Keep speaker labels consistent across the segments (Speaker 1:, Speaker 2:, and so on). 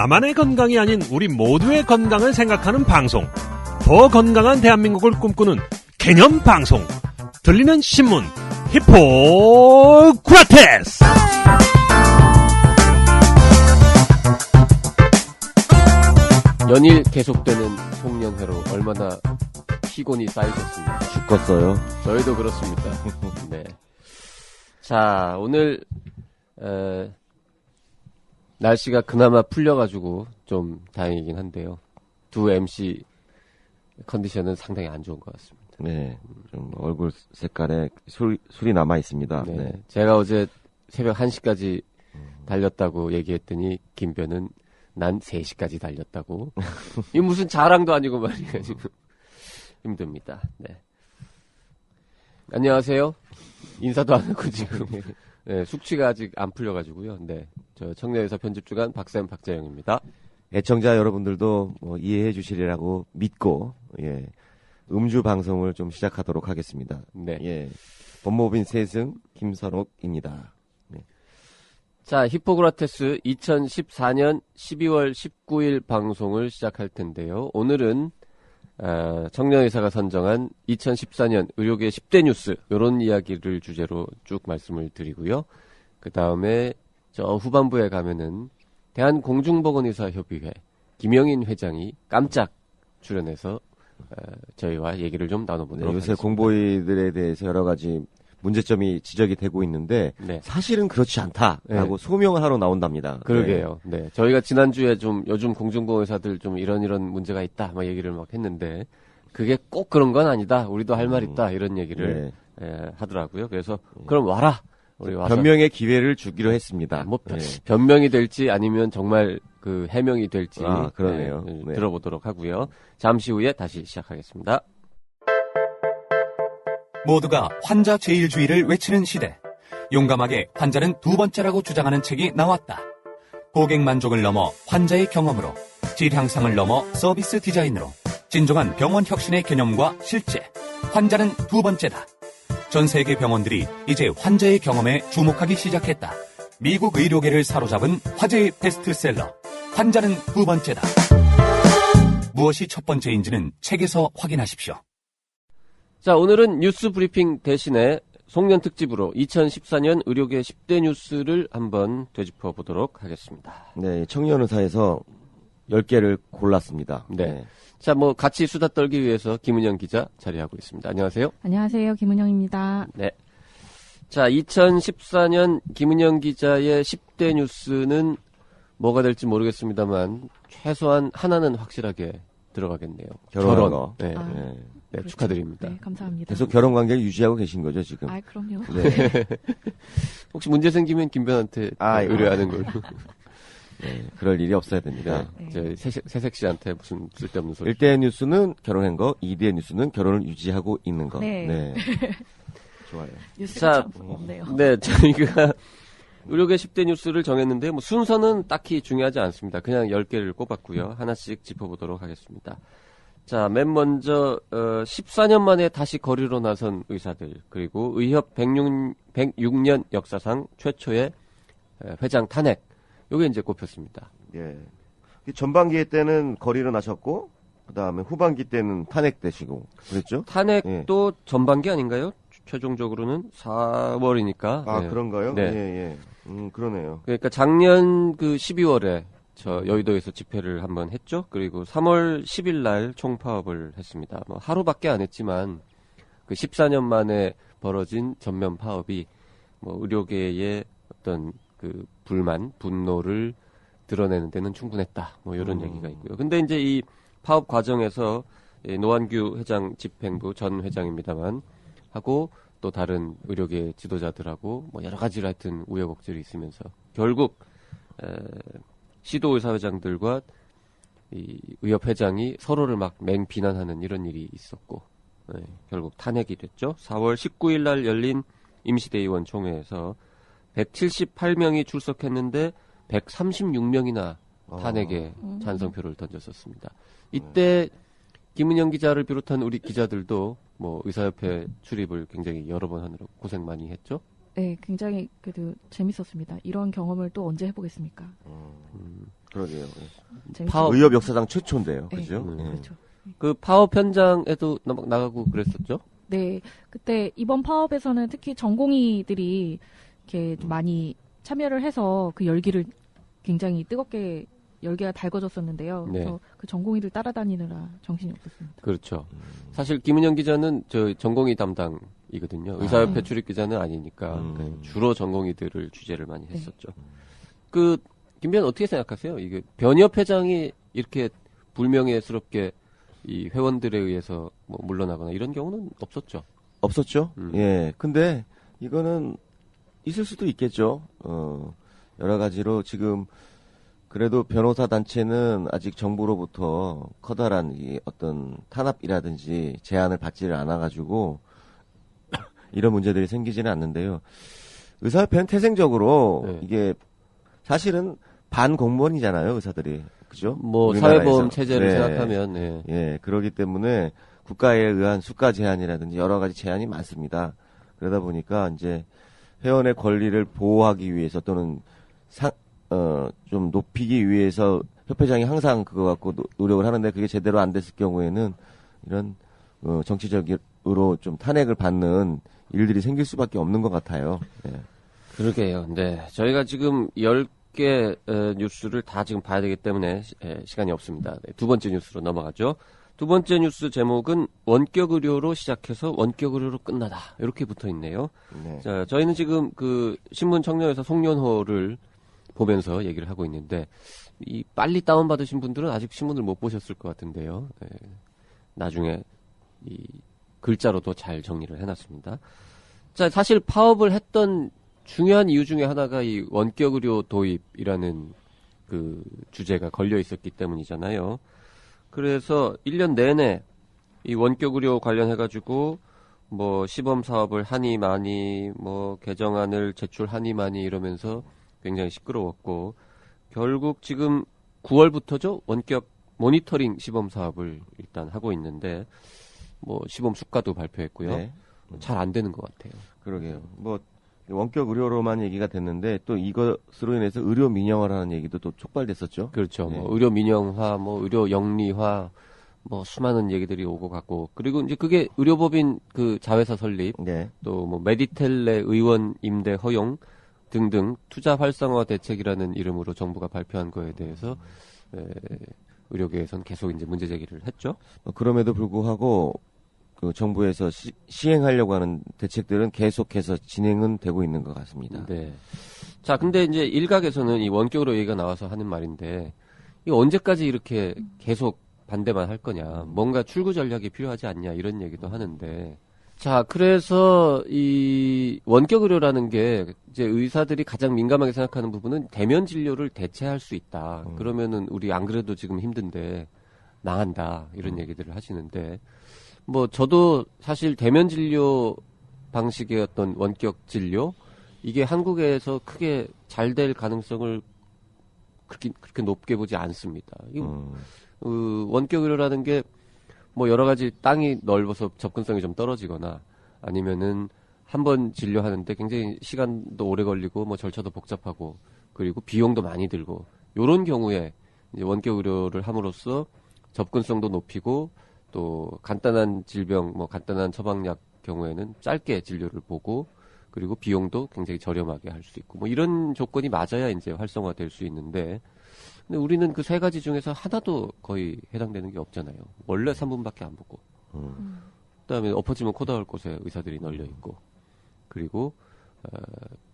Speaker 1: 나만의 건강이 아닌 우리 모두의 건강을 생각하는 방송. 더 건강한 대한민국을 꿈꾸는 개념 방송. 들리는 신문 히포크라테스.
Speaker 2: 연일 계속되는 송년회로 얼마나 피곤이 쌓이셨습니까?
Speaker 3: 죽겠어요.
Speaker 2: 저희도 그렇습니다. 네. 자, 오늘 날씨가 그나마 풀려가지고 좀 다행이긴 한데요. 두 MC 컨디션은 상당히 안 좋은 것 같습니다.
Speaker 3: 네, 좀 얼굴 색깔에 술이 남아 있습니다.
Speaker 2: 네.
Speaker 3: 네.
Speaker 2: 제가 어제 새벽 1시까지 달렸다고 얘기했더니 김변은 난 3시까지 달렸다고. 이 무슨 자랑도 아니고 말이야 지금. 힘듭니다. 네. 안녕하세요. 인사도 안 하고 지금. 네, 숙취가 아직 안 풀려가지고요. 네, 저 청년에서 편집주간 박쌤 박재영입니다.
Speaker 3: 애청자 여러분들도 뭐 이해해 주시리라고 믿고 음주 방송을 좀 시작하도록 하겠습니다.
Speaker 2: 네.
Speaker 3: 예, 법무법인 세승 김선옥입니다. 네.
Speaker 2: 자, 히포크라테스 2014년 12월 19일 방송을 시작할 텐데요. 오늘은 청년의사가 선정한 2014년 의료계 10대 뉴스 이런 이야기를 주제로 쭉 말씀을 드리고요. 그 다음에 저 후반부에 가면은 대한공중보건의사협의회 김영인 회장이 깜짝 출연해서 저희와 얘기를 좀 나눠보도록
Speaker 3: 요새
Speaker 2: 하겠습니다.
Speaker 3: 공보위들에 대해서 여러 가지 문제점이 지적이 되고 있는데
Speaker 2: 네.
Speaker 3: 사실은 그렇지 않다라고
Speaker 2: 네.
Speaker 3: 소명을 하러 나온답니다.
Speaker 2: 그러게요. 네. 저희가 지난주에 좀 요즘 공중보건의사들 좀 이런 문제가 있다 막 얘기를 막 했는데 그게 꼭 그런 건 아니다. 우리도 할 말 있다. 이런 얘기를 하더라고요. 그래서 그럼 와라. 우리 와서
Speaker 3: 변명의 기회를 주기로 했습니다.
Speaker 2: 뭐 변명이 될지 아니면 정말 그 해명이 될지
Speaker 3: 그러네요. 네.
Speaker 2: 들어보도록 하고요. 잠시 후에 다시 시작하겠습니다.
Speaker 4: 모두가 환자 제일주의를 외치는 시대. 용감하게 환자는 두 번째라고 주장하는 책이 나왔다. 고객 만족을 넘어 환자의 경험으로, 질 향상을 넘어 서비스 디자인으로 진정한 병원 혁신의 개념과 실제. 환자는 두 번째다. 전 세계 병원들이 이제 환자의 경험에 주목하기 시작했다. 미국 의료계를 사로잡은 화제의 베스트셀러. 환자는 두 번째다. 무엇이 첫 번째인지는 책에서 확인하십시오.
Speaker 2: 자, 오늘은 뉴스 브리핑 대신에 송년 특집으로 2014년 의료계 10대 뉴스를 한번 되짚어 보도록 하겠습니다.
Speaker 3: 네, 청년의사에서 10개를 골랐습니다.
Speaker 2: 네. 자, 뭐 같이 수다 떨기 위해서 김은영 기자 자리하고 있습니다. 안녕하세요.
Speaker 5: 안녕하세요. 김은영입니다.
Speaker 2: 네. 자, 2014년 김은영 기자의 10대 뉴스는 뭐가 될지 모르겠습니다만 최소한 하나는 확실하게 들어가겠네요.
Speaker 3: 결혼한 거.
Speaker 2: 네.
Speaker 3: 네.
Speaker 2: 네,
Speaker 5: 그렇죠.
Speaker 2: 축하드립니다.
Speaker 5: 네, 감사합니다.
Speaker 3: 계속 결혼 관계를 유지하고 계신 거죠, 지금?
Speaker 5: 아, 그럼요.
Speaker 3: 네.
Speaker 2: 혹시 문제 생기면 김변한테 의뢰하는 걸로.
Speaker 3: 네, 그럴 일이 없어야 됩니다.
Speaker 5: 네.
Speaker 2: 저 새색 씨한테 무슨 쓸데없는 소리.
Speaker 3: 1대 뉴스는 결혼한 거, 2대 뉴스는 결혼을 유지하고 있는 거.
Speaker 5: 네.
Speaker 3: 좋아요.
Speaker 5: 뉴스가 참 없네요.
Speaker 2: 네, 저희가 의료계 10대 뉴스를 정했는데 뭐 순서는 딱히 중요하지 않습니다. 그냥 10개를 꼽았고요. 하나씩 짚어보도록 하겠습니다. 자, 맨 먼저 14년 만에 다시 거리로 나선 의사들, 그리고 의협 106년 역사상 최초의 회장 탄핵. 요게 이제 꼽혔습니다.
Speaker 3: 예. 전반기 때는 거리로 나셨고, 그 다음에 후반기 때는 탄핵되시고, 그랬죠?
Speaker 2: 탄핵도 전반기 아닌가요? 최종적으로는 4월이니까.
Speaker 3: 네. 그런가요?
Speaker 2: 네.
Speaker 3: 예. 그러네요.
Speaker 2: 그러니까 작년 그 12월에 저 여의도에서 집회를 한번 했죠. 그리고 3월 10일 날 총파업을 했습니다. 뭐 하루밖에 안 했지만 그 14년 만에 벌어진 전면 파업이 뭐 의료계의 어떤 그 불만, 분노를 드러내는 데는 충분했다. 뭐 이런 얘기가 있고요. 근데 이제 이 파업 과정에서 노한규 회장 집행부 전 회장입니다만 하고 또 다른 의료계 지도자들하고 뭐 여러 가지로 하여튼 우여곡절이 있으면서 결국 시도의사회장들과 이 의협 회장이 서로를 막 맹비난하는 이런 일이 있었고 결국 탄핵이 됐죠. 4월 19일 날 열린 임시대의원 총회에서 178명이 출석했는데 136명이나 탄핵에 찬성표를 던졌었습니다. 이때 김은영 기자를 비롯한 우리 기자들도 뭐 의사협회 출입을 굉장히 여러 번 하느라 고생 많이 했죠.
Speaker 5: 네, 굉장히 그래도 재밌었습니다. 이런 경험을 또 언제 해보겠습니까?
Speaker 3: 그러게요.
Speaker 5: 재밌었어요.
Speaker 2: 파업.
Speaker 3: 의협 역사상 최초인데요.
Speaker 5: 네,
Speaker 3: 그죠? 예.
Speaker 5: 그렇죠.
Speaker 2: 그 파업 현장에도 나가고 그랬었죠?
Speaker 5: 네, 그때 이번 파업에서는 특히 전공의들이 이렇게 좀 많이 참여를 해서 그 열기를 굉장히 뜨겁게 열기가 달궈졌었는데요.
Speaker 2: 네.
Speaker 5: 그래서 그 전공의들 따라다니느라 정신이 없었습니다.
Speaker 2: 그렇죠. 사실 김은영 기자는 저 전공의 담당이거든요. 의사협회 출입 기자는 아니니까 주로 전공의들을 취재를 많이 했었죠. 그 김변 어떻게 생각하세요? 이게 변협 회장이 이렇게 불명예스럽게 이 회원들에 의해서 뭐 물러나거나 이런 경우는 없었죠.
Speaker 3: 없었죠? 예. 근데 이거는 있을 수도 있겠죠. 여러 가지로 지금 그래도 변호사 단체는 아직 정부로부터 커다란 이 어떤 탄압이라든지 제한을 받지를 않아가지고 이런 문제들이 생기지는 않는데요. 의사협회는 태생적으로
Speaker 2: 네.
Speaker 3: 이게 사실은 반공무원이잖아요, 의사들이. 그죠?
Speaker 2: 뭐
Speaker 3: 우리나라에서.
Speaker 2: 사회보험 체제를
Speaker 3: 네.
Speaker 2: 생각하면 네.
Speaker 3: 예, 그러기 때문에 국가에 의한 수가 제한이라든지 여러 가지 제한이 많습니다. 그러다 보니까 이제 회원의 권리를 보호하기 위해서 또는 좀 높이기 위해서 협회장이 항상 그거 갖고 노력을 하는데 그게 제대로 안 됐을 경우에는 이런 정치적으로 좀 탄핵을 받는 일들이 생길 수밖에 없는 것 같아요. 예.
Speaker 2: 그러게요. 네. 저희가 지금 10개 뉴스를 다 지금 봐야 되기 때문에 시간이 없습니다. 네, 두 번째 뉴스로 넘어가죠. 두 번째 뉴스 제목은 원격 의료로 시작해서 원격 의료로 끝나다. 이렇게 붙어 있네요.
Speaker 3: 네.
Speaker 2: 자, 저희는 지금 그 신문 청년에서 송년호를 보면서 얘기를 하고 있는데 이 빨리 다운받으신 분들은 아직 신문을 못 보셨을 것 같은데요. 네. 나중에 이 글자로도 잘 정리를 해놨습니다. 자, 사실 파업을 했던 중요한 이유 중에 하나가 이 원격 의료 도입이라는 그 주제가 걸려 있었기 때문이잖아요. 그래서 1년 내내 이 원격 의료 관련해가지고 뭐 시범 사업을 하니 마니 뭐 개정안을 제출하니 마니 이러면서 굉장히 시끄러웠고 결국 지금 9월부터죠 원격 모니터링 시범 사업을 일단 하고 있는데 뭐 시범 수가도 발표했고요.
Speaker 3: 네.
Speaker 2: 잘 안 되는 것 같아요.
Speaker 3: 그러게요. 뭐 원격 의료로만 얘기가 됐는데 또 이것으로 인해서 의료 민영화라는 얘기도 또 촉발됐었죠.
Speaker 2: 그렇죠.
Speaker 3: 네.
Speaker 2: 뭐 의료 민영화, 뭐 의료 영리화, 뭐 수많은 얘기들이 오고 갔고 그리고 이제 그게 의료법인 그 자회사 설립,
Speaker 3: 네.
Speaker 2: 또 뭐 메디텔레 의원 임대 허용 등등 투자 활성화 대책이라는 이름으로 정부가 발표한 거에 대해서 의료계에서는 계속 이제 문제 제기를 했죠.
Speaker 3: 그럼에도 불구하고 그 정부에서 시행하려고 하는 대책들은 계속해서 진행은 되고 있는 것 같습니다.
Speaker 2: 네. 자, 근데 이제 일각에서는 이 원격으로 얘기가 나와서 하는 말인데 이 언제까지 이렇게 계속 반대만 할 거냐? 뭔가 출구 전략이 필요하지 않냐? 이런 얘기도 하는데. 자, 그래서 이 원격 의료라는 게 이제 의사들이 가장 민감하게 생각하는 부분은 대면 진료를 대체할 수 있다. 그러면은 우리 안 그래도 지금 힘든데 나간다. 이런 얘기들을 하시는데 뭐 저도 사실 대면 진료 방식의 어떤 원격 진료 이게 한국에서 크게 잘 될 가능성을 그렇게 높게 보지 않습니다. 원격 의료라는 게 뭐 여러 가지 땅이 넓어서 접근성이 좀 떨어지거나 아니면은 한 번 진료하는데 굉장히 시간도 오래 걸리고 뭐 절차도 복잡하고 그리고 비용도 많이 들고 요런 경우에 이제 원격 의료를 함으로써 접근성도 높이고 또 간단한 질병 뭐 간단한 처방약 경우에는 짧게 진료를 보고 그리고 비용도 굉장히 저렴하게 할 수 있고 뭐 이런 조건이 맞아야 이제 활성화될 수 있는데 근데 우리는 그 세 가지 중에서 하나도 거의 해당되는 게 없잖아요. 원래 3분밖에 안 보고. 그다음에 엎어지면 코 닿을 곳에 의사들이 널려 있고. 그리고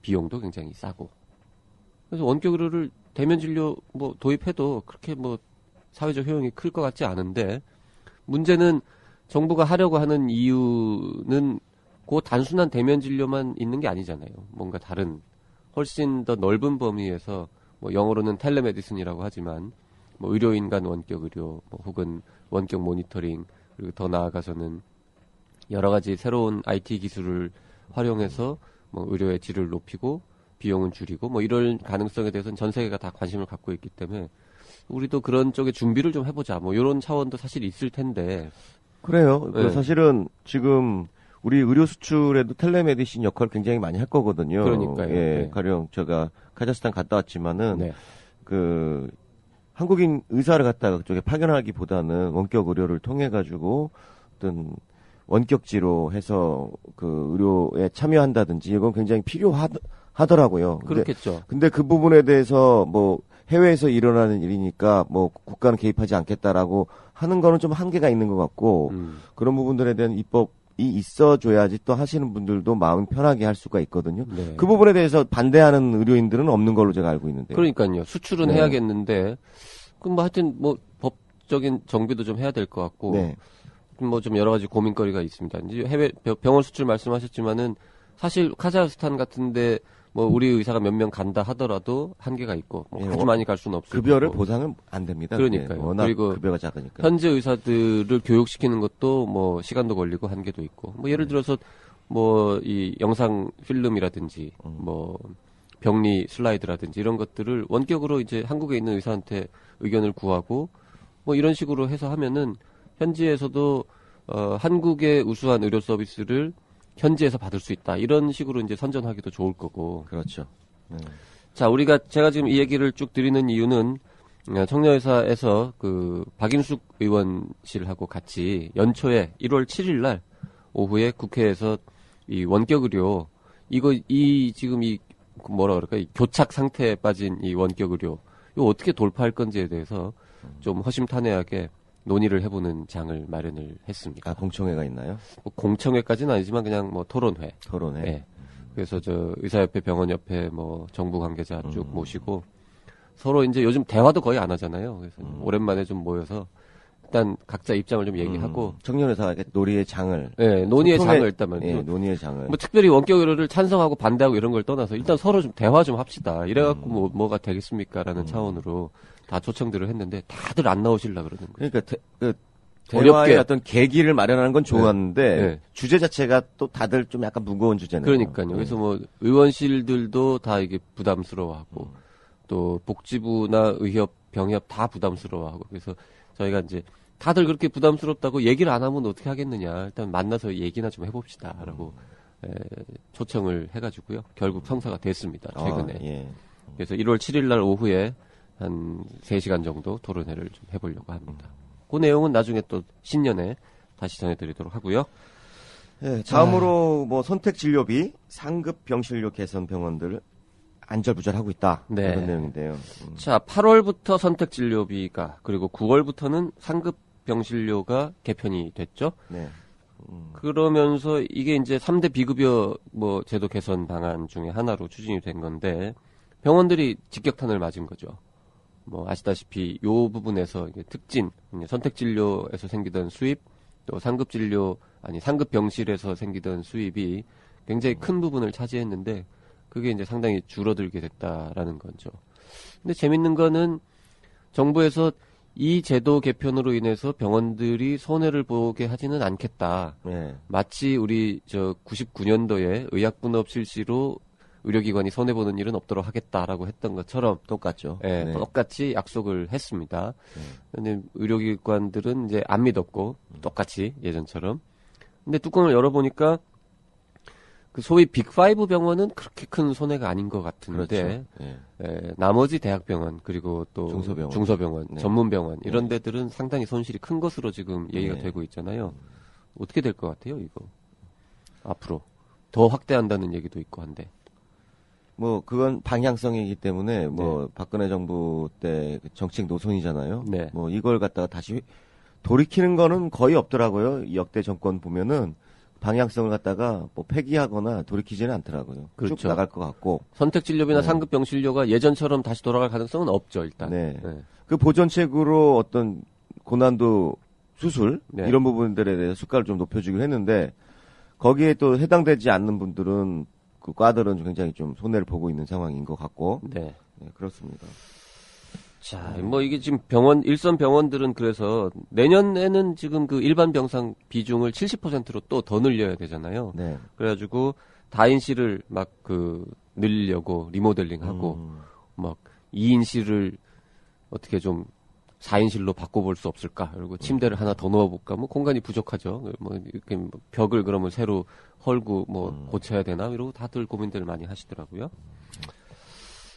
Speaker 2: 비용도 굉장히 싸고. 그래서 원격 의료를 대면 진료 뭐 도입해도 그렇게 뭐 사회적 효용이 클 것 같지 않은데 문제는 정부가 하려고 하는 이유는 그 단순한 대면 진료만 있는 게 아니잖아요. 뭔가 다른 훨씬 더 넓은 범위에서 뭐 영어로는 텔레메디슨이라고 하지만 뭐 의료인 간 원격 의료 뭐 혹은 원격 모니터링 그리고 더 나아가서는 여러 가지 새로운 IT 기술을 활용해서 뭐 의료의 질을 높이고 비용은 줄이고 뭐 이럴 가능성에 대해서는 전 세계가 다 관심을 갖고 있기 때문에 우리도 그런 쪽에 준비를 좀 해보자 뭐 이런 차원도 사실 있을 텐데
Speaker 3: 그래요.
Speaker 2: 네.
Speaker 3: 사실은 지금 우리 의료 수출에도 텔레메디신 역할을 굉장히 많이 할 거거든요.
Speaker 2: 그러니까요.
Speaker 3: 예,
Speaker 2: 네.
Speaker 3: 가령 제가 카자흐스탄 갔다 왔지만은
Speaker 2: 네.
Speaker 3: 그 한국인 의사를 갖다가 그쪽에 파견하기보다는 원격 의료를 통해 가지고 어떤 원격지로 해서 그 의료에 참여한다든지 이건 굉장히 필요하더라고요.
Speaker 2: 그렇겠죠.
Speaker 3: 근데 그 부분에 대해서 뭐 해외에서 일어나는 일이니까 뭐 국가는 개입하지 않겠다라고 하는 거는 좀 한계가 있는 것 같고 그런 부분들에 대한 입법이 있어줘야지 또 하시는 분들도 마음 편하게 할 수가 있거든요.
Speaker 2: 네.
Speaker 3: 그 부분에 대해서 반대하는 의료인들은 없는 걸로 제가 알고 있는데.
Speaker 2: 그러니까요. 수출은
Speaker 3: 네.
Speaker 2: 해야겠는데, 그럼 뭐 하여튼 뭐 법적인 정비도 좀 해야 될 것 같고,
Speaker 3: 네.
Speaker 2: 뭐 좀 여러 가지 고민거리가 있습니다. 이제 해외 병원 수출 말씀하셨지만은 사실 카자흐스탄 같은데 뭐 우리 의사가 몇 명 간다 하더라도 한계가 있고 뭐
Speaker 3: 예,
Speaker 2: 아주 많이 갈 수는 없을
Speaker 3: 급여를
Speaker 2: 거고.
Speaker 3: 보상은 안 됩니다.
Speaker 2: 그러니까요.
Speaker 3: 그게. 워낙
Speaker 2: 그리고
Speaker 3: 급여가 작으니까.
Speaker 2: 현재 의사들을 교육시키는 것도 뭐 시간도 걸리고 한계도 있고 뭐 예를 들어서 뭐 이 영상 필름이라든지 뭐 병리 슬라이드라든지 이런 것들을 원격으로 이제 한국에 있는 의사한테 의견을 구하고 뭐 이런 식으로 해서 하면은 현지에서도 한국의 우수한 의료 서비스를 현지에서 받을 수 있다. 이런 식으로 이제 선전하기도 좋을 거고.
Speaker 3: 그렇죠. 네.
Speaker 2: 자, 제가 지금 이 얘기를 쭉 드리는 이유는 청년회사에서 그 박인숙 의원실하고 같이 연초에 1월 7일 날 오후에 국회에서 이 원격 의료 지금 이 뭐라 그럴까 이 교착 상태에 빠진 이 원격 의료 이거 어떻게 돌파할 건지에 대해서 좀 허심탄회하게 논의를 해보는 장을 마련을 했습니다.
Speaker 3: 아, 공청회가 있나요?
Speaker 2: 뭐 공청회까지는 아니지만 그냥 뭐 토론회.
Speaker 3: 토론회.
Speaker 2: 예. 그래서 의사협회, 병원협회, 뭐 정부 관계자 쭉 모시고 서로 이제 요즘 대화도 거의 안 하잖아요. 그래서 오랜만에 좀 모여서 일단 각자 입장을 좀 얘기하고
Speaker 3: 청년회사가 논의의 장을.
Speaker 2: 예, 논의의
Speaker 3: 소통의-
Speaker 2: 장을 일단
Speaker 3: 예, 논의의 장을.
Speaker 2: 뭐 특별히 원격 의료를 찬성하고 반대하고 이런 걸 떠나서 일단 서로 좀 대화 좀 합시다. 이래갖고 뭐가 되겠습니까라는 차원으로 다 초청들을 했는데 다들 안 나오실라 그러는 거예요.
Speaker 3: 그러니까
Speaker 2: 어렵게.
Speaker 3: 대화의 어떤 계기를 마련하는 건 좋았는데
Speaker 2: 네.
Speaker 3: 주제 자체가 또 다들 좀 약간 무거운 주제네요.
Speaker 2: 그러니까요.
Speaker 3: 네.
Speaker 2: 그래서 뭐 의원실들도 다 이게 부담스러워하고 또 복지부나 의협, 병협 다 부담스러워하고 그래서 저희가 이제 다들 그렇게 부담스럽다고 얘기를 안 하면 어떻게 하겠느냐. 일단 만나서 얘기나 좀 해봅시다라고 초청을 해가지고요. 결국 성사가 됐습니다. 최근에.
Speaker 3: 아, 예.
Speaker 2: 그래서 1월 7일 날 오후에 한 3시간 정도 토론회를 좀 해보려고 합니다. 그 내용은 나중에 또 신년에 다시 전해드리도록 하고요.
Speaker 3: 예, 다음으로 뭐 선택 진료비, 상급 병실료 개선 병원들 안절부절하고 있다.
Speaker 2: 네.
Speaker 3: 이런 내용인데요.
Speaker 2: 자, 8월부터 선택 진료비가 그리고 9월부터는 상급 병실료가 개편이 됐죠.
Speaker 3: 네.
Speaker 2: 그러면서 이게 이제 3대 비급여 뭐 제도 개선 방안 중에 하나로 추진이 된 건데 병원들이 직격탄을 맞은 거죠. 뭐 아시다시피 요 부분에서 이게 특진, 선택 진료에서 생기던 수입, 또 상급 병실에서 생기던 수입이 굉장히 큰 부분을 차지했는데 그게 이제 상당히 줄어들게 됐다라는 거죠. 근데 재밌는 거는 정부에서 이 제도 개편으로 인해서 병원들이 손해를 보게 하지는 않겠다.
Speaker 3: 네.
Speaker 2: 마치 우리 99년도에 의약분업 실시로 의료기관이 손해보는 일은 없도록 하겠다라고 했던 것처럼
Speaker 3: 똑같죠.
Speaker 2: 예,
Speaker 3: 네.
Speaker 2: 똑같이 약속을 했습니다. 근데 의료기관들은 이제 안 믿었고 똑같이 예전처럼. 근데 뚜껑을 열어보니까 그 소위 빅5 병원은 그렇게 큰 손해가 아닌 것 같은데
Speaker 3: 그렇죠. 예.
Speaker 2: 나머지 대학병원 그리고 또
Speaker 3: 중소병원. 네.
Speaker 2: 전문병원 이런 데들은 상당히 손실이 큰 것으로 지금 얘기가
Speaker 3: 네.
Speaker 2: 되고 있잖아요. 어떻게 될 것 같아요, 이거? 앞으로 더 확대한다는 얘기도 있고 한데.
Speaker 3: 뭐 그건 방향성이기 때문에 뭐 박근혜 정부 때 정책 노선이잖아요.
Speaker 2: 네.
Speaker 3: 뭐 이걸 갖다가 다시 돌이키는 거는 거의 없더라고요. 이 역대 정권 보면은 방향성을 갖다가 뭐 폐기하거나 돌이키지는 않더라고요.
Speaker 2: 그렇죠.
Speaker 3: 쭉 나갈 것 같고.
Speaker 2: 선택 진료비나
Speaker 3: 네.
Speaker 2: 상급 병실료가 예전처럼 다시 돌아갈 가능성은 없죠, 일단.
Speaker 3: 네. 그 보전책으로 어떤 고난도 수술
Speaker 2: 네.
Speaker 3: 이런 부분들에 대해서 수가를 좀 높여주긴 했는데 거기에 또 해당되지 않는 분들은 그 과들은 굉장히 좀 손해를 보고 있는 상황인 것 같고.
Speaker 2: 네.
Speaker 3: 네, 그렇습니다.
Speaker 2: 자, 뭐 이게 지금 일선 병원들은 그래서 내년에는 지금 그 일반 병상 비중을 70%로 또 더 늘려야 되잖아요.
Speaker 3: 네.
Speaker 2: 그래가지고 다인실을 막 늘리려고 리모델링하고 막 2인실을 어떻게 좀 4인실로 바꿔볼 수 없을까? 그리고 침대를 하나 더 넣어볼까? 뭐 공간이 부족하죠. 뭐 이렇게 뭐 벽을 그러면 새로 헐고 뭐 고쳐야 되나? 이러고 다들 고민들을 많이 하시더라고요.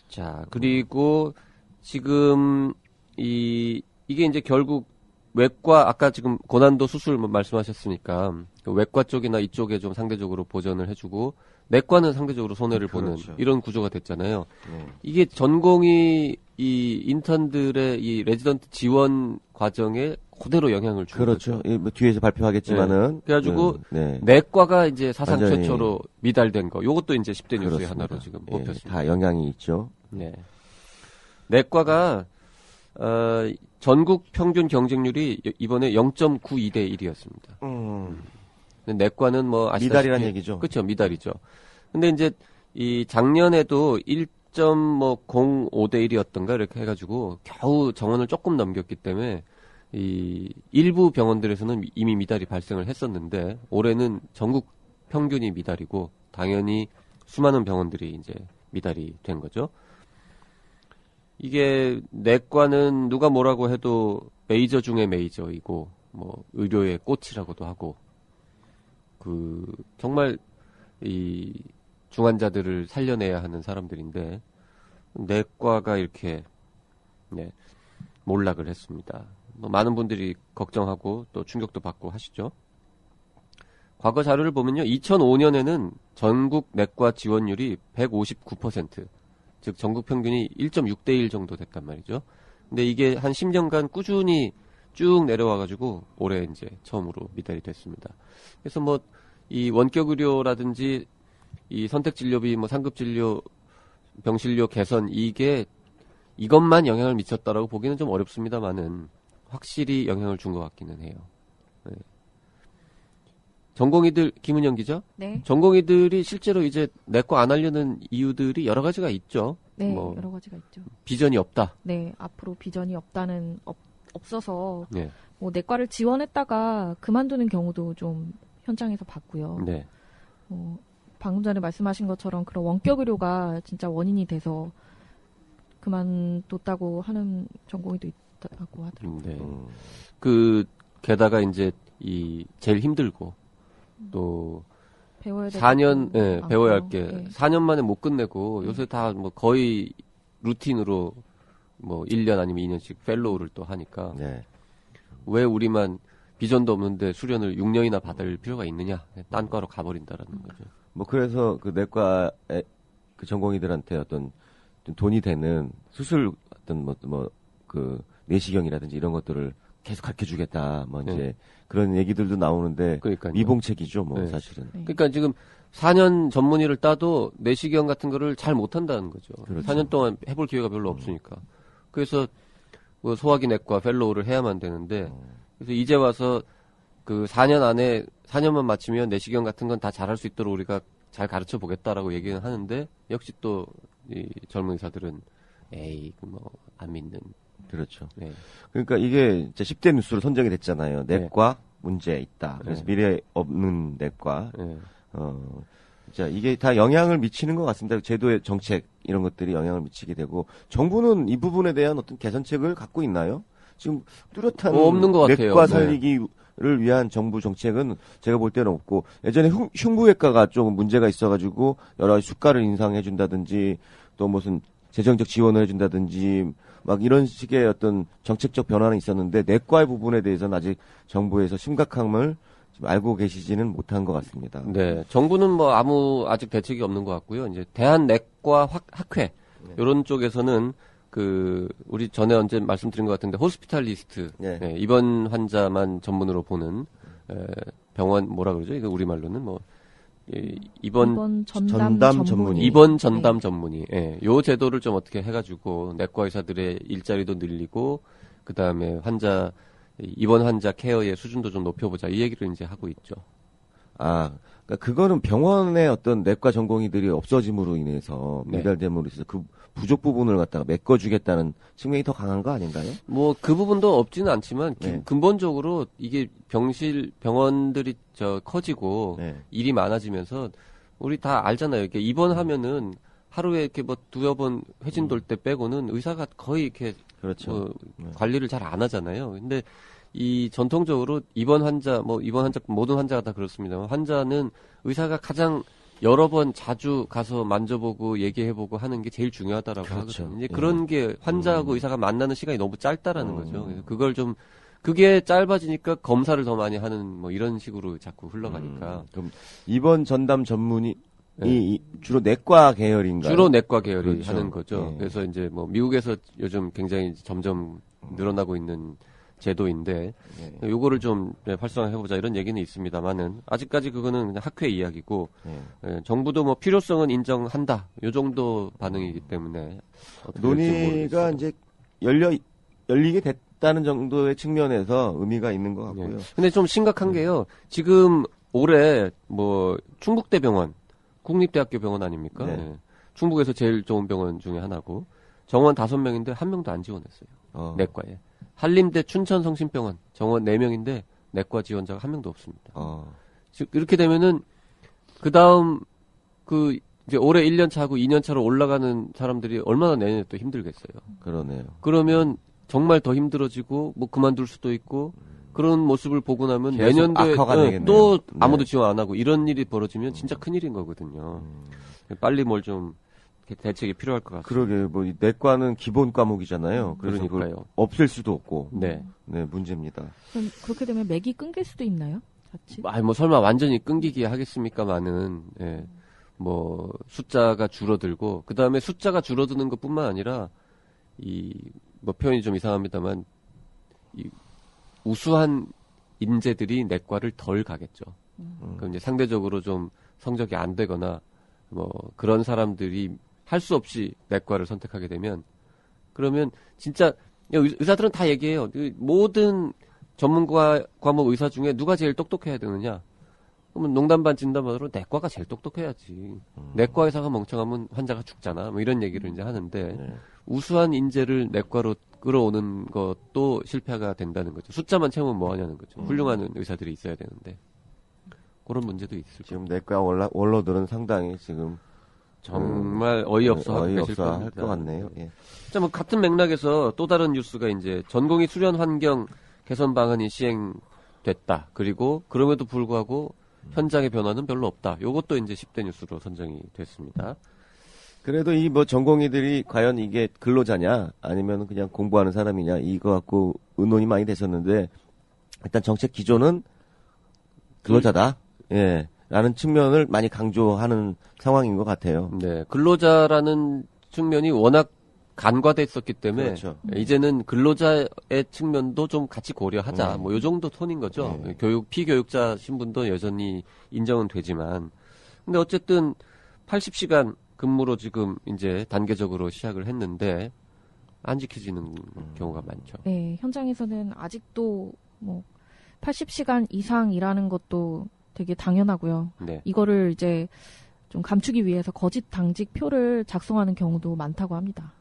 Speaker 2: 자, 그리고 지금 이게 이제 결국 외과 아까 지금 고난도 수술 뭐 말씀하셨으니까 그 외과 쪽이나 이쪽에 좀 상대적으로 보전을 해주고 내과는 상대적으로 손해를 보는
Speaker 3: 그렇죠.
Speaker 2: 이런 구조가 됐잖아요.
Speaker 3: 네.
Speaker 2: 이게 전공이 이 인턴들의 이 레지던트 지원 과정에 그대로 영향을 주는
Speaker 3: 그렇죠.
Speaker 2: 거죠.
Speaker 3: 뭐 뒤에서 발표하겠지만은.
Speaker 2: 그래가지고
Speaker 3: 네.
Speaker 2: 내과가 이제 사상
Speaker 3: 완전히-
Speaker 2: 최초로 미달된 거. 요것도 이제 10대 뉴스의
Speaker 3: 그렇습니다.
Speaker 2: 하나로 지금
Speaker 3: 예,
Speaker 2: 뽑혔습니다.
Speaker 3: 다 영향이 있죠.
Speaker 2: 네. 내과가 전국 평균 경쟁률이 이번에 0.92대 1이었습니다. 내과는 뭐 아시다시피
Speaker 3: 미달이란 얘기죠.
Speaker 2: 그렇죠. 미달이죠. 근데 이제 이 작년에도 1.05대 1이었던가 이렇게 해가지고 겨우 정원을 조금 넘겼기 때문에 이 일부 병원들에서는 이미 미달이 발생을 했었는데 올해는 전국 평균이 미달이고 당연히 수많은 병원들이 이제 미달이 된 거죠. 이게 내과는 누가 뭐라고 해도 메이저 중에 메이저이고 뭐 의료의 꽃이라고도 하고 그 정말 이 중환자들을 살려내야 하는 사람들인데 내과가 이렇게 네, 몰락을 했습니다. 뭐 많은 분들이 걱정하고 또 충격도 받고 하시죠. 과거 자료를 보면요. 2005년에는 전국 내과 지원율이 159%, 즉 전국 평균이 1.6대 1 정도 됐단 말이죠. 근데 이게 한 10년간 꾸준히 쭉 내려와가지고 올해 이제 처음으로 미달이 됐습니다. 그래서 뭐 이 원격 의료라든지 이 선택 진료비, 뭐 상급 진료, 병실료 개선 이게 이것만 영향을 미쳤다라고 보기는 좀 어렵습니다만은 확실히 영향을 준 것 같기는 해요. 네. 전공의들 김은영 기자,
Speaker 5: 네.
Speaker 2: 전공의들이 실제로 이제 내과 안 하려는 이유들이 여러 가지가 있죠.
Speaker 5: 네,
Speaker 2: 뭐
Speaker 5: 여러 가지가 있죠.
Speaker 2: 비전이 없다.
Speaker 5: 네, 앞으로 비전이 없어서
Speaker 2: 네,
Speaker 5: 뭐 내과를 지원했다가 그만두는 경우도 좀 현장에서 봤고요.
Speaker 2: 네,
Speaker 5: 방금 전에 말씀하신 것처럼 그런 원격 의료가 진짜 원인이 돼서 그만뒀다고 하는 전공의도 있다고 하더라고요.
Speaker 2: 네. 그 게다가 이제 이 제일 힘들고 또
Speaker 5: 배워야 될
Speaker 2: 4년
Speaker 5: 것도
Speaker 2: 예,
Speaker 5: 많고요.
Speaker 2: 배워야 할 게
Speaker 5: 네.
Speaker 2: 4년 만에 못 끝내고 요새 다 뭐 거의 루틴으로 뭐 1년 아니면 2년씩 펠로우를 또 하니까
Speaker 3: 네.
Speaker 2: 왜 우리만 비전도 없는데 수련을 6년이나 받을 필요가 있느냐? 딴 과로 가버린다라는 거죠.
Speaker 3: 뭐 그래서 그 내과의 그 전공의들한테 어떤 좀 돈이 되는 수술 어떤 그 내시경이라든지 이런 것들을 계속 가르쳐 주겠다. 뭐 이제
Speaker 2: 네.
Speaker 3: 그런 얘기들도 나오는데
Speaker 2: 그러니까요.
Speaker 3: 미봉책이죠, 뭐
Speaker 2: 네.
Speaker 3: 사실은.
Speaker 5: 네.
Speaker 2: 그러니까 지금 4년 전문의를 따도 내시경 같은 거를 잘 못한다는 거죠.
Speaker 3: 그렇죠.
Speaker 2: 4년 동안 해볼 기회가 별로 없으니까. 그래서 뭐 소화기 내과 펠로우를 해야만 되는데 그래서 이제 와서 그 4년 안에 4년만 마치면 내시경 같은 건 다 잘할 수 있도록 우리가 잘 가르쳐 보겠다라고 얘기는 하는데 역시 또 이 젊은 의사들은 에이 뭐 안 믿는.
Speaker 3: 그렇죠.
Speaker 2: 네.
Speaker 3: 그러니까 이게 이제 10대 뉴스로 선정이 됐잖아요. 내과 문제 있다. 그래서
Speaker 2: 네.
Speaker 3: 미래 없는 내과.
Speaker 2: 네.
Speaker 3: 자, 이게 다 영향을 미치는 것 같습니다. 제도의 정책 이런 것들이 영향을 미치게 되고 정부는 이 부분에 대한 어떤 개선책을 갖고 있나요? 지금 뚜렷한
Speaker 2: 없는 것 같아요.
Speaker 3: 내과
Speaker 2: 네.
Speaker 3: 살리기를 위한 정부 정책은 제가 볼 때는 없고 예전에 흉부외과가 좀 문제가 있어가지고 여러 가지 수가를 인상해준다든지 또 무슨 재정적 지원을 해준다든지 막 이런 식의 어떤 정책적 변화는 있었는데 내과의 부분에 대해서는 아직 정부에서 심각함을 지금 알고 계시지는 못한 것 같습니다.
Speaker 2: 네, 정부는 뭐 아직 대책이 없는 것 같고요. 이제 대한내과 학회 이런 쪽에서는 그 우리 전에 언제 말씀드린 것 같은데 호스피탈리스트
Speaker 3: 네.
Speaker 2: 네, 입원 환자만 전문으로 보는 병원 뭐라 그러죠? 이거 우리 말로는 뭐 입원
Speaker 3: 전담 전문의.
Speaker 2: 입원 전담 전문의. 예. 요 제도를 좀 어떻게 해가지고 내과 의사들의 일자리도 늘리고 그 다음에 입원 환자 케어의 수준도 좀 높여보자 이 얘기를 이제 하고 있죠.
Speaker 3: 아, 그러니까 그거는 병원의 어떤 내과 전공의들이 없어짐으로 인해서
Speaker 2: 네.
Speaker 3: 미달됨으로 인해서 그 부족 부분을 갖다가 메꿔주겠다는 측면이 더 강한 거 아닌가요?
Speaker 2: 뭐 그 부분도 없지는 않지만
Speaker 3: 네.
Speaker 2: 근본적으로 이게 병원들이 커지고
Speaker 3: 네.
Speaker 2: 일이 많아지면서 우리 다 알잖아요. 이렇게 입원하면은 하루에 이렇게 뭐 두어 번 회진 돌 때 빼고는 의사가 거의 이렇게
Speaker 3: 그렇죠.
Speaker 2: 관리를 잘 안 하잖아요. 근데 이 전통적으로 입원 환자 모든 환자가 다 그렇습니다만 환자는 의사가 가장 여러 번 자주 가서 만져보고 얘기해보고 하는 게 제일 중요하다라고
Speaker 3: 그렇죠.
Speaker 2: 하거든요. 이제
Speaker 3: 예.
Speaker 2: 그런 게 환자하고 의사가 만나는 시간이 너무 짧다라는 거죠. 그래서 그걸 좀 그게 짧아지니까 검사를 더 많이 하는 뭐 이런 식으로 자꾸 흘러가니까
Speaker 3: 그럼 입원 전담 전문의
Speaker 2: 네.
Speaker 3: 이 주로 내과 계열인가요?
Speaker 2: 주로 내과 계열이
Speaker 3: 그렇죠.
Speaker 2: 하는 거죠.
Speaker 3: 예.
Speaker 2: 그래서 이제 뭐 미국에서 요즘 굉장히 점점 늘어나고 있는 제도인데
Speaker 3: 예.
Speaker 2: 요거를 좀 활성화해보자 이런 얘기는 있습니다만은 아직까지 그거는 그냥 학회 이야기고
Speaker 3: 예.
Speaker 2: 정부도 뭐 필요성은 인정한다 요 정도 반응이기 때문에 어떻게 될지
Speaker 3: 논의가
Speaker 2: 모르겠어요.
Speaker 3: 이제 열리게 됐다는 정도의 측면에서 의미가 있는 것 같고요.
Speaker 2: 근데 좀 심각한 게요. 지금 올해 뭐 충북대병원 국립대학교 병원 아닙니까?
Speaker 3: 네.
Speaker 2: 네. 충북에서 제일 좋은 병원 중에 하나고 정원 5명인데 1명도 안 지원했어요. 내과에. 한림대 춘천성심병원 정원 4명인데 내과 지원자가 1명도 없습니다. 즉 이렇게 되면은 그다음 그 이제 올해 1년 차하고 2년 차로 올라가는 사람들이 얼마나 내년에 또 힘들겠어요.
Speaker 3: 그러네요.
Speaker 2: 그러면 정말 더 힘들어지고 뭐 그만둘 수도 있고 그런 모습을 보고 나면
Speaker 3: 계속
Speaker 2: 내년도에
Speaker 3: 악화가 되겠네요.
Speaker 2: 또
Speaker 3: 네.
Speaker 2: 아무도 지원 안 하고 이런 일이 벌어지면 진짜 큰일인 거거든요. 빨리 뭘 좀 대책이 필요할 것 같습니다.
Speaker 3: 그러게 뭐 이 내과는 기본 과목이잖아요. 그래서 그걸
Speaker 2: 그러니까요.
Speaker 3: 없앨 수도 없고.
Speaker 2: 네.
Speaker 3: 네, 문제입니다.
Speaker 5: 그럼 그렇게 되면 맥이 끊길 수도 있나요? 자칫?
Speaker 2: 아니 뭐 설마 완전히 끊기게 하겠습니까만은 예. 뭐 숫자가 줄어들고 그 다음에 숫자가 줄어드는 것뿐만 아니라 이 뭐 표현이 좀 이상합니다만 이 우수한 인재들이 내과를 덜 가겠죠. 그럼 이제 상대적으로 좀 성적이 안 되거나 뭐 그런 사람들이 할 수 없이 내과를 선택하게 되면 그러면 진짜 의사들은 다 얘기해요. 모든 전문가 과목 의사 중에 누가 제일 똑똑해야 되느냐? 그러면 농담 반 진담 반으로 내과가 제일 똑똑해야지. 내과 의사가 멍청하면 환자가 죽잖아. 뭐 이런 얘기를 이제 하는데 우수한 인재를 내과로 끌어오는 것도 실패가 된다는 거죠. 숫자만 채우면 뭐 하냐는 거죠. 훌륭한 의사들이 있어야 되는데 그런 문제도 있을 거예요.
Speaker 3: 지금 내과 원로들은 상당히 지금
Speaker 2: 정말 어이없어 하고 계실
Speaker 3: 어이없어 할
Speaker 2: 겁니다.
Speaker 3: 것 같네요. 예.
Speaker 2: 자, 뭐 같은 맥락에서 또 다른 뉴스가 이제 전공의 수련 환경 개선 방안이 시행됐다. 그리고 그럼에도 불구하고 현장의 변화는 별로 없다. 요것도 이제 10대 뉴스로 선정이 됐습니다.
Speaker 3: 그래도 이 뭐 전공의들이 과연 이게 근로자냐 아니면 그냥 공부하는 사람이냐 이거 갖고 의논이 많이 됐었는데 일단 정책 기조는 근로자다. 예. 라는 측면을 많이 강조하는 상황인 것 같아요.
Speaker 2: 네, 근로자라는 측면이 워낙 간과돼 있었기 때문에
Speaker 3: 그렇죠.
Speaker 2: 이제는 근로자의 측면도 좀 같이 고려하자. 뭐 요 정도 톤인 거죠.
Speaker 3: 네.
Speaker 2: 피교육자 신분도 여전히 인정은 되지만 근데 어쨌든 80시간 근무로 지금 이제 단계적으로 시작을 했는데 안 지켜지는 경우가 많죠.
Speaker 5: 네, 현장에서는 아직도 뭐 80시간 이상 일하는 것도 되게 당연하고요.
Speaker 2: 네.
Speaker 5: 이거를 이제 좀 감추기 위해서 거짓 당직 표를 작성하는 경우도 많다고 합니다.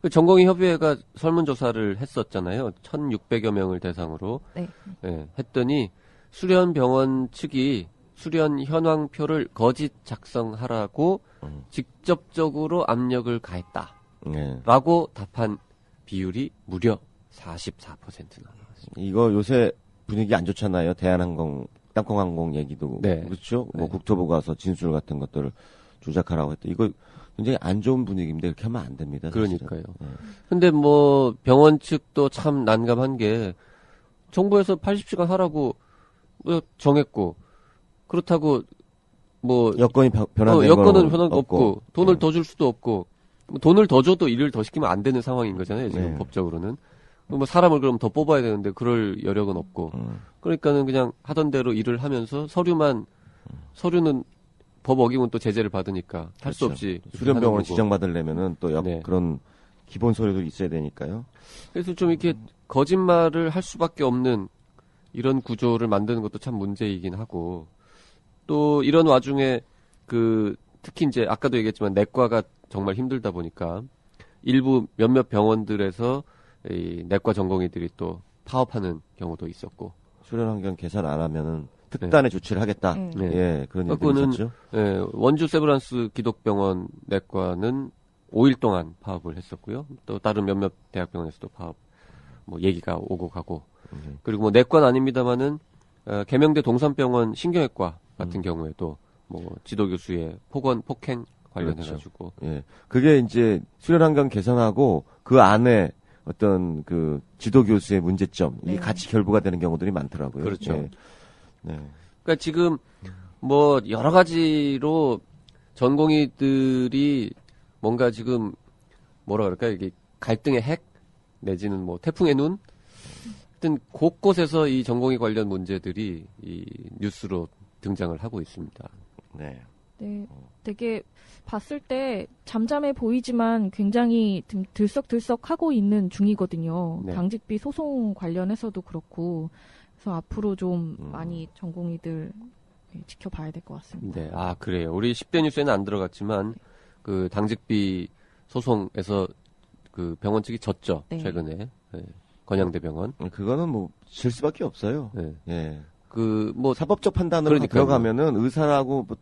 Speaker 2: 그 전공의 협의회가 설문조사를 했었잖아요. 1,600여 명을 대상으로.
Speaker 5: 네.
Speaker 2: 예, 했더니 수련병원 측이 수련 현황표를 거짓 작성하라고 직접적으로 압력을 가했다라고
Speaker 3: 예.
Speaker 2: 답한 비율이 무려 44% 나왔습니다.
Speaker 3: 이거 요새 분위기 안 좋잖아요. 대한항공, 땅콩항공 얘기도
Speaker 2: 네.
Speaker 3: 그렇죠. 뭐
Speaker 2: 네.
Speaker 3: 국토부 가서 진술 같은 것들을 조작하라고 했다. 이거 굉장히 안 좋은 분위기인데 그렇게 하면 안 됩니다. 사실은.
Speaker 2: 그러니까요.
Speaker 3: 예.
Speaker 2: 근데 뭐 병원 측도 참 난감한 게 정부에서 80시간 하라고 뭐 정했고 그렇다고 뭐
Speaker 3: 여건이 변화된
Speaker 2: 여건은
Speaker 3: 건
Speaker 2: 변화가 없고 돈을
Speaker 3: 예.
Speaker 2: 더 줄 수도 없고 뭐 돈을 더 줘도 일을 더 시키면 안 되는 상황인 거잖아요. 지금
Speaker 3: 네.
Speaker 2: 법적으로는. 뭐 사람을 그럼 더 뽑아야 되는데 그럴 여력은 없고 그러니까는 그냥 하던 대로 일을 하면서 서류는 법 어기면 또 제재를 받으니까 할 수
Speaker 3: 그렇죠.
Speaker 2: 없이
Speaker 3: 수련병원을
Speaker 2: 하는 거고.
Speaker 3: 지정받으려면은 또
Speaker 2: 네.
Speaker 3: 그런 기본 서류도 있어야 되니까요.
Speaker 2: 그래서 좀 이렇게 거짓말을 할 수밖에 없는 이런 구조를 만드는 것도 참 문제이긴 하고 또 이런 와중에 특히 이제 아까도 얘기했지만 내과가 정말 힘들다 보니까 일부 몇몇 병원들에서 이 내과 전공의들이 또 파업하는 경우도 있었고
Speaker 3: 수련 환경 개선 안 하면은 특단의 조치를 하겠다.
Speaker 5: 네.
Speaker 2: 네.
Speaker 3: 예, 그런 얘기가
Speaker 2: 그거는
Speaker 3: 있었죠.
Speaker 2: 예, 원주 세브란스 기독병원 내과는 5일 동안 파업을 했었고요. 또 다른 몇몇 대학병원에서도 파업 뭐 얘기가 오고 가고. 그리고 뭐 내과는 아닙니다만은 계명대 동산병원 신경외과 같은 경우에도 뭐 지도 교수의 폭행 관련해가지고
Speaker 3: 예, 그게 이제 수련 환경 개선하고 그 안에 어떤 그 지도 교수의 문제점 이게
Speaker 5: 네.
Speaker 3: 같이 결부가 되는 경우들이 많더라고요.
Speaker 2: 그렇죠.
Speaker 3: 예. 네.
Speaker 2: 그러니까 지금 뭐 여러 가지로 전공의들이 뭔가 지금 뭐라 그럴까 이게 갈등의 핵 내지는 뭐 태풍의 눈 하여튼 곳곳에서 이 전공의 관련 문제들이 이 뉴스로 등장을 하고 있습니다.
Speaker 3: 네.
Speaker 5: 네, 되게 봤을 때 잠잠해 보이지만 굉장히 들썩들썩 하고 있는 중이거든요.
Speaker 2: 네.
Speaker 5: 당직비 소송 관련해서도 그렇고, 그래서 앞으로 좀 많이 전공의들 지켜봐야 될 것 같습니다.
Speaker 2: 네, 아 그래요. 우리 10대 뉴스에는 안 들어갔지만 그 당직비 소송에서 그 병원 측이 졌죠.
Speaker 5: 네.
Speaker 2: 최근에 건양대병원.
Speaker 3: 그거는 뭐 질 수밖에 없어요.
Speaker 2: 네.
Speaker 3: 예.
Speaker 2: 그 뭐
Speaker 3: 사법적 판단으로
Speaker 2: 그러니까요.
Speaker 3: 들어가면은 의사라고 뭐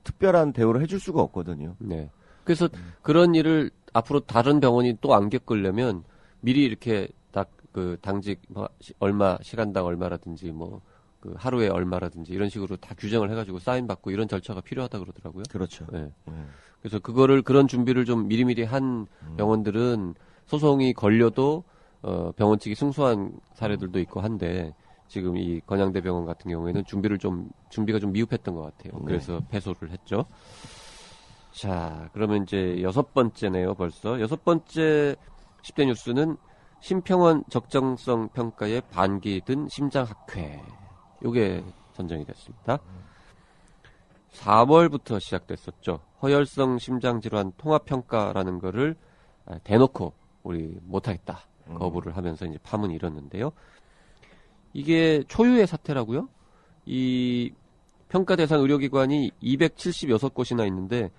Speaker 3: 특별한 대우를 해줄 수가 없거든요.
Speaker 2: 네. 그래서 그런 일을 앞으로 다른 병원이 또 안 겪으려면 미리 이렇게 딱 그 당직 뭐 얼마 시간당 얼마라든지 뭐 그 하루에 얼마라든지 이런 식으로 다 규정을 해가지고 사인 받고 이런 절차가 필요하다 그러더라고요.
Speaker 3: 그렇죠.
Speaker 2: 네.
Speaker 3: 예.
Speaker 2: 그래서 그런 준비를 좀 미리미리 한 병원들은 소송이 걸려도 병원 측이 승소한 사례들도 있고 한데 지금 이 건양대병원 같은 경우에는 준비가 좀 미흡했던 것 같아요. 그래서 패소를 했죠. 자, 그러면 이제 6번째네요, 벌써. 6번째 10대 뉴스는 심평원 적정성 평가에 반기 든 심장학회. 요게 선정이 됐습니다. 4월부터 시작됐었죠. 허혈성 심장질환 통합평가라는 거를 대놓고 우리 못하겠다. 거부를 하면서 이제 파문이 일었는데요. 이게 초유의 사태라고요? 이 평가 대상 의료기관이 276곳이나 있는데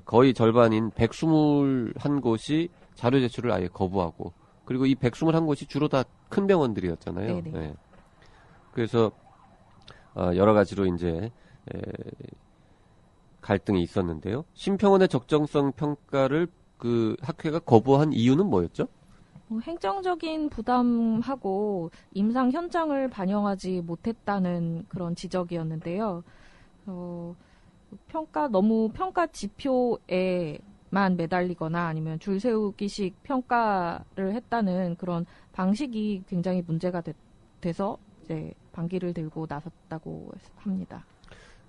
Speaker 2: 거의 절반인 121곳이 자료 제출을 아예 거부하고 그리고 이 121곳이 주로 다 큰 병원들이었잖아요.
Speaker 5: 네네.
Speaker 2: 네. 그래서 여러 가지로 이제 갈등이 있었는데요. 심평원의 적정성 평가를 그 학회가 거부한 이유는 뭐였죠?
Speaker 5: 행정적인 부담하고 임상 현장을 반영하지 못했다는 그런 지적이었는데요. 너무 평가 지표에만 매달리거나 아니면 줄 세우기식 평가를 했다는 그런 방식이 굉장히 문제가 돼서 이제 반기를 들고 나섰다고 합니다.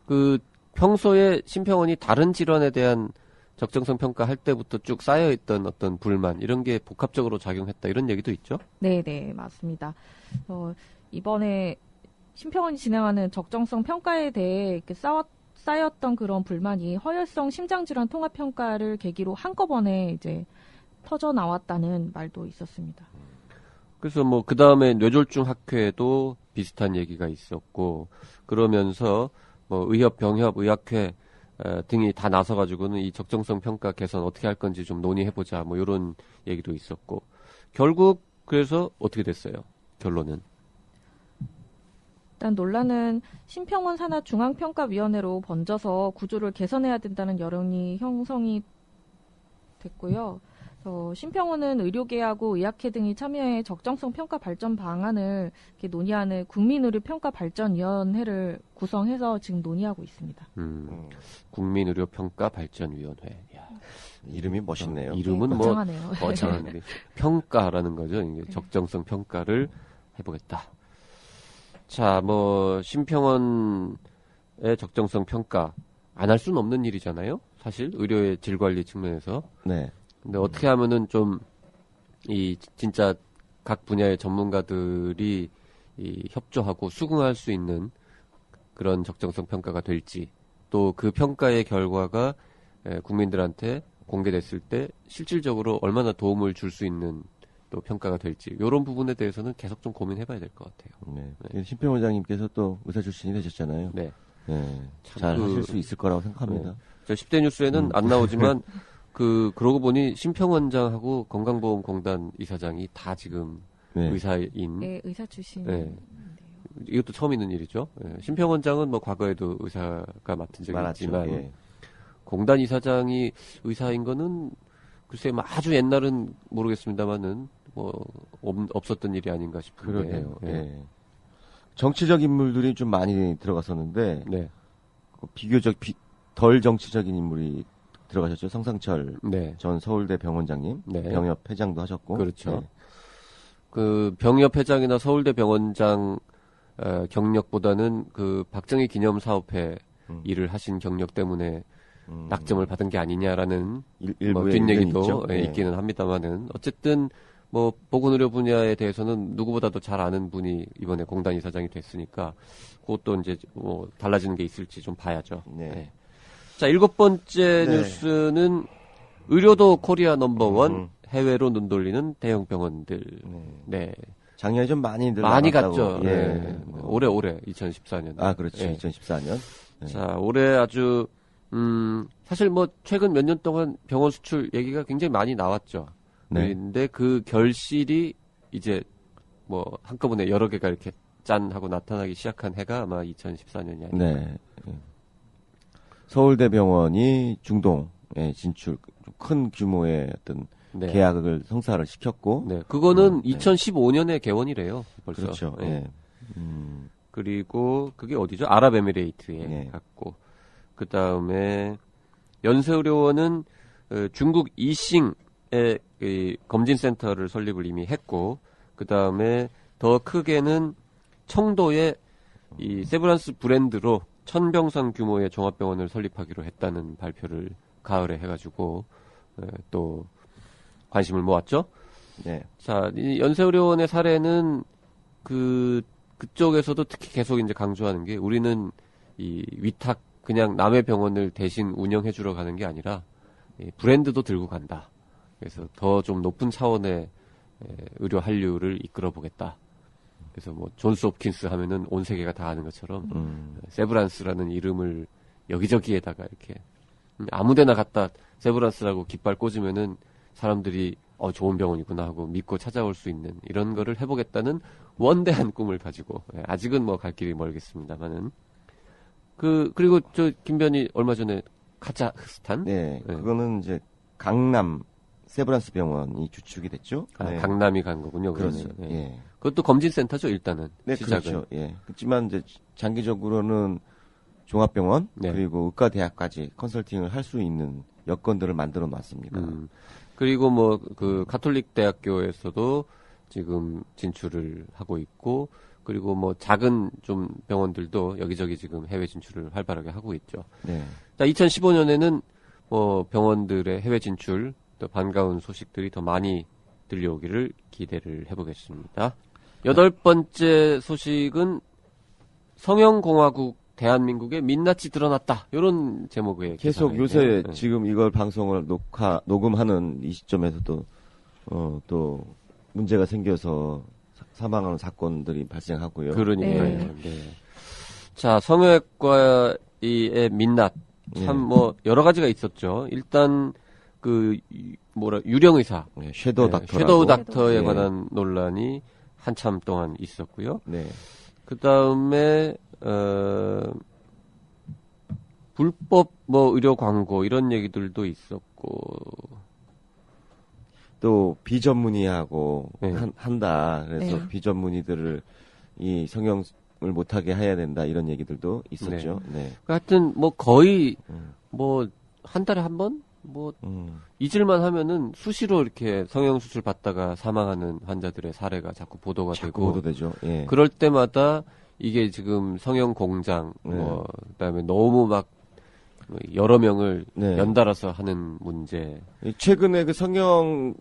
Speaker 2: 그 평소에 심평원이 다른 질환에 대한 적정성 평가할 때부터 쭉 쌓여있던 어떤 불만 이런 게 복합적으로 작용했다 이런 얘기도 있죠?
Speaker 5: 네, 맞습니다. 이번에 심평원이 진행하는 적정성 평가에 대해 이렇게 쌓였던 그런 불만이 허혈성 심장질환 통합평가를 계기로 한꺼번에 이제 터져 나왔다는 말도 있었습니다.
Speaker 2: 그래서 뭐 그 다음에 뇌졸중 학회도 비슷한 얘기가 있었고 그러면서 뭐 의협, 병협, 의학회 등이 다 나서가지고는 이 적정성 평가 개선 어떻게 할 건지 좀 논의해보자 뭐 이런 얘기도 있었고 결국 그래서 어떻게 됐어요? 결론은?
Speaker 5: 일단 논란은 심평원 산하 중앙평가위원회로 번져서 구조를 개선해야 된다는 여론이 형성이 됐고요. 심평원은 의료계하고 의학회 등이 참여해 적정성 평가 발전 방안을 이렇게 논의하는 국민의료평가발전위원회를 구성해서 지금 논의하고 있습니다.
Speaker 2: 국민의료평가발전위원회. 야,
Speaker 3: 이름이 멋있네요.
Speaker 2: 이름은 뭐
Speaker 5: 거창하네요.
Speaker 2: 거창한데 평가라는 거죠. 이게 적정성 평가를 해보겠다. 자, 뭐 심평원의 적정성 평가 안 할 수는 없는 일이잖아요. 사실 의료의 질 관리 측면에서.
Speaker 3: 네.
Speaker 2: 근데 어떻게 하면은 좀 이 진짜 각 분야의 전문가들이 이 협조하고 수긍할 수 있는 그런 적정성 평가가 될지 또 그 평가의 결과가 국민들한테 공개됐을 때 실질적으로 얼마나 도움을 줄 수 있는 또 평가가 될지 이런 부분에 대해서는 계속 좀 고민해봐야 될 것 같아요.
Speaker 3: 네. 심평 원장님께서 또 의사 출신이 되셨잖아요.
Speaker 2: 네.
Speaker 3: 네.
Speaker 2: 참
Speaker 3: 잘 하실 수 있을 거라고 생각합니다.
Speaker 2: 저 10대 뉴스에는 안 나오지만 그러고 보니 심평원장하고 건강보험공단 이사장이 다 지금
Speaker 3: 네.
Speaker 2: 의사인
Speaker 5: 네, 의사 출신.
Speaker 2: 네. 이것도 처음 있는 일이죠. 예, 심평원장은 뭐 과거에도 의사가 맡은 적이
Speaker 3: 많았죠.
Speaker 2: 있지만
Speaker 3: 예.
Speaker 2: 공단 이사장이 의사인 거는 글쎄 뭐 아주 옛날은 모르겠습니다만은 뭐 없었던 일이 아닌가 싶은데.
Speaker 3: 그러네요.
Speaker 2: 예.
Speaker 3: 예. 정치적 인물들이 좀 많이 들어갔었는데
Speaker 2: 네.
Speaker 3: 비교적 덜 정치적인 인물이 들어가셨죠. 성상철
Speaker 2: 네.
Speaker 3: 전 서울대 병원장님,
Speaker 2: 네.
Speaker 3: 병협 회장도 하셨고.
Speaker 2: 그렇죠.
Speaker 3: 네.
Speaker 2: 그 병협 회장이나 서울대 병원장 경력보다는 그 박정희 기념사업회 일을 하신 경력 때문에 낙점을 받은 게 아니냐라는 뭐
Speaker 3: 일부의
Speaker 2: 뒷얘기도
Speaker 3: 있죠.
Speaker 2: 예,
Speaker 3: 네.
Speaker 2: 있기는 합니다만은 어쨌든 뭐 보건의료 분야에 대해서는 누구보다도 잘 아는 분이 이번에 공단 이사장이 됐으니까 그것도 이제 뭐 달라지는 게 있을지 좀 봐야죠.
Speaker 3: 네.
Speaker 2: 네. 자, 7번째
Speaker 3: 네.
Speaker 2: 뉴스는 의료도 코리아 넘버원 해외로 눈 돌리는 대형 병원들. 네.
Speaker 3: 작년에 좀 많이
Speaker 2: 많이
Speaker 3: 나갔다고.
Speaker 2: 갔죠.
Speaker 3: 예.
Speaker 2: 네. 올해 2014년.
Speaker 3: 아, 그렇죠.
Speaker 2: 예.
Speaker 3: 2014년. 네.
Speaker 2: 자, 올해 아주 사실 뭐 최근 몇 년 동안 병원 수출 얘기가 굉장히 많이 나왔죠.
Speaker 3: 네.
Speaker 2: 그런데 그 결실이 이제 뭐 한꺼번에 여러 개가 이렇게 짠 하고 나타나기 시작한 해가 아마 2014년이 아닌가.
Speaker 3: 네. 서울대병원이 중동에 진출, 큰 규모의 어떤
Speaker 2: 네.
Speaker 3: 계약을 성사를 시켰고.
Speaker 2: 네. 그거는
Speaker 3: 네.
Speaker 2: 2015년에 개원이래요. 벌써.
Speaker 3: 그렇죠.
Speaker 2: 네.
Speaker 3: 예.
Speaker 2: 그리고 그게 어디죠? 아랍에미레이트에
Speaker 3: 네.
Speaker 2: 갔고. 그 다음에 연세의료원은 중국 이싱의 이 검진센터를 설립을 이미 했고, 그 다음에 더 크게는 청도에 이 세브란스 브랜드로 1000병상 규모의 종합병원을 설립하기로 했다는 발표를 가을에 해가지고 또 관심을 모았죠.
Speaker 3: 네.
Speaker 2: 자, 이 연세의료원의 사례는 그쪽에서도 특히 계속 이제 강조하는 게 우리는 이 위탁 그냥 남의 병원을 대신 운영해주러 가는 게 아니라 이 브랜드도 들고 간다. 그래서 더 좀 높은 차원의 의료 한류를 이끌어 보겠다. 그래서 뭐 존스 홉킨스 하면은 온 세계가 다 아는 것처럼 세브란스라는 이름을 여기저기에다가 이렇게 아무데나 갖다 세브란스라고 깃발 꽂으면은 사람들이 좋은 병원이구나 하고 믿고 찾아올 수 있는 이런 거를 해보겠다는 원대한 꿈을 가지고 아직은 뭐 갈 길이 멀겠습니다만은 그리고 저 김변희 얼마 전에 카자흐스탄
Speaker 3: 네. 그거는 이제 강남 세브란스 병원이 주축이 됐죠. 네.
Speaker 2: 강남이 간 거군요.
Speaker 3: 그렇죠.
Speaker 2: 그러면.
Speaker 3: 예.
Speaker 2: 그것도 검진센터죠 일단은.
Speaker 3: 네,
Speaker 2: 시작은.
Speaker 3: 그렇죠. 예. 그렇지만 이제 장기적으로는 종합병원
Speaker 2: 네.
Speaker 3: 그리고 의과대학까지 컨설팅을 할 수 있는 여건들을 만들어 놨습니다.
Speaker 2: 그리고 뭐 그 가톨릭 대학교에서도 지금 진출을 하고 있고 그리고 뭐 작은 좀 병원들도 여기저기 지금 해외 진출을 활발하게 하고 있죠.
Speaker 3: 네.
Speaker 2: 자, 2015년에는 뭐 병원들의 해외 진출 또 반가운 소식들이 더 많이 들려오기를 기대를 해보겠습니다. 8번째 소식은 성형공화국 대한민국의 민낯이 드러났다. 이런 제목의
Speaker 3: 계속
Speaker 2: 기사가
Speaker 3: 요새
Speaker 2: 있네요. 네.
Speaker 3: 지금 이걸 방송을 녹음하는 이 시점에서도 또 문제가 생겨서 사망하는 사건들이 발생하고요.
Speaker 2: 그러니까요.
Speaker 5: 네.
Speaker 2: 네. 자, 성형외과의 민낯 참 뭐 여러 가지가 있었죠. 일단 유령 의사,
Speaker 3: 네, 섀도우 닥터.
Speaker 2: 섀도우 닥터에
Speaker 3: 네.
Speaker 2: 관한 논란이 한참 동안 있었고요.
Speaker 3: 네.
Speaker 2: 그 다음에 불법 뭐 의료 광고 이런 얘기들도 있었고
Speaker 3: 또 비전문의하고
Speaker 2: 네.
Speaker 3: 한다. 그래서
Speaker 5: 네.
Speaker 3: 비전문의들을 이 성형을 못하게 해야 된다. 이런 얘기들도 있었죠. 네.
Speaker 2: 하여튼 뭐 거의 뭐 한 달에 한 번 뭐 잊을만 하면은 수시로 이렇게 성형 수술 받다가 사망하는 환자들의 사례가 자꾸 보도가
Speaker 3: 자꾸
Speaker 2: 되고
Speaker 3: 보도되죠. 예.
Speaker 2: 그럴 때마다 이게 지금 성형 공장 뭐 그다음에 너무 막 여러 명을
Speaker 3: 네.
Speaker 2: 연달아서 하는 문제.
Speaker 3: 최근에 그 성형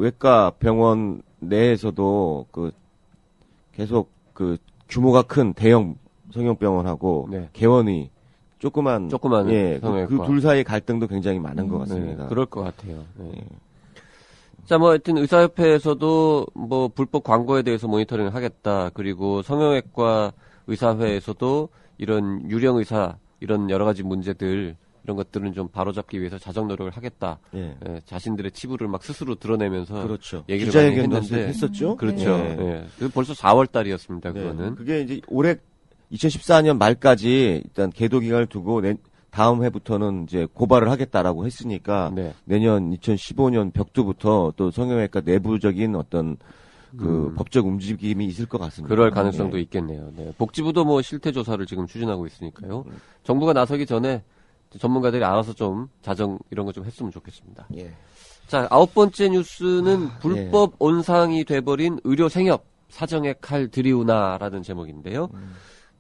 Speaker 3: 외과 병원 내에서도 계속 규모가 큰 대형 성형병원하고
Speaker 2: 네.
Speaker 3: 개원이 조그만 예,
Speaker 2: 성형외과.
Speaker 3: 그 둘 사이 갈등도 굉장히 많은 것 같습니다.
Speaker 2: 네, 그럴 것 같아요. 네. 자, 뭐 하여튼 의사협회에서도 뭐 불법 광고에 대해서 모니터링을 하겠다. 그리고 성형외과 의사회에서도 이런 유령 의사 이런 여러 가지 문제들 이런 것들은 좀 바로잡기 위해서 자정 노력을 하겠다.
Speaker 3: 예.
Speaker 2: 예, 자신들의 치부를 막 스스로 드러내면서
Speaker 3: 그렇죠.
Speaker 2: 얘기를 많이
Speaker 3: 기자회견도
Speaker 2: 했는데
Speaker 3: 했었죠.
Speaker 2: 그렇죠.
Speaker 3: 예.
Speaker 2: 예. 그 벌써 4월 달이었습니다.
Speaker 3: 네.
Speaker 2: 그거는.
Speaker 3: 그게 이제 올해 2014년 말까지 일단 계도 기간을 두고 다음 해부터는 이제 고발을 하겠다라고 했으니까
Speaker 2: 네.
Speaker 3: 내년 2015년 벽두부터 또 성형외과 내부적인 어떤 그 법적 움직임이 있을 것 같습니다.
Speaker 2: 그럴 가능성도
Speaker 3: 예.
Speaker 2: 있겠네요. 네. 복지부도 뭐 실태 조사를 지금 추진하고 있으니까요. 정부가 나서기 전에 전문가들이 알아서 좀 자정 이런 거 좀 했으면 좋겠습니다.
Speaker 3: 예.
Speaker 2: 자, 9번째 뉴스는 불법 온상이 돼버린 의료 생협 사정의 칼 들이우나라는 제목인데요.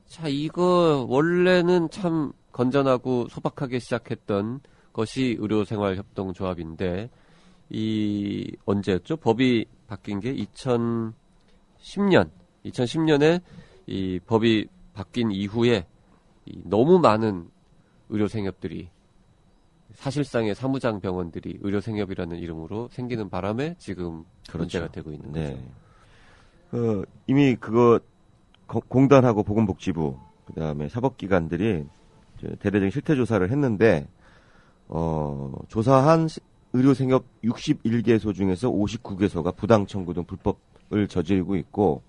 Speaker 2: 자, 이거 원래는 참 건전하고 소박하게 시작했던 것이 의료생활협동조합인데 언제였죠? 법이 바뀐 게 2010년에 이 법이 바뀐 이후에 너무 많은 의료생협들이 사실상의 사무장 병원들이 의료생협이라는 이름으로 생기는 바람에 지금 문제가 되고 있는 거죠.
Speaker 3: 이미 그거 공단하고 보건복지부 그다음에 사법기관들이 대대적인 실태조사를 했는데 조사한 의료생협 61개소 중에서 59개소가 부당청구 등 불법을 저지르고 있고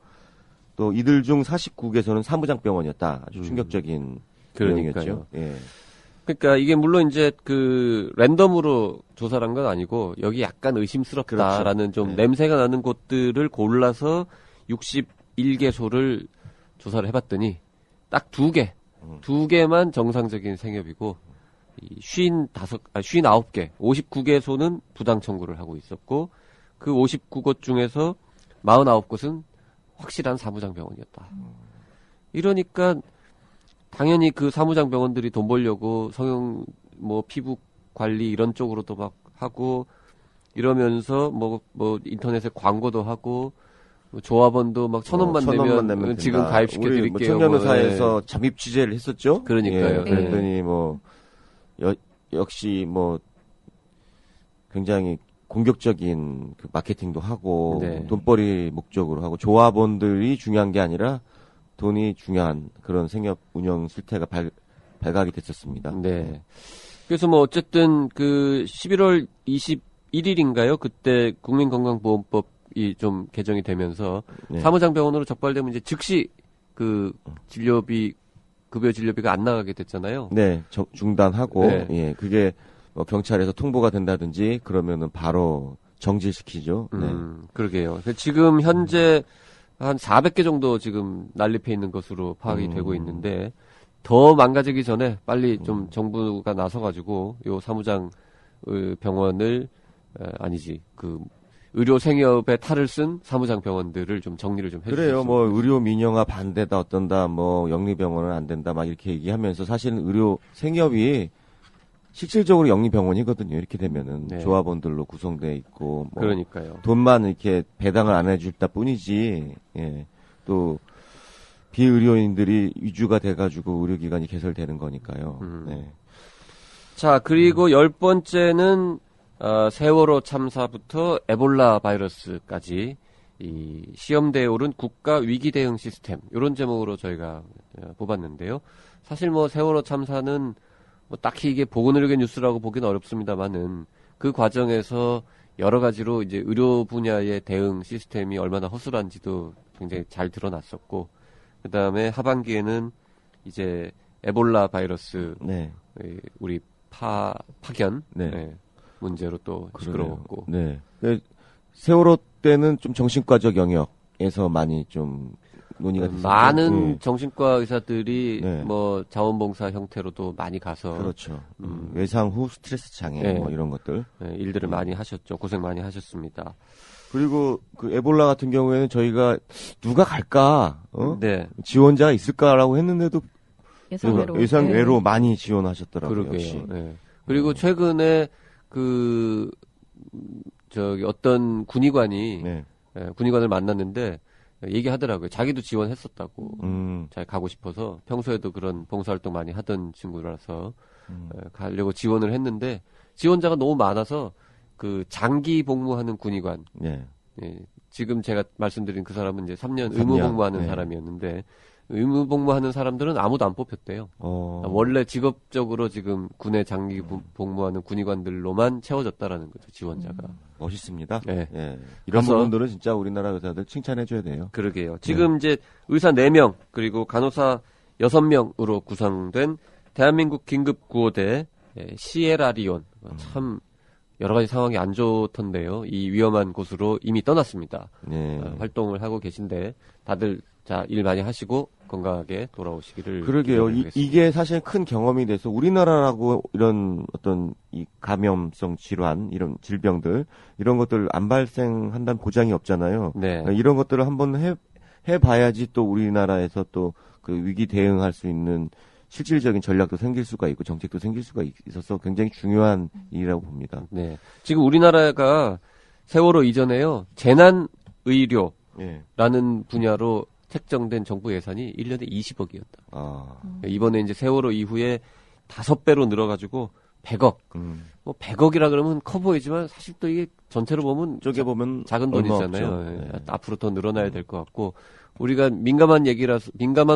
Speaker 3: 또 이들 중 49개소는 사무장병원이었다. 아주 충격적인 내용이었죠. 예.
Speaker 2: 그러니까 이게 물론 이제 그 랜덤으로 조사를 한 건 아니고 여기 약간 의심스럽다라는
Speaker 3: 그렇죠.
Speaker 2: 좀
Speaker 3: 네.
Speaker 2: 냄새가 나는 곳들을 골라서 61개소를 조사를 해봤더니 딱 2개만 정상적인 생협이고 59개, 59개소는 부당 청구를 하고 있었고 그 59곳 중에서 49곳은 확실한 사무장 병원이었다. 이러니까 당연히 그 사무장 병원들이 돈 벌려고 성형 피부 관리 이런 쪽으로도 막 하고 이러면서 뭐 인터넷에 광고도 하고 조합원도 막 1,000원만 내면 지금 가입시켜 드릴게요.
Speaker 3: 청년의사에서 잠입 취재를 했었죠.
Speaker 2: 그러니까요.
Speaker 3: 예, 그랬더니 역시 굉장히 공격적인 그 마케팅도 하고
Speaker 2: 네.
Speaker 3: 돈벌이 목적으로 하고 조합원들이 중요한 게 아니라 돈이 중요한 그런 생협 운영 실태가 발각이 됐었습니다.
Speaker 2: 네. 그래서 어쨌든 그 11월 21일인가요? 그때 국민건강보험법이 좀 개정이 되면서
Speaker 3: 네.
Speaker 2: 사무장 병원으로 적발되면 이제 즉시 그 급여 진료비가 안 나가게 됐잖아요.
Speaker 3: 네, 중단하고
Speaker 2: 네.
Speaker 3: 예, 그게 경찰에서 통보가 된다든지 그러면은 바로 정지시키죠. 네.
Speaker 2: 그러게요. 지금 현재 한 400개 정도 지금 난립해 있는 것으로 파악이 되고 있는데 더 망가지기 전에 빨리 좀 정부가 나서가지고 요 사무장 병원을 그 의료 생협에 탈을 쓴 사무장 병원들을 좀 정리를 좀 해주세요.
Speaker 3: 그래요. 의료 민영화 반대다 어떤다, 영리병원은 안 된다, 막 이렇게 얘기하면서 사실은 의료 생협이 실질적으로 영리병원이거든요. 이렇게 되면은
Speaker 2: 네.
Speaker 3: 조합원들로 구성돼 있고,
Speaker 2: 그러니까요.
Speaker 3: 돈만 이렇게 배당을 안 해줄다 뿐이지, 예. 또 비의료인들이 위주가 돼가지고 의료기관이 개설되는 거니까요. 네.
Speaker 2: 자, 그리고 10번째는 세월호 참사부터 에볼라 바이러스까지 이 시험대에 오른 국가 위기 대응 시스템 이런 제목으로 저희가 뽑았는데요. 사실 세월호 참사는 딱히 이게 보건의료계 뉴스라고 보기는 어렵습니다만은 그 과정에서 여러 가지로 이제 의료 분야의 대응 시스템이 얼마나 허술한지도 굉장히 잘 드러났었고 그 다음에 하반기에는 이제 에볼라 바이러스
Speaker 3: 네.
Speaker 2: 우리 파견
Speaker 3: 네.
Speaker 2: 문제로 또 시끄러웠고.
Speaker 3: 네. 세월호 때는 좀 정신과적 영역에서 많이 좀 논의가 됐었죠.
Speaker 2: 많은 정신과 의사들이
Speaker 3: 네.
Speaker 2: 자원봉사 형태로도 많이 가서
Speaker 3: 그렇죠. 외상 후 스트레스 장애
Speaker 2: 네.
Speaker 3: 이런 것들.
Speaker 2: 일들을 많이 하셨죠. 고생 많이 하셨습니다.
Speaker 3: 그리고 그 에볼라 같은 경우에는 저희가 누가 갈까?
Speaker 2: 네.
Speaker 3: 지원자가 있을까라고 했는데도
Speaker 5: 예상외로
Speaker 3: 예상외로 많이 지원하셨더라고요.
Speaker 2: 그러게요.
Speaker 3: 역시.
Speaker 2: 네. 그리고 최근에 어떤 군의관이
Speaker 3: 네.
Speaker 2: 군의관을 만났는데 얘기하더라고요. 자기도 지원했었다고. 자기 가고 싶어서 평소에도 그런 봉사활동 많이 하던 친구라서 가려고 지원을 했는데 지원자가 너무 많아서 그 장기 복무하는 군의관.
Speaker 3: 네.
Speaker 2: 지금 제가 말씀드린 그 사람은 이제 3년 의무 복무하는
Speaker 3: 네.
Speaker 2: 사람이었는데 의무 복무하는 사람들은 아무도 안 뽑혔대요. 원래 직업적으로 지금 군에 장기 복무하는 군의관들로만 채워졌다라는 거죠, 지원자가.
Speaker 3: 멋있습니다.
Speaker 2: 네.
Speaker 3: 예. 이런
Speaker 2: 가서-
Speaker 3: 부분들은 진짜 우리나라 의사들 칭찬해줘야 돼요.
Speaker 2: 그러게요. 지금 이제 의사 4명 그리고 간호사 6명으로 구성된 대한민국 긴급구호대 시에라리온, 참 여러 가지 상황이 안 좋던데요. 이 위험한 곳으로 이미 떠났습니다.
Speaker 3: 네.
Speaker 2: 활동을 하고 계신데 다들 자, 일 많이 하시고 건강하게 돌아오시기를
Speaker 3: 그러게요.
Speaker 2: 기원하겠습니다.
Speaker 3: 이게 사실 큰 경험이 돼서 우리나라라고 이런 어떤 이 감염성 질환, 이런 질병들, 이런 것들 안 발생한다는 보장이 없잖아요.
Speaker 2: 네.
Speaker 3: 이런 것들을 한번 해봐야지 또 우리나라에서 또 그 위기 대응할 수 있는 실질적인 전략도 생길 수가 있고 정책도 생길 수가 있어서 굉장히 중요한 일이라고 봅니다.
Speaker 2: 네. 지금 우리나라가 세월호 이전에요. 재난의료라는
Speaker 3: 예.
Speaker 2: 분야로 책정된 정부 예산이 1년에 20억이었다.
Speaker 3: 아,
Speaker 2: 이번에 이제 세월호 이후에 5배로 늘어가지고 100억. 뭐 100억이라 그러면 커 보이지만 사실 또 이게 전체로 보면
Speaker 3: 쪽에 보면
Speaker 2: 작은
Speaker 3: 얼마
Speaker 2: 돈이잖아요.
Speaker 3: 없죠.
Speaker 2: 예.
Speaker 3: 네.
Speaker 2: 앞으로 더 늘어나야 될 것 같고 우리가 민감한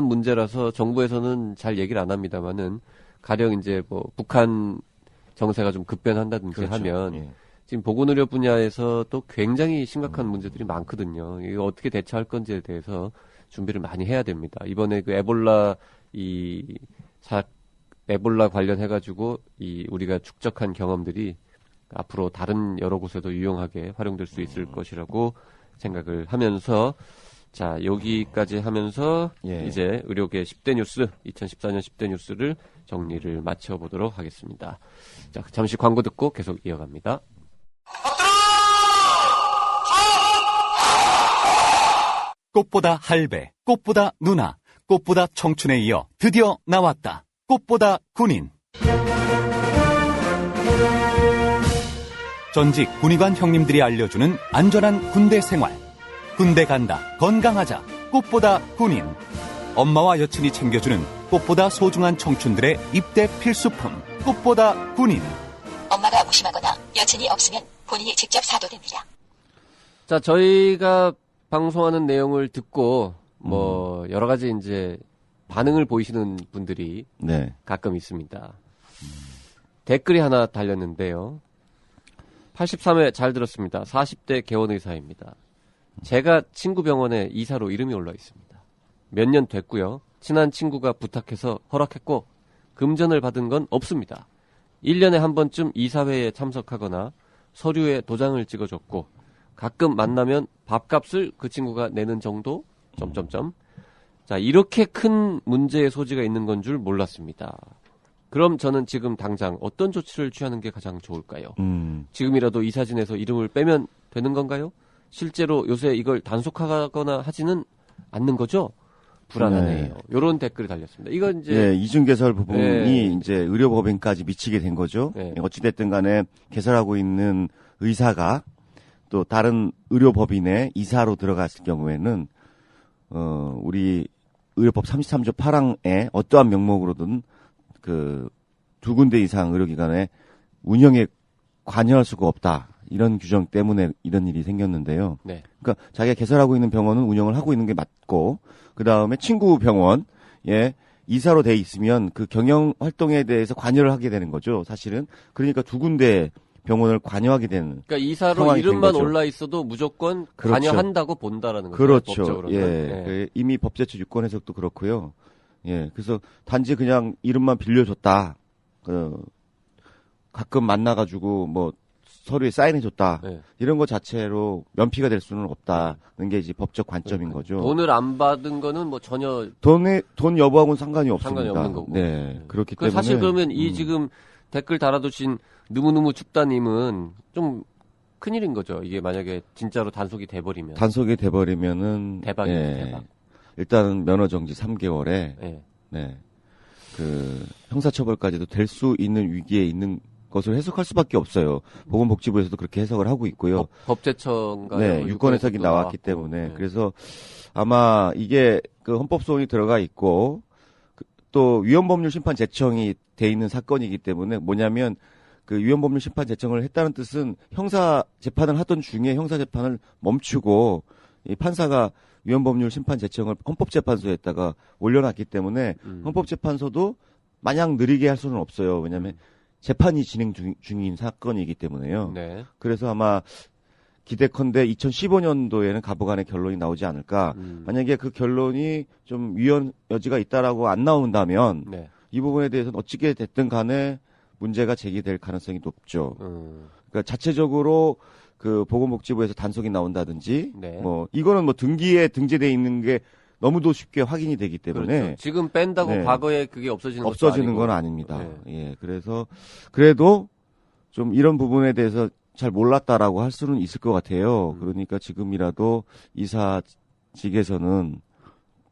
Speaker 2: 문제라서 정부에서는 잘 얘기를 안 합니다만은 가령 이제 뭐 북한 정세가 좀 급변한다든지
Speaker 3: 그렇죠.
Speaker 2: 하면
Speaker 3: 예.
Speaker 2: 지금 보건의료 분야에서 또 굉장히 심각한 문제들이 많거든요. 이거 어떻게 대처할 건지에 대해서 준비를 많이 해야 됩니다. 이번에 그 에볼라 관련해가지고 우리가 축적한 경험들이 앞으로 다른 여러 곳에도 유용하게 활용될 수 있을 것이라고 생각을 하면서 자, 여기까지 하면서
Speaker 3: 예.
Speaker 2: 이제 의료계 10대 뉴스, 2014년 10대 뉴스를 정리를 마쳐보도록 하겠습니다. 자, 잠시 광고 듣고 계속 이어갑니다.
Speaker 4: 꽃보다 할배, 꽃보다 누나, 꽃보다 청춘에 이어 드디어 나왔다. 꽃보다 군인. 전직 군의관 형님들이 알려주는 안전한 군대 생활. 군대 간다, 건강하자. 꽃보다 군인. 엄마와 여친이 챙겨주는 꽃보다 소중한 청춘들의 입대 필수품. 꽃보다 군인.
Speaker 6: 엄마가 무심하거나 여친이 없으면 본인이 직접 사도 됩니다.
Speaker 2: 자, 저희가 방송하는 내용을 듣고 뭐 여러 가지 이제 반응을 보이시는 분들이
Speaker 3: 네.
Speaker 2: 가끔 있습니다. 댓글이 하나 달렸는데요. 83회 잘 들었습니다. 40대 개원의사입니다. 제가 친구 병원에 이사로 이름이 올라 있습니다. 몇 년 됐고요. 친한 친구가 부탁해서 허락했고 금전을 받은 건 없습니다. 1년에 한 번쯤 이사회에 참석하거나 서류에 도장을 찍어줬고 가끔 만나면 밥값을 그 친구가 내는 정도? 자, 이렇게 큰 문제의 소지가 있는 건 줄 몰랐습니다. 그럼 저는 지금 당장 어떤 조치를 취하는 게 가장 좋을까요? 지금이라도 이 사진에서 이름을 빼면 되는 건가요? 실제로 요새 이걸 단속하거나 하지는 않는 거죠? 불안하네요. 이런 댓글이 달렸습니다. 이건 이제
Speaker 3: 예, 이중개설 부분이
Speaker 2: 예.
Speaker 3: 이제 의료법인까지 미치게 된 거죠.
Speaker 2: 예.
Speaker 3: 어찌됐든 간에 개설하고 있는 의사가 또 다른 의료법인에 이사로 들어갔을 경우에는 우리 의료법 33조 8항에 어떠한 명목으로든 그 두 군데 이상 의료기관의 운영에 관여할 수가 없다. 이런 규정 때문에 이런 일이 생겼는데요.
Speaker 2: 네.
Speaker 3: 그러니까 자기가 개설하고 있는 병원은 운영을 하고 있는 게 맞고 그 다음에 친구 병원에 이사로 돼 있으면 그 경영 활동에 대해서 관여를 하게 되는 거죠. 사실은 그러니까 두 군데 병원을 관여하게 되는
Speaker 2: 그러니까 이사로
Speaker 3: 상황이 된
Speaker 2: 이름만
Speaker 3: 거죠.
Speaker 2: 올라 있어도 무조건
Speaker 3: 그렇죠.
Speaker 2: 관여한다고 본다라는 거죠.
Speaker 3: 그렇죠.
Speaker 2: 법적으로는.
Speaker 3: 예.
Speaker 2: 네.
Speaker 3: 그 이미 법제처 유권 해석도 그렇고요. 예. 그래서 단지 그냥 이름만 빌려줬다. 가끔 만나가지고 뭐 서류에 사인해줬다.
Speaker 2: 네.
Speaker 3: 이런 것 자체로 면피가 될 수는 없다는 게 이제 법적 관점인 거죠.
Speaker 2: 돈을 안 받은 거는 뭐 전혀
Speaker 3: 돈 여부하고는 상관이 없습니다.
Speaker 2: 상관이 없는 거고.
Speaker 3: 네. 그렇기
Speaker 2: 그
Speaker 3: 때문에.
Speaker 2: 사실 그러면 이 지금 댓글 달아두신 느무느무 축다님은 좀 큰일인 거죠. 이게 만약에 진짜로 단속이 돼버리면.
Speaker 3: 단속이 돼버리면은.
Speaker 2: 대박이죠,
Speaker 3: 예.
Speaker 2: 대박.
Speaker 3: 일단은 면허정지 3개월에.
Speaker 2: 네.
Speaker 3: 네. 그 형사처벌까지도 될 수 있는 위기에 있는 것을 해석할 수밖에 없어요. 보건복지부에서도 그렇게 해석을 하고 있고요.
Speaker 2: 법제처인가요?
Speaker 3: 네, 유권 해석이 나왔기
Speaker 2: 나왔고.
Speaker 3: 때문에
Speaker 2: 네.
Speaker 3: 그래서 아마 이게 그 헌법 소원이 들어가 있고 또 위헌법률 심판 제청이 돼 있는 사건이기 때문에 뭐냐면 그 위헌법률 심판 제청을 했다는 뜻은 형사 재판을 하던 중에 형사 재판을 멈추고 이 판사가 위헌법률 심판 제청을 헌법재판소에다가 올려놨기 때문에 헌법재판소도 마냥 느리게 할 수는 없어요. 왜냐하면 재판이 진행 중인 사건이기 때문에요.
Speaker 2: 네.
Speaker 3: 그래서 아마 기대컨대 2015년도에는 가부간의 결론이 나오지 않을까. 만약에 그 결론이 좀 위헌 여지가 있다라고 안 나온다면
Speaker 2: 네.
Speaker 3: 이 부분에 대해서는 어찌게 됐든 간에 문제가 제기될 가능성이 높죠. 그러니까 자체적으로 그 보건복지부에서 단속이 나온다든지
Speaker 2: 네.
Speaker 3: 뭐 이거는 뭐 등기에 등재돼 있는 게 너무도 쉽게 확인이 되기 때문에
Speaker 2: 그렇죠. 지금 뺀다고
Speaker 3: 네.
Speaker 2: 과거에 그게 없어지는 것도
Speaker 3: 없어지는
Speaker 2: 아니고.
Speaker 3: 건 아닙니다.
Speaker 2: 네.
Speaker 3: 예, 그래서 그래도 좀 이런 부분에 대해서 잘 몰랐다라고 할 수는 있을 것 같아요. 그러니까 지금이라도 이사직에서는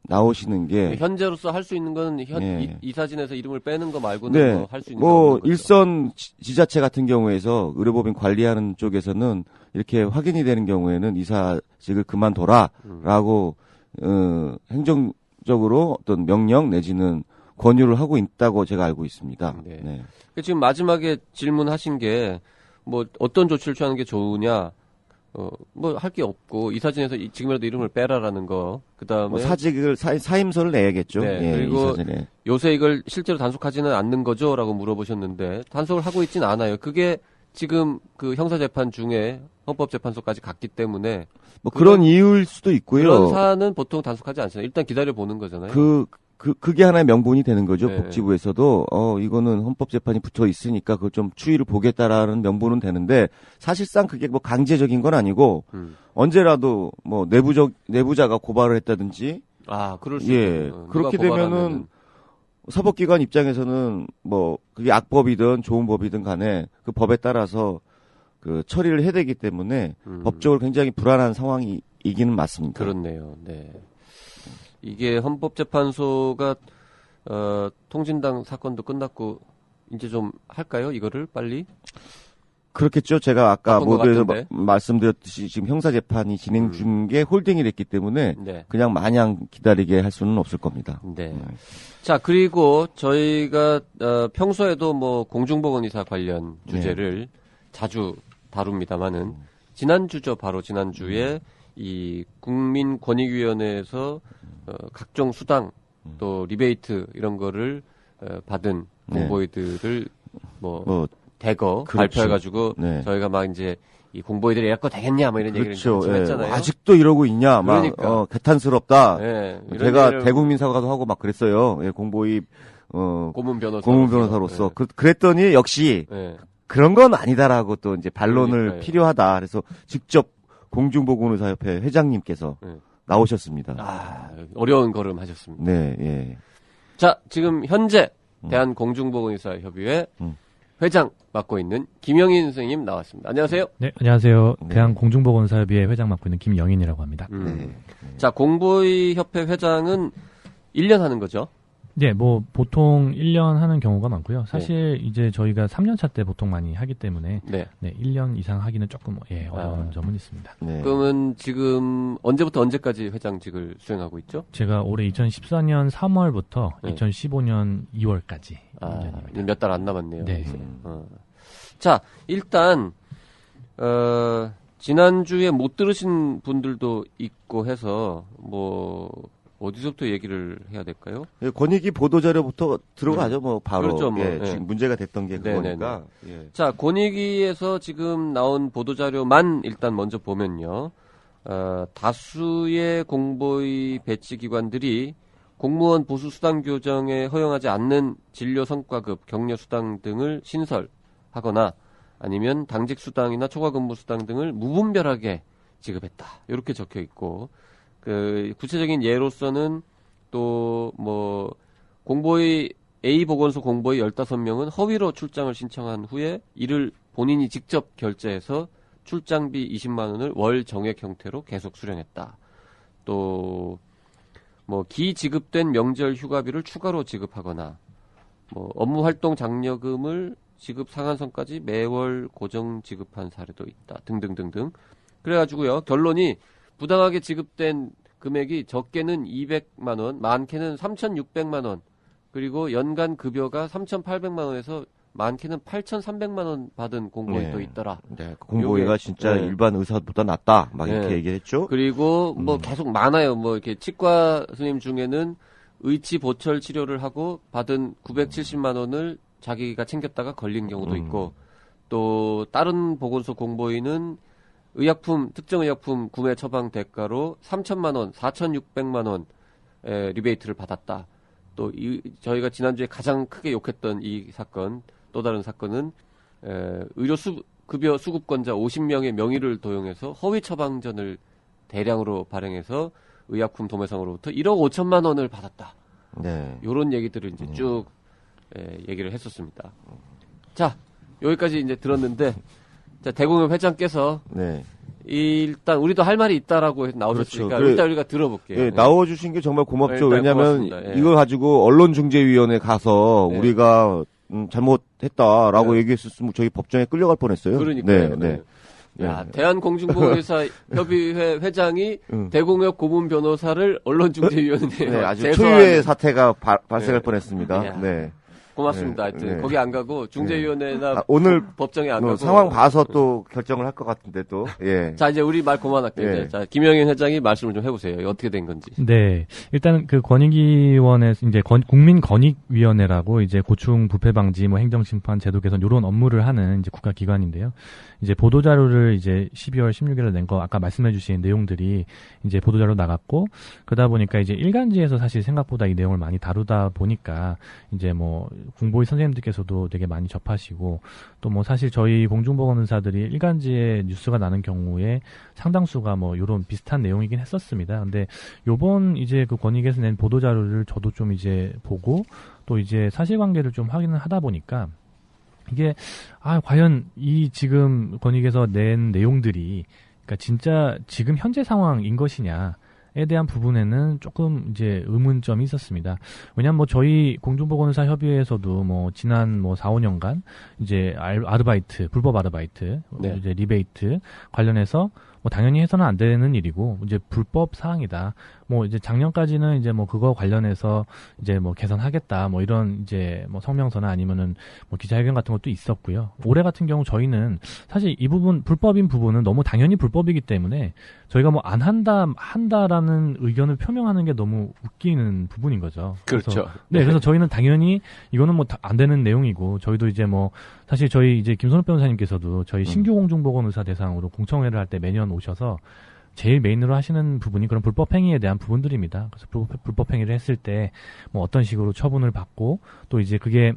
Speaker 3: 나오시는 게
Speaker 2: 현재로서 할 수 있는 건
Speaker 3: 네.
Speaker 2: 이사진에서 이름을 빼는 거 말고는
Speaker 3: 네,
Speaker 2: 뭐 할 수 있는 게
Speaker 3: 뭐
Speaker 2: 없는 거죠.
Speaker 3: 일선 지자체 같은 경우에서 의료법인 관리하는 쪽에서는 이렇게 확인이 되는 경우에는 이사직을 그만둬라라고 행정적으로 어떤 명령 내지는 권유를 하고 있다고 제가 알고 있습니다.
Speaker 2: 네.
Speaker 3: 네.
Speaker 2: 지금 마지막에 질문하신 게 뭐 어떤 조치를 취하는 게 좋으냐? 뭐 할 게 없고 이사진에서 지금이라도 이름을 빼라라는 거. 그다음에
Speaker 3: 뭐 사직을 사임서를 내야겠죠.
Speaker 2: 네,
Speaker 3: 예,
Speaker 2: 그리고
Speaker 3: 이사진에.
Speaker 2: 요새 이걸 실제로 단속하지는 않는 거죠?라고 물어보셨는데 단속을 하고 있진 않아요. 그게 지금 그 형사재판 중에 헌법재판소까지 갔기 때문에
Speaker 3: 뭐 그런 이유일 수도 있고요.
Speaker 2: 그런 사안은 보통 단속하지 않잖아요. 일단 기다려 보는 거잖아요.
Speaker 3: 그게 하나의 명분이 되는 거죠.
Speaker 2: 네.
Speaker 3: 복지부에서도, 이거는 헌법재판이 붙어 있으니까 그걸 좀 추이를 보겠다라는 명분은 되는데, 사실상 그게 뭐 강제적인 건 아니고, 언제라도 뭐 내부자가 고발을 했다든지,
Speaker 2: 그럴 수
Speaker 3: 예,
Speaker 2: 있죠.
Speaker 3: 그렇게
Speaker 2: 누가
Speaker 3: 되면은,
Speaker 2: 고발하면은.
Speaker 3: 사법기관 입장에서는 뭐, 그게 악법이든 좋은 법이든 간에 그 법에 따라서 그 처리를 해야 되기 때문에, 법적으로 굉장히 불안한 상황이기는 맞습니다.
Speaker 2: 그렇네요. 네. 이게 헌법재판소가 통진당 사건도 끝났고 이제 좀 할까요? 이거를 빨리?
Speaker 3: 그렇겠죠. 제가 아까
Speaker 2: 바쁜 것
Speaker 3: 모두에서
Speaker 2: 같은데.
Speaker 3: 말씀드렸듯이 지금 형사재판이 진행 중인 게 홀딩이 됐기 때문에
Speaker 2: 네.
Speaker 3: 그냥 마냥 기다리게 할 수는 없을 겁니다.
Speaker 2: 네. 자, 그리고 저희가 평소에도 뭐 공중보건의사 관련 주제를 자주 다룹니다만은 지난주죠. 바로 지난주에 이 국민권익위원회에서 각종 수당 또 리베이트 이런 거를 받은 공보이들을 뭐 대거
Speaker 3: 그렇죠.
Speaker 2: 발표해가지고
Speaker 3: 네.
Speaker 2: 저희가 막 이제 이 공보이들이 이래거 되겠냐 뭐 이런 얘기를
Speaker 3: 그렇죠.
Speaker 2: 좀
Speaker 3: 예.
Speaker 2: 했잖아요.
Speaker 3: 아직도 이러고 있냐? 막
Speaker 2: 그러니까.
Speaker 3: 개탄스럽다.
Speaker 2: 예, 이런
Speaker 3: 제가
Speaker 2: 얘기를
Speaker 3: 대국민 사과도 하고 막 그랬어요. 예, 공보입
Speaker 2: 고문
Speaker 3: 변호사로서 그랬더니 역시
Speaker 2: 예.
Speaker 3: 그런 건 아니다라고 또 이제 반론을
Speaker 2: 그러니까요.
Speaker 3: 필요하다. 그래서 직접 공중보건의사협회 회장님께서 나오셨습니다.
Speaker 2: 어려운 걸음 하셨습니다.
Speaker 3: 네, 예.
Speaker 2: 자, 지금 현재 대한공중보건의사협의회 회장 맡고 있는 김영인 선생님 나왔습니다. 안녕하세요.
Speaker 7: 네, 안녕하세요.
Speaker 3: 네.
Speaker 7: 대한공중보건사협의회 회장 맡고 있는 김영인이라고 합니다.
Speaker 2: 자, 공보의협회 회장은 1년 하는 거죠?
Speaker 7: 네, 뭐 보통 1년 하는 경우가 많고요. 사실 이제 저희가 3년차 때 보통 많이 하기 때문에
Speaker 2: 네.
Speaker 7: 1년 이상 하기는 조금 어려운 점은 있습니다.
Speaker 3: 네.
Speaker 2: 그러면 지금 언제부터 언제까지 회장직을 수행하고 있죠?
Speaker 7: 제가 올해 2014년 3월부터
Speaker 2: 네.
Speaker 7: 2015년 2월까지
Speaker 2: 몇 달 안 남았네요.
Speaker 7: 네.
Speaker 2: 이제. 자, 일단 지난주에 못 들으신 분들도 있고 해서 뭐 어디서부터 얘기를 해야 될까요?
Speaker 3: 예, 권익위 보도자료부터 들어가죠. 뭐 바로
Speaker 2: 그렇죠, 뭐.
Speaker 3: 예,
Speaker 2: 예.
Speaker 3: 지금 문제가 됐던 게
Speaker 2: 네네네.
Speaker 3: 그거니까. 예.
Speaker 2: 자, 권익위에서 지금 나온 보도자료만 일단 먼저 보면요. 다수의 공보위 배치기관들이 공무원 보수 수당 교정에 허용하지 않는 진료 성과급, 격려 수당 등을 신설하거나 아니면 당직 수당이나 초과 근무 수당 등을 무분별하게 지급했다. 이렇게 적혀 있고 그 구체적인 예로서는 또 뭐 공보위 A 보건소 공보위 15명은 허위로 출장을 신청한 후에 이를 본인이 직접 결제해서 출장비 20만 원을 월 정액 형태로 계속 수령했다. 또 뭐 기지급된 명절 휴가비를 추가로 지급하거나 뭐 업무 활동 장려금을 지급 상한선까지 매월 고정 지급한 사례도 있다. 등등등등. 그래가지고요. 결론이 부당하게 지급된 금액이 적게는 200만 원, 많게는 3,600만 원, 그리고 연간 급여가 3,800만 원에서 많게는 8,300만 원 받은 공보위도
Speaker 3: 네.
Speaker 2: 있더라.
Speaker 3: 네, 공보위가
Speaker 2: 요게,
Speaker 3: 진짜
Speaker 2: 네.
Speaker 3: 일반 의사보다 낫다. 막 이렇게
Speaker 2: 네.
Speaker 3: 얘기했죠.
Speaker 2: 그리고 뭐 계속 많아요. 뭐 이렇게 치과 스님 중에는 의치 보철 치료를 하고 받은 970만 원을 자기가 챙겼다가 걸린 경우도 있고, 또 다른 보건소 공보위는 특정 의약품 구매 처방 대가로 3천만 원, 4,600만 원 리베이트를 받았다. 또 저희가 지난주에 가장 크게 욕했던 이 사건, 또 다른 사건은 의료 급여 수급권자 50명의 명의를 도용해서 허위 처방전을 대량으로 발행해서 의약품 도매상으로부터 1억 5천만 원을 받았다.
Speaker 3: 네.
Speaker 2: 요런 얘기들을 이제 쭉 얘기를 했었습니다. 자, 여기까지 이제 들었는데, 자, 대공협 회장께서
Speaker 3: 네.
Speaker 2: 일단 우리도 할 말이 있다라고 나오셨으니까
Speaker 3: 그렇죠.
Speaker 2: 일단 우리가 들어볼게요.
Speaker 3: 예, 나와주신 게 정말 고맙죠.
Speaker 2: 일단
Speaker 3: 왜냐하면
Speaker 2: 고맙습니다. 예.
Speaker 3: 이걸 가지고 언론중재위원회 가서
Speaker 2: 네.
Speaker 3: 우리가 잘못했다라고
Speaker 2: 네.
Speaker 3: 얘기했었으면 저희 법정에 끌려갈 뻔했어요.
Speaker 2: 그러니까요.
Speaker 3: 네.
Speaker 2: 야,
Speaker 3: 네.
Speaker 2: 대한공중보건의사 협의회 회장이
Speaker 3: 응.
Speaker 2: 대공협 고문 변호사를 언론중재위원회에
Speaker 3: 네, 아주
Speaker 2: 제소하는.
Speaker 3: 초유의 사태가 발생할
Speaker 2: 네.
Speaker 3: 뻔했습니다.
Speaker 2: 야.
Speaker 3: 네.
Speaker 2: 고맙습니다.
Speaker 3: 네,
Speaker 2: 하여튼
Speaker 3: 네.
Speaker 2: 거기 안 가고 중재위원회나
Speaker 3: 아, 오늘
Speaker 2: 법정에 안
Speaker 3: 뭐
Speaker 2: 가고
Speaker 3: 상황 봐서 또 결정을 할 것 같은데 또. 예.
Speaker 2: 자, 이제 우리 말 그만할게요.
Speaker 3: 예.
Speaker 2: 이제. 자, 김영현 회장이 말씀을 좀 해보세요. 어떻게 된 건지.
Speaker 7: 네. 일단 그 권익위원회, 이제 국민권익위원회라고 이제 고충 부패 방지, 뭐 행정심판, 제도 개선 요런 업무를 하는 이제 국가기관인데요. 이제 보도자료를 이제 12월 16일에 낸 거 아까 말씀해주신 내용들이 이제 보도자료 나갔고, 그러다 보니까 이제 일간지에서 사실 생각보다 이 내용을 많이 다루다 보니까 이제 뭐 공보위 선생님들께서도 되게 많이 접하시고, 또 뭐 사실 저희 공중보건의사들이 일간지에 뉴스가 나는 경우에 상당수가 뭐 요런 비슷한 내용이긴 했었습니다. 근데 요번 이제 그 권익에서 낸 보도자료를 저도 좀 이제 보고 또 이제 사실관계를 좀 확인을 하다 보니까 이게 과연 이 지금 권익에서 낸 내용들이 그러니까 진짜 지금 현재 상황인 것이냐에 대한 부분에는 조금 이제 의문점이 있었습니다. 왜냐면 뭐 저희 공중보건의사 협의회에서도 뭐 지난 뭐 4, 5년간 이제 아르바이트, 불법 아르바이트,
Speaker 2: 네.
Speaker 7: 이제 리베이트 관련해서 뭐 당연히 해서는 안 되는 일이고 이제 불법 사항이다. 뭐 이제 작년까지는 이제 뭐 그거 관련해서 이제 뭐 개선하겠다. 뭐 이런 이제 뭐 성명서나 아니면은 뭐 기자회견 같은 것도 있었고요. 올해 같은 경우 저희는 사실 이 부분 불법인 부분은 너무 당연히 불법이기 때문에 저희가 뭐 안 한다라는 의견을 표명하는 게 너무 웃기는 부분인 거죠.
Speaker 2: 그렇죠.
Speaker 7: 네, 그래서 저희는 당연히 이거는 뭐 안 되는 내용이고 저희도 이제 뭐 사실 저희 이제 김선욱 변호사님께서도 저희 신규 공중보건의사 대상으로 공청회를 할 때 매년 오셔서 제일 메인으로 하시는 부분이 그런 불법 행위에 대한 부분들입니다. 그래서 불법 행위를 했을 때 뭐 어떤 식으로 처분을 받고 또 이제 그게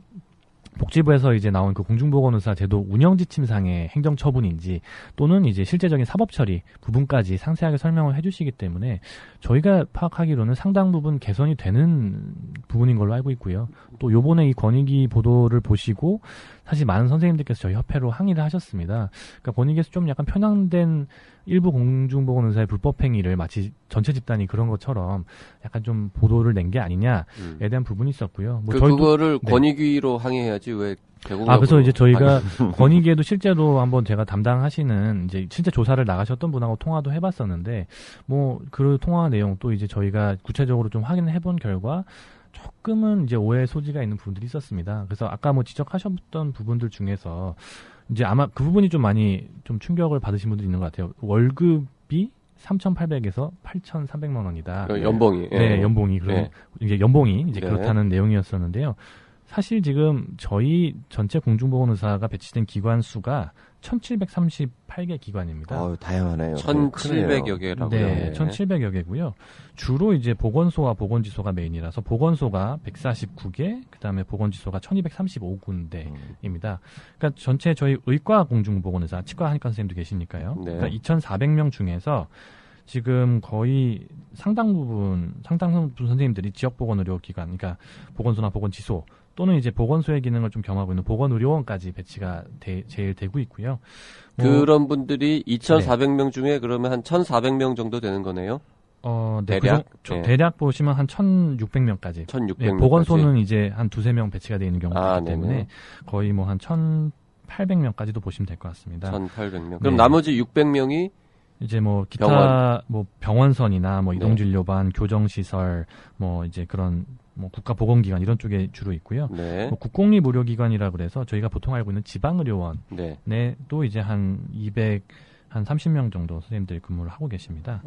Speaker 7: 복지부에서 이제 나온 그 공중보건의사 제도 운영 지침상의 행정 처분인지 또는 이제 실제적인 사법 처리 부분까지 상세하게 설명을 해주시기 때문에 저희가 파악하기로는 상당 부분 개선이 되는 부분인 걸로 알고 있고요. 또 요번에 이 권익위 보도를 보시고 사실 많은 선생님들께서 저희 협회로 항의를 하셨습니다. 그러니까 권익위에서 좀 약간 편향된 일부 공중보건의사의 불법 행위를 마치 전체 집단이 그런 것처럼 약간 좀 보도를 낸 게 아니냐에 대한 부분이 있었고요. 뭐
Speaker 2: 그거를
Speaker 7: 네.
Speaker 2: 권익위로 항의해야지 왜 대공협으로.
Speaker 7: 그래서 이제 저희가 권익위에도 실제로 한번 제가 담당하시는 이제 실제 조사를 나가셨던 분하고 통화도 해봤었는데 뭐 그 통화 내용 또 이제 저희가 구체적으로 좀 확인을 해본 결과 조금은 이제 오해 소지가 있는 부분들이 있었습니다. 그래서 아까 뭐 지적하셨던 부분들 중에서 이제 아마 그 부분이 좀 많이 좀 충격을 받으신 분들이 있는 것 같아요. 월급이 3,800에서 8,300만 원이다.
Speaker 2: 연봉이.
Speaker 7: 네, 연봉이. 그럼
Speaker 2: 네.
Speaker 7: 이제 연봉이 이제
Speaker 2: 네.
Speaker 7: 그렇다는 내용이었었는데요. 사실 지금 저희 전체 공중보건의사가 배치된 기관 수가 1,738개 기관입니다.
Speaker 3: 다양하네요.
Speaker 2: 1,700여 개라고요.
Speaker 7: 네, 1,700여 개고요. 주로 이제 보건소와 보건지소가 메인이라서 보건소가 149개, 그다음에 보건지소가 1,235군데입니다. 그러니까 전체 저희 의과 공중보건의사, 치과 한의과 선생님도 계시니까요.
Speaker 2: 네.
Speaker 7: 그러니까 2,400명 중에서 지금 거의 상당 부분 선생님들이 지역보건의료기관, 그러니까 보건소나 보건지소 또는 이제 보건소의 기능을 좀 겸하고 있는 보건의료원까지 배치가 제일 되고 있고요.
Speaker 2: 그런 분들이 2,400명 중에 그러면 한 1,400명 정도 되는 거네요.
Speaker 7: 네,
Speaker 2: 대략?
Speaker 7: 대략 보시면 한 1,600명까지.
Speaker 2: 1,600명.
Speaker 7: 네, 보건소는 이제 한 두세 명 배치가 되어 있는 경우가 있기 때문에
Speaker 2: 네네.
Speaker 7: 거의 뭐 한 1,800명까지도 보시면 될 것 같습니다.
Speaker 2: 1,800명. 그럼
Speaker 7: 네.
Speaker 2: 나머지 600명이
Speaker 7: 이제 뭐 기타
Speaker 2: 병원.
Speaker 7: 뭐 병원선이나 뭐
Speaker 2: 네.
Speaker 7: 이동진료반, 교정시설, 뭐 이제 그런 뭐 국가보건기관 이런 쪽에 주로 있고요.
Speaker 2: 네.
Speaker 7: 뭐 국공립의료기관이라 그래서 저희가 보통 알고 있는 지방의료원에
Speaker 2: 네.
Speaker 7: 또 이제 한 30명 정도 선생님들이 근무를 하고 계십니다.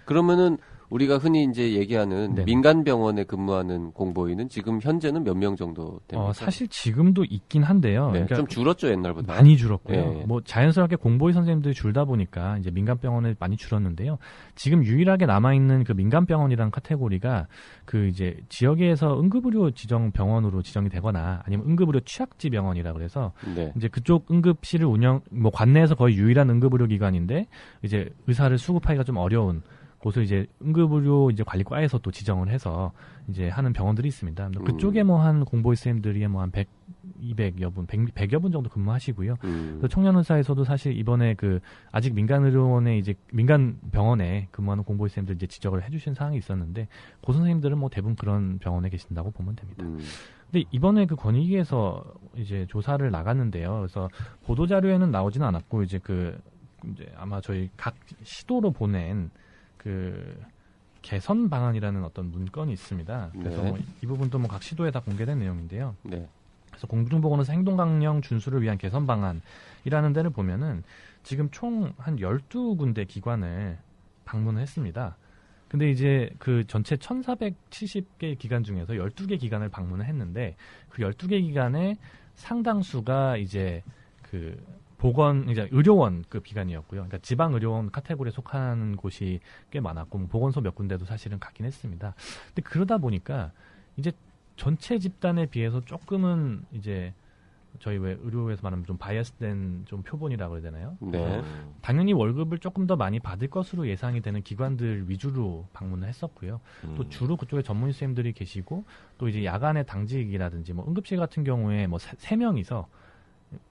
Speaker 2: 그러면은 우리가 흔히 이제 얘기하는
Speaker 7: 네네.
Speaker 2: 민간 병원에 근무하는 공보위는 지금 현재는 몇 명 정도 됩니까?
Speaker 7: 사실 지금도 있긴 한데요.
Speaker 2: 네,
Speaker 7: 그러니까
Speaker 2: 좀 줄었죠, 옛날보다.
Speaker 7: 많이 줄었고요.
Speaker 2: 예.
Speaker 7: 뭐 자연스럽게 공보위 선생님들이 줄다 보니까 이제 민간병원에 많이 줄었는데요. 지금 유일하게 남아있는 그 민간병원이라는 카테고리가 그 이제 지역에서 응급의료 지정 병원으로 지정이 되거나 아니면 응급의료 취약지 병원이라 그래서
Speaker 2: 네.
Speaker 7: 이제 그쪽 응급실을 뭐 관내에서 거의 유일한 응급의료 기관인데 이제 의사를 수급하기가 좀 어려운 곳을 이제 응급의료 이제 관리과에서 또 지정을 해서 이제 하는 병원들이 있습니다. 그쪽에 뭐 한 공보위 선생님들이 뭐 한 200여 분, 100여 분 정도 근무하시고요. 그래서 청년의사에서도 사실 이번에 그 아직 민간의료원에 이제 민간 병원에 근무하는 공보위 선생님들 이제 지적을 해주신 사항이 있었는데 그 선생님들은 뭐 대부분 그런 병원에 계신다고 보면 됩니다. 근데 이번에 그 권익위에서 이제 조사를 나갔는데요. 그래서 보도 자료에는 나오지는 않았고 이제 이제 아마 저희 각 시도로 보낸 그 개선 방안이라는 어떤 문건이 있습니다. 그래서
Speaker 2: 네.
Speaker 7: 뭐 이 부분도 뭐 각 시도에 다 공개된 내용인데요.
Speaker 2: 네.
Speaker 7: 그래서 공중보건에서 행동강령 준수를 위한 개선 방안이라는 데를 보면은 지금 총 한 12군데 기관을 방문했습니다. 근데 이제 그 전체 1470개 기관 중에서 12개 기관을 방문을 했는데 그 12개 기관의 상당수가 이제 그 이제 의료원급 기관이었고요. 그러니까 지방 의료원 카테고리에 속하는 곳이 꽤 많았고, 뭐 보건소 몇 군데도 사실은 갔긴 했습니다. 근데 그러다 보니까 이제 전체 집단에 비해서 조금은 이제 저희 왜 의료에서 말하면 좀 바이어스된 좀 표본이라고 해야 되나요?
Speaker 2: 네.
Speaker 7: 당연히 월급을 조금 더 많이 받을 것으로 예상이 되는 기관들 위주로 방문을 했었고요. 또 주로 그쪽에 전문의 선생님들이 계시고 또 이제 야간의 당직이라든지 뭐 응급실 같은 경우에 뭐 3명이서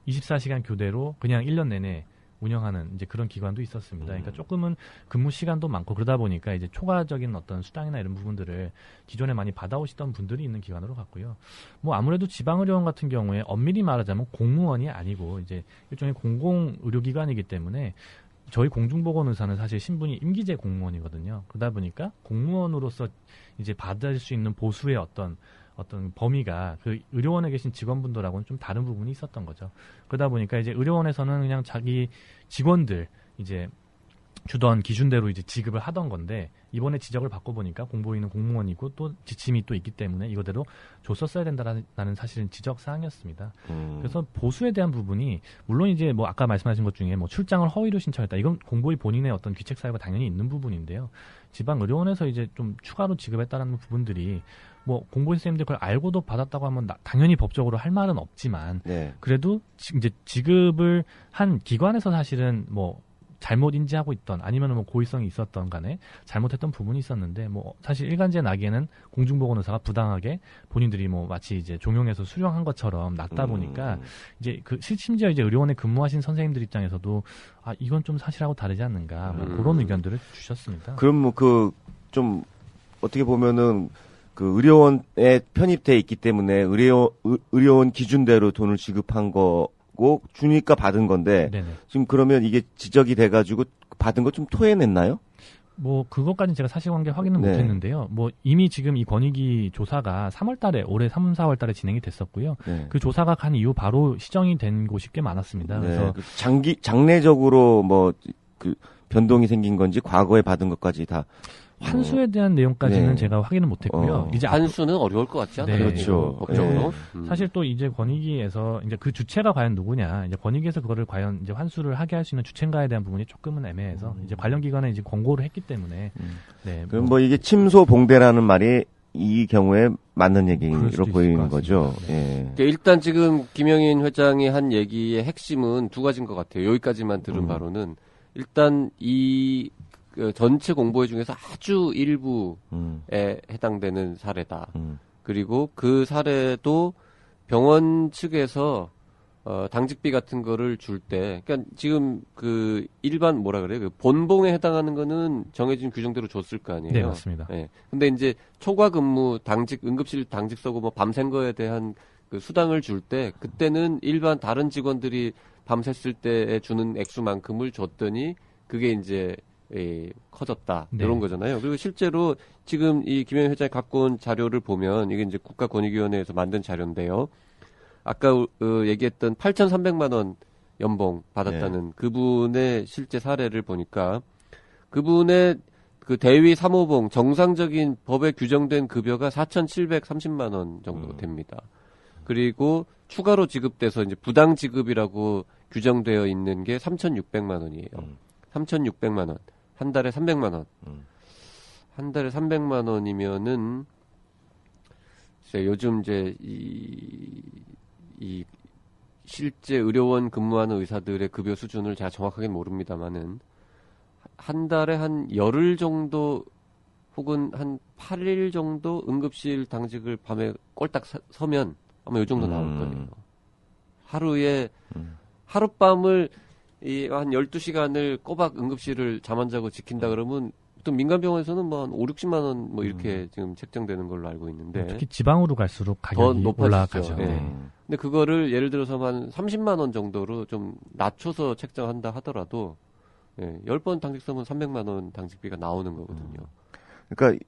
Speaker 7: 24시간 교대로 그냥 1년 내내 운영하는 이제 그런 기관도 있었습니다. 그러니까 조금은 근무 시간도 많고 그러다 보니까 이제 초과적인 어떤 수당이나 이런 부분들을 기존에 많이 받아오시던 분들이 있는 기관으로 갔고요. 뭐 아무래도 지방의료원 같은 경우에 엄밀히 말하자면 공무원이 아니고 이제 일종의 공공의료기관이기 때문에 저희 공중보건의사는 사실 신분이 임기제 공무원이거든요. 그러다 보니까 공무원으로서 이제 받을 수 있는 보수의 어떤 범위가 그 의료원에 계신 직원분들하고는 좀 다른 부분이 있었던 거죠. 그러다 보니까 이제 의료원에서는 그냥 자기 직원들 이제 주던 기준대로 이제 지급을 하던 건데 이번에 지적을 받고 보니까 공보위는 공무원이고 또 지침이 또 있기 때문에 이거대로 줬었어야 된다라는 사실은 지적 사항이었습니다. 그래서 보수에 대한 부분이 물론 이제 뭐 아까 말씀하신 것 중에 뭐 출장을 허위로 신청했다. 이건 공보위 본인의 어떤 귀책 사유가 당연히 있는 부분인데요. 지방 의료원에서 이제 좀 추가로 지급했다라는 부분들이 뭐 공보위 선생님들 그걸 알고도 받았다고 하면 당연히 법적으로 할 말은 없지만
Speaker 3: 네.
Speaker 7: 그래도 이제 지급을 한 기관에서 사실은 뭐 잘못 인지하고 있던 아니면 뭐 고의성이 있었던 간에 잘못했던 부분이 있었는데 뭐 사실 일간지에 나기에는 공중보건의사가 부당하게 본인들이 뭐 마치 이제 종용해서 수령한 것처럼 났다 보니까 이제 그 심지어 이제 의료원에 근무하신 선생님들 입장에서도 아 이건 좀 사실하고 다르지 않는가 뭐 그런 의견들을 주셨습니다.
Speaker 3: 그럼 뭐 좀 어떻게 보면은 그 의료원에 편입돼 있기 때문에 의료원 기준대로 돈을 지급한 거고 주니까 받은 건데
Speaker 7: 네네.
Speaker 3: 지금 그러면 이게 지적이 돼가지고 받은 거 좀 토해냈나요?
Speaker 7: 뭐 그것까지는 제가 사실관계 확인은
Speaker 3: 네.
Speaker 7: 못했는데요. 뭐 이미 지금 이 권익위 조사가 3월달에 올해 3, 4월달에 진행이 됐었고요.
Speaker 3: 네.
Speaker 7: 그 조사가 간 이후 바로 시정이 된 곳이 꽤 많았습니다.
Speaker 3: 네.
Speaker 7: 그래서
Speaker 3: 그 장래적으로 뭐 그 변동이 생긴 건지 과거에 받은 것까지 다
Speaker 7: 환수에 대한 내용까지는
Speaker 3: 네.
Speaker 7: 제가 확인을 못했고요. 이제
Speaker 2: 한수는 어려울 것 같지 않나요?
Speaker 7: 네.
Speaker 3: 그렇죠.
Speaker 2: 법적으로.
Speaker 7: 사실 또 이제 권익위에서 이제 그 주체가 과연 누구냐, 이제 권익위에서 그거를 과연 이제 환수를 하게 할 수 있는 주체인가에 대한 부분이 조금은 애매해서 이제 관련 기관에 이제 권고를 했기 때문에 네.
Speaker 3: 그럼 뭐 이게 침소봉대라는 말이 이 경우에 맞는
Speaker 7: 그럴
Speaker 3: 얘기로
Speaker 7: 수도 있을
Speaker 3: 보이는
Speaker 7: 것
Speaker 3: 거죠.
Speaker 7: 같습니다.
Speaker 3: 예.
Speaker 2: 그러니까 일단 지금 김영인 회장이 한 얘기의 핵심은 두 가지인 것 같아요. 여기까지만 들은 바로는 일단 그 전체 공보회 중에서 아주 일부에 해당되는 사례다. 그리고 그 사례도 병원 측에서 당직비 같은 거를 줄 때, 그러니까 지금 그 일반 뭐라 그래요? 그 본봉에 해당하는 거는 정해진 규정대로 줬을 거 아니에요.
Speaker 7: 네, 맞습니다.
Speaker 2: 예. 근데 이제 초과 근무 응급실 당직 서고 뭐 밤샌 거에 대한 그 수당을 줄 때 그때는 일반 다른 직원들이 밤샜을 때에 주는 액수만큼을 줬더니 그게 이제 커졌다.
Speaker 7: 네.
Speaker 2: 이런 거잖아요. 그리고 실제로 지금 이 김영희 회장이 갖고 온 자료를 보면 이게 이제 국가권익위원회에서 만든 자료인데요. 아까 얘기했던 8,300만 원 연봉 받았다는 그분의 실제 사례를 보니까 그분의 그 대위 사모봉 정상적인 법에 규정된 급여가 4,730만 원 정도 됩니다. 그리고 추가로 지급돼서 이제 부당 지급이라고 규정되어 있는 게 3,600만 원이에요. 3,600만 원. 한 달에 300만 원. 한 달에 300만 원이면은 요즘 이제 이 실제 의료원 근무하는 의사들의 급여 수준을 제가 정확하게는 모릅니다만은 한 달에 한 열흘 정도 혹은 한 8일 정도 응급실 당직을 밤에 꼴딱 서면 아마 요 정도 나올 거예요. 하루에 하룻밤을 한 12시간을 꼬박 응급실을 잠 안 자고 지킨다 그러면 또 민간병원에서는 뭐 한 5, 60만 원 뭐 이렇게 지금 책정되는 걸로 알고 있는데
Speaker 7: 특히 지방으로 갈수록
Speaker 2: 더
Speaker 7: 가격이
Speaker 2: 높아지죠.
Speaker 7: 올라가죠.
Speaker 2: 네.
Speaker 7: 네.
Speaker 2: 근데 그거를 예를 들어서 한 30만 원 정도로 좀 낮춰서 책정한다 하더라도 10번 당직 서면 300만 원 당직비가 나오는 거거든요.
Speaker 3: 그러니까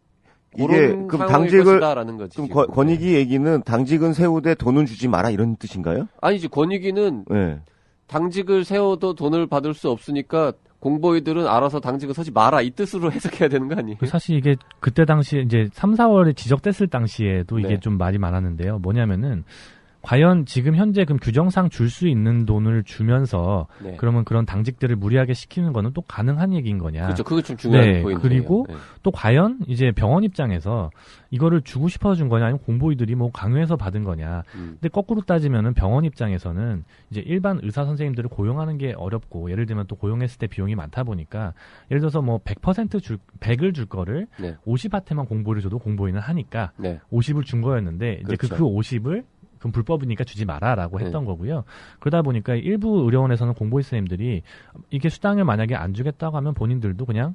Speaker 3: 이게
Speaker 2: 그런
Speaker 3: 그럼
Speaker 2: 상황일
Speaker 3: 당직을
Speaker 2: 것이다라는 거지.
Speaker 3: 그럼
Speaker 2: 지금.
Speaker 3: 권익위 얘기는 당직은 세우되 돈은 주지 마라 이런 뜻인가요?
Speaker 2: 아니지 권익위는
Speaker 3: 네.
Speaker 2: 당직을 세워도 돈을 받을 수 없으니까 공보위들은 알아서 당직을 서지 마라 이 뜻으로 해석해야 되는 거 아니에요?
Speaker 7: 사실 이게 그때 당시에 이제 3, 4월에 지적됐을 당시에도 이게
Speaker 2: 네.
Speaker 7: 좀 말이 많았는데요. 뭐냐면은 과연 지금 현재 그 규정상 줄 수 있는 돈을 주면서
Speaker 2: 네.
Speaker 7: 그러면 그런 당직들을 무리하게 시키는 거는 또 가능한 얘기인 거냐.
Speaker 2: 그렇죠. 그게 좀 중요한
Speaker 7: 네,
Speaker 2: 포인트예요.
Speaker 7: 그리고
Speaker 2: 네.
Speaker 7: 또 과연 이제 병원 입장에서 이거를 주고 싶어서 준 거냐 아니면 공보위들이 뭐 강요해서 받은 거냐. 근데 거꾸로 따지면은 병원 입장에서는 이제 일반 의사 선생님들을 고용하는 게 어렵고 예를 들면 또 고용했을 때 비용이 많다 보니까 예를 들어서 뭐 100% 줄 거를
Speaker 2: 네.
Speaker 7: 50한테만 공보를 줘도 공보위는 하니까
Speaker 2: 네.
Speaker 7: 50을 준 거였는데 이제
Speaker 2: 그렇죠.
Speaker 7: 그 50을 그럼 불법이니까 주지 마라라고 했던
Speaker 2: 네.
Speaker 7: 거고요. 그러다 보니까 일부 의료원에서는 공보위 선생님들이 이게 수당을 만약에 안 주겠다고 하면 본인들도 그냥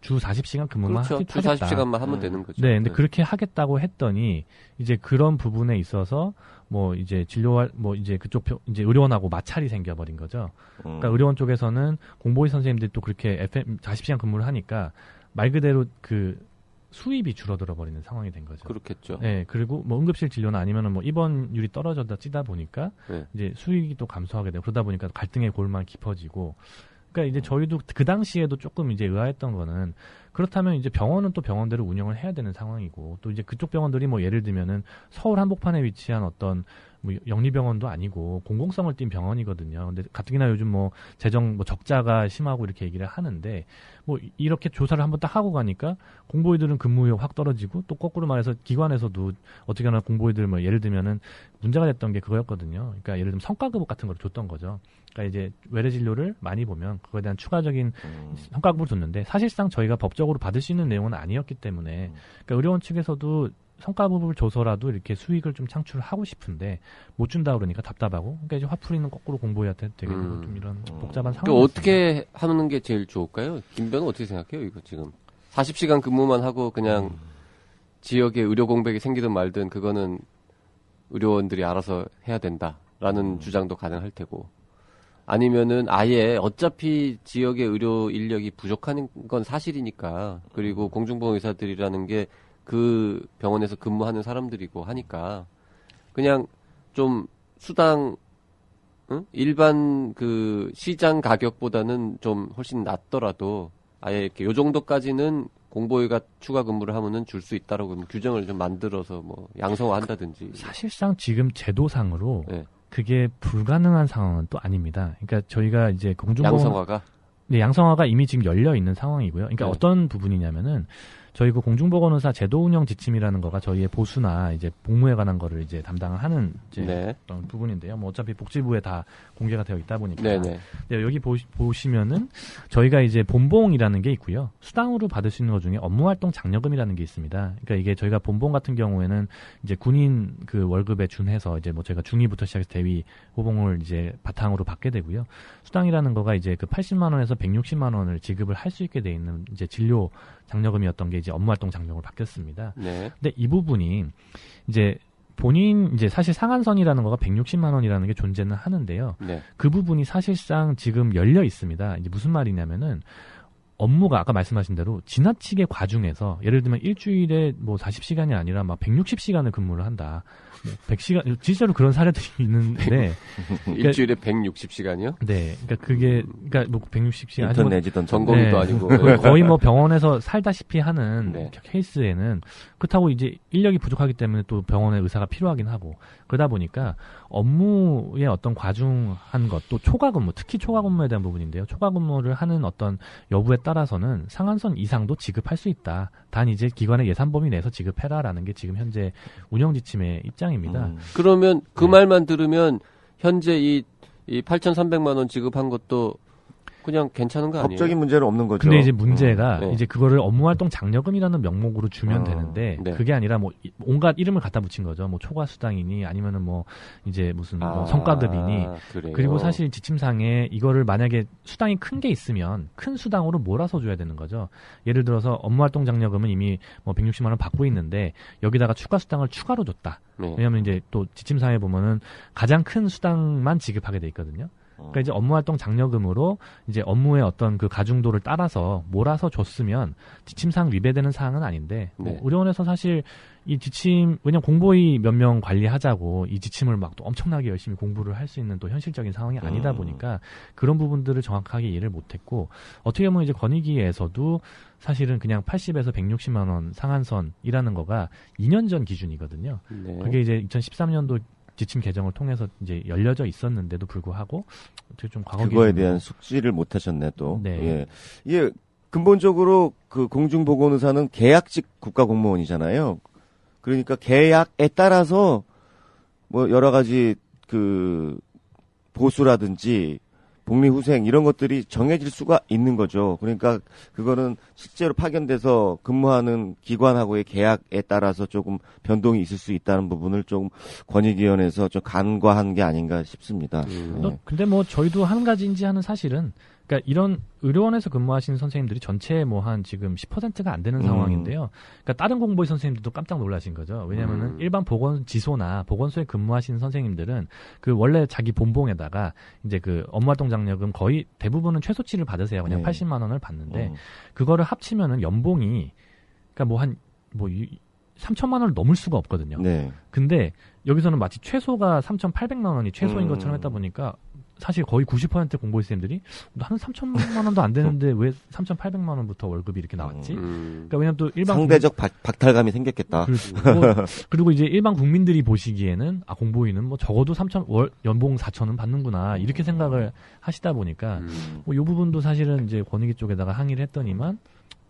Speaker 7: 주 40시간 근무만
Speaker 2: 그렇죠. 주
Speaker 7: 하겠다.
Speaker 2: 40시간만 하면 되는 거죠.
Speaker 7: 네, 근데 그렇게 하겠다고 했더니 이제 그런 부분에 있어서 뭐 이제 뭐 이제 그쪽 이제 의료원하고 마찰이 생겨버린 거죠. 그러니까 의료원 쪽에서는 공보위 선생님들이 또 그렇게 FM 40시간 근무를 하니까 말 그대로 그 수입이 줄어들어 버리는 상황이 된 거죠.
Speaker 2: 그렇겠죠.
Speaker 7: 네, 그리고 뭐 응급실 진료나 아니면은 뭐 입원율이 떨어져다 찌다 보니까
Speaker 2: 네.
Speaker 7: 이제 수익이 또 감소하게 되고 그러다 보니까 갈등의 골만 깊어지고. 그러니까 이제 저희도 그 당시에도 조금 이제 의아했던 거는 그렇다면 이제 병원은 또 병원대로 운영을 해야 되는 상황이고 또 이제 그쪽 병원들이 뭐 예를 들면은 서울 한복판에 위치한 어떤 뭐 영리병원도 아니고 공공성을 띈 병원이거든요. 근데 가뜩이나 요즘 뭐 재정 뭐 적자가 심하고 이렇게 얘기를 하는데 뭐 이렇게 조사를 한번 딱 하고 가니까 공보위들은 근무율 확 떨어지고 또 거꾸로 말해서 기관에서도 어떻게 하나 공보위들 뭐 예를 들면은 문제가 됐던 게 그거였거든요. 그러니까 예를 들면 성과급여 같은 걸 줬던 거죠. 그러니까 이제 외래 진료를 많이 보면 그거에 대한 추가적인 성과급을 줬는데 사실상 저희가 법적으로 받을 수 있는 내용은 아니었기 때문에 그러니까 의료원 측에서도 성과급을 줘서라도 이렇게 수익을 좀 창출을 하고 싶은데 못 준다 그러니까 답답하고 그러니까 이제 화풀이는 거꾸로 공보위한테 되게 되고 좀 이런 복잡한 상황이
Speaker 2: 그 어떻게 하는 게 제일 좋을까요? 김변은 어떻게 생각해요? 이거 지금 40시간 근무만 하고 그냥 지역에 의료 공백이 생기든 말든 그거는 의료원들이 알아서 해야 된다라는 주장도 가능할 테고 아니면은 아예 어차피 지역의 의료 인력이 부족한 건 사실이니까 그리고 공중보건 의사들이라는 게 그 병원에서 근무하는 사람들이고 하니까 그냥 좀 수당 일반 그 시장 가격보다는 좀 훨씬 낮더라도 아예 이렇게 요 정도까지는 공보위가 추가 근무를 하면은 줄 수 있다라고 규정을 좀 만들어서 뭐 양성화한다든지.
Speaker 7: 사실상 지금 제도상으로
Speaker 2: 네.
Speaker 7: 그게 불가능한 상황은 또 아닙니다. 그러니까 저희가 이제 공중보건
Speaker 2: 양성화가
Speaker 7: 네, 양성화가 이미 지금 열려 있는 상황이고요. 그러니까
Speaker 2: 네.
Speaker 7: 어떤 부분이냐면은 저희 그 공중보건의사 제도 운영 지침이라는 거가 저희의 보수나 이제 복무에 관한 거를 이제 담당을 하는 이제
Speaker 2: 네.
Speaker 7: 어떤 부분인데요. 뭐 어차피 복지부에 다 공개가 되어 있다 보니까.
Speaker 2: 네네.
Speaker 7: 네, 여기 보시면은 저희가 이제 본봉이라는 게 있고요. 수당으로 받을 수 있는 것 중에 업무활동 장려금이라는 게 있습니다. 그러니까 이게 저희가 본봉 같은 경우에는 이제 군인 그 월급에 준해서 이제 뭐 저희가 중위부터 시작해서 대위 호봉을 이제 바탕으로 받게 되고요. 수당이라는 거가 이제 그 80만 원에서 160만 원을 지급을 할 수 있게 돼 있는 이제 진료 장려금이었던 게 이제 업무활동 장려금으로 바뀌었습니다.
Speaker 2: 네.
Speaker 7: 근데 이 부분이 이제 본인 이제 사실 상한선이라는 거가 160만 원이라는 게 존재는 하는데요.
Speaker 2: 네.
Speaker 7: 그 부분이 사실상 지금 열려 있습니다. 이제 무슨 말이냐면은 업무가 아까 말씀하신 대로 지나치게 과중해서 예를 들면 일주일에 뭐 40시간이 아니라 막 160시간을 근무를 한다. 100시간 진짜로 그런 사례들이 있는데
Speaker 2: 일주일에 160시간이요?
Speaker 7: 네. 그러니까 그게 그러니까 뭐 160시간
Speaker 3: 인턴 내지던
Speaker 2: 전공도
Speaker 7: 네.
Speaker 2: 아니고
Speaker 7: 거의 뭐 병원에서 살다시피 하는
Speaker 2: 네.
Speaker 7: 케이스에는 그렇다고 이제 인력이 부족하기 때문에 또 병원에 의사가 필요하긴 하고 그러다 보니까 업무의 어떤 과중한 것 또 초과 근무 특히 초과 근무에 대한 부분인데요. 초과 근무를 하는 어떤 여부에 따라서는 상한선 이상도 지급할 수 있다. 단 이제 기관의 예산 범위 내에서 지급해라라는 게 지금 현재 운영 지침의 입장입니다.
Speaker 2: 그러면 그
Speaker 7: 네.
Speaker 2: 말만 들으면 현재 이 8,300만 원 지급한 것도 그냥 괜찮은 거 아니에요?
Speaker 3: 법적인 문제는 없는 거죠.
Speaker 7: 근데 이제 문제가
Speaker 2: 네.
Speaker 7: 이제 그거를 업무활동 장려금이라는 명목으로 주면 되는데
Speaker 2: 네.
Speaker 7: 그게 아니라 뭐 온갖 이름을 갖다 붙인 거죠. 뭐 초과 수당이니 아니면은 뭐 이제 무슨 뭐 성과급이니
Speaker 2: 그래요?
Speaker 7: 그리고 사실 지침상에 이거를 만약에 수당이 큰 게 있으면 큰 수당으로 몰아서 줘야 되는 거죠. 예를 들어서 업무활동 장려금은 이미 뭐 160만 원 받고 있는데 여기다가 추가 수당을 추가로 줬다.
Speaker 2: 네.
Speaker 7: 왜냐하면 이제 또 지침상에 보면은 가장 큰 수당만 지급하게 돼 있거든요. 그러니까 이제 업무활동 장려금으로 이제 업무의 어떤 그 가중도를 따라서 몰아서 줬으면 지침상 위배되는 사항은 아닌데 뭐
Speaker 2: 네.
Speaker 7: 의료원에서 사실 이 지침 왜냐면 공보위 몇 명 관리하자고 이 지침을 막 또 엄청나게 열심히 공부를 할 수 있는 또 현실적인 상황이 아니다 보니까 그런 부분들을 정확하게 이해를 못했고 어떻게 보면 이제 권익위에서도 사실은 그냥 80에서 160만 원 상한선이라는 거가 2년 전 기준이거든요.
Speaker 2: 네.
Speaker 7: 그게 이제 2013년도 지침 개정을 통해서 이제 열려져 있었는데도 불구하고 어떻게 좀 과거
Speaker 3: 그거에
Speaker 7: 기준으로-
Speaker 3: 대한 숙지를 못 하셨네 또.
Speaker 7: 네.
Speaker 3: 예. 예. 근본적으로 그 공중보건의사는 계약직 국가공무원이잖아요. 그러니까 계약에 따라서 뭐 여러 가지 그 보수라든지 복리후생 이런 것들이 정해질 수가 있는 거죠. 그러니까 그거는 실제로 파견돼서 근무하는 기관하고의 계약에 따라서 조금 변동이 있을 수 있다는 부분을 좀 권익위원회에서 좀 간과한 게 아닌가 싶습니다. 네.
Speaker 7: 근데 뭐 저희도 한 가지 인지하는 사실은 그러니까 이런 의료원에서 근무하시는 선생님들이 전체 뭐 한 지금 10%가 안 되는 상황인데요. 그러니까 다른 공보위 선생님들도 깜짝 놀라신 거죠. 왜냐하면은 일반 보건지소나 보건소에 근무하시는 선생님들은 그 원래 자기 본봉에다가 이제 그 업무활동 장려금 거의 대부분은 최소치를 받으세요. 그냥
Speaker 3: 네.
Speaker 7: 80만 원을 받는데 그거를 합치면은 연봉이 그러니까 뭐 한 뭐 3천만 원을 넘을 수가 없거든요.
Speaker 3: 네.
Speaker 7: 근데 여기서는 마치 최소가 3,800만 원이 최소인 것처럼 했다 보니까 사실 거의 90% 공보위생들이 한 3천만 원도 안 되는데 왜 3,800만 원부터 월급이 이렇게 나왔지? 그러니까 왜냐면 또 일반
Speaker 3: 상대적 박탈감이 생겼겠다.
Speaker 7: 그리고 이제 일반 국민들이 보시기에는 아 공보위는 뭐 적어도 3천 월 연봉 4천은 받는구나 이렇게 생각을 하시다 보니까 뭐 이 부분도 사실은 이제 권익위 쪽에다가 항의를 했더니만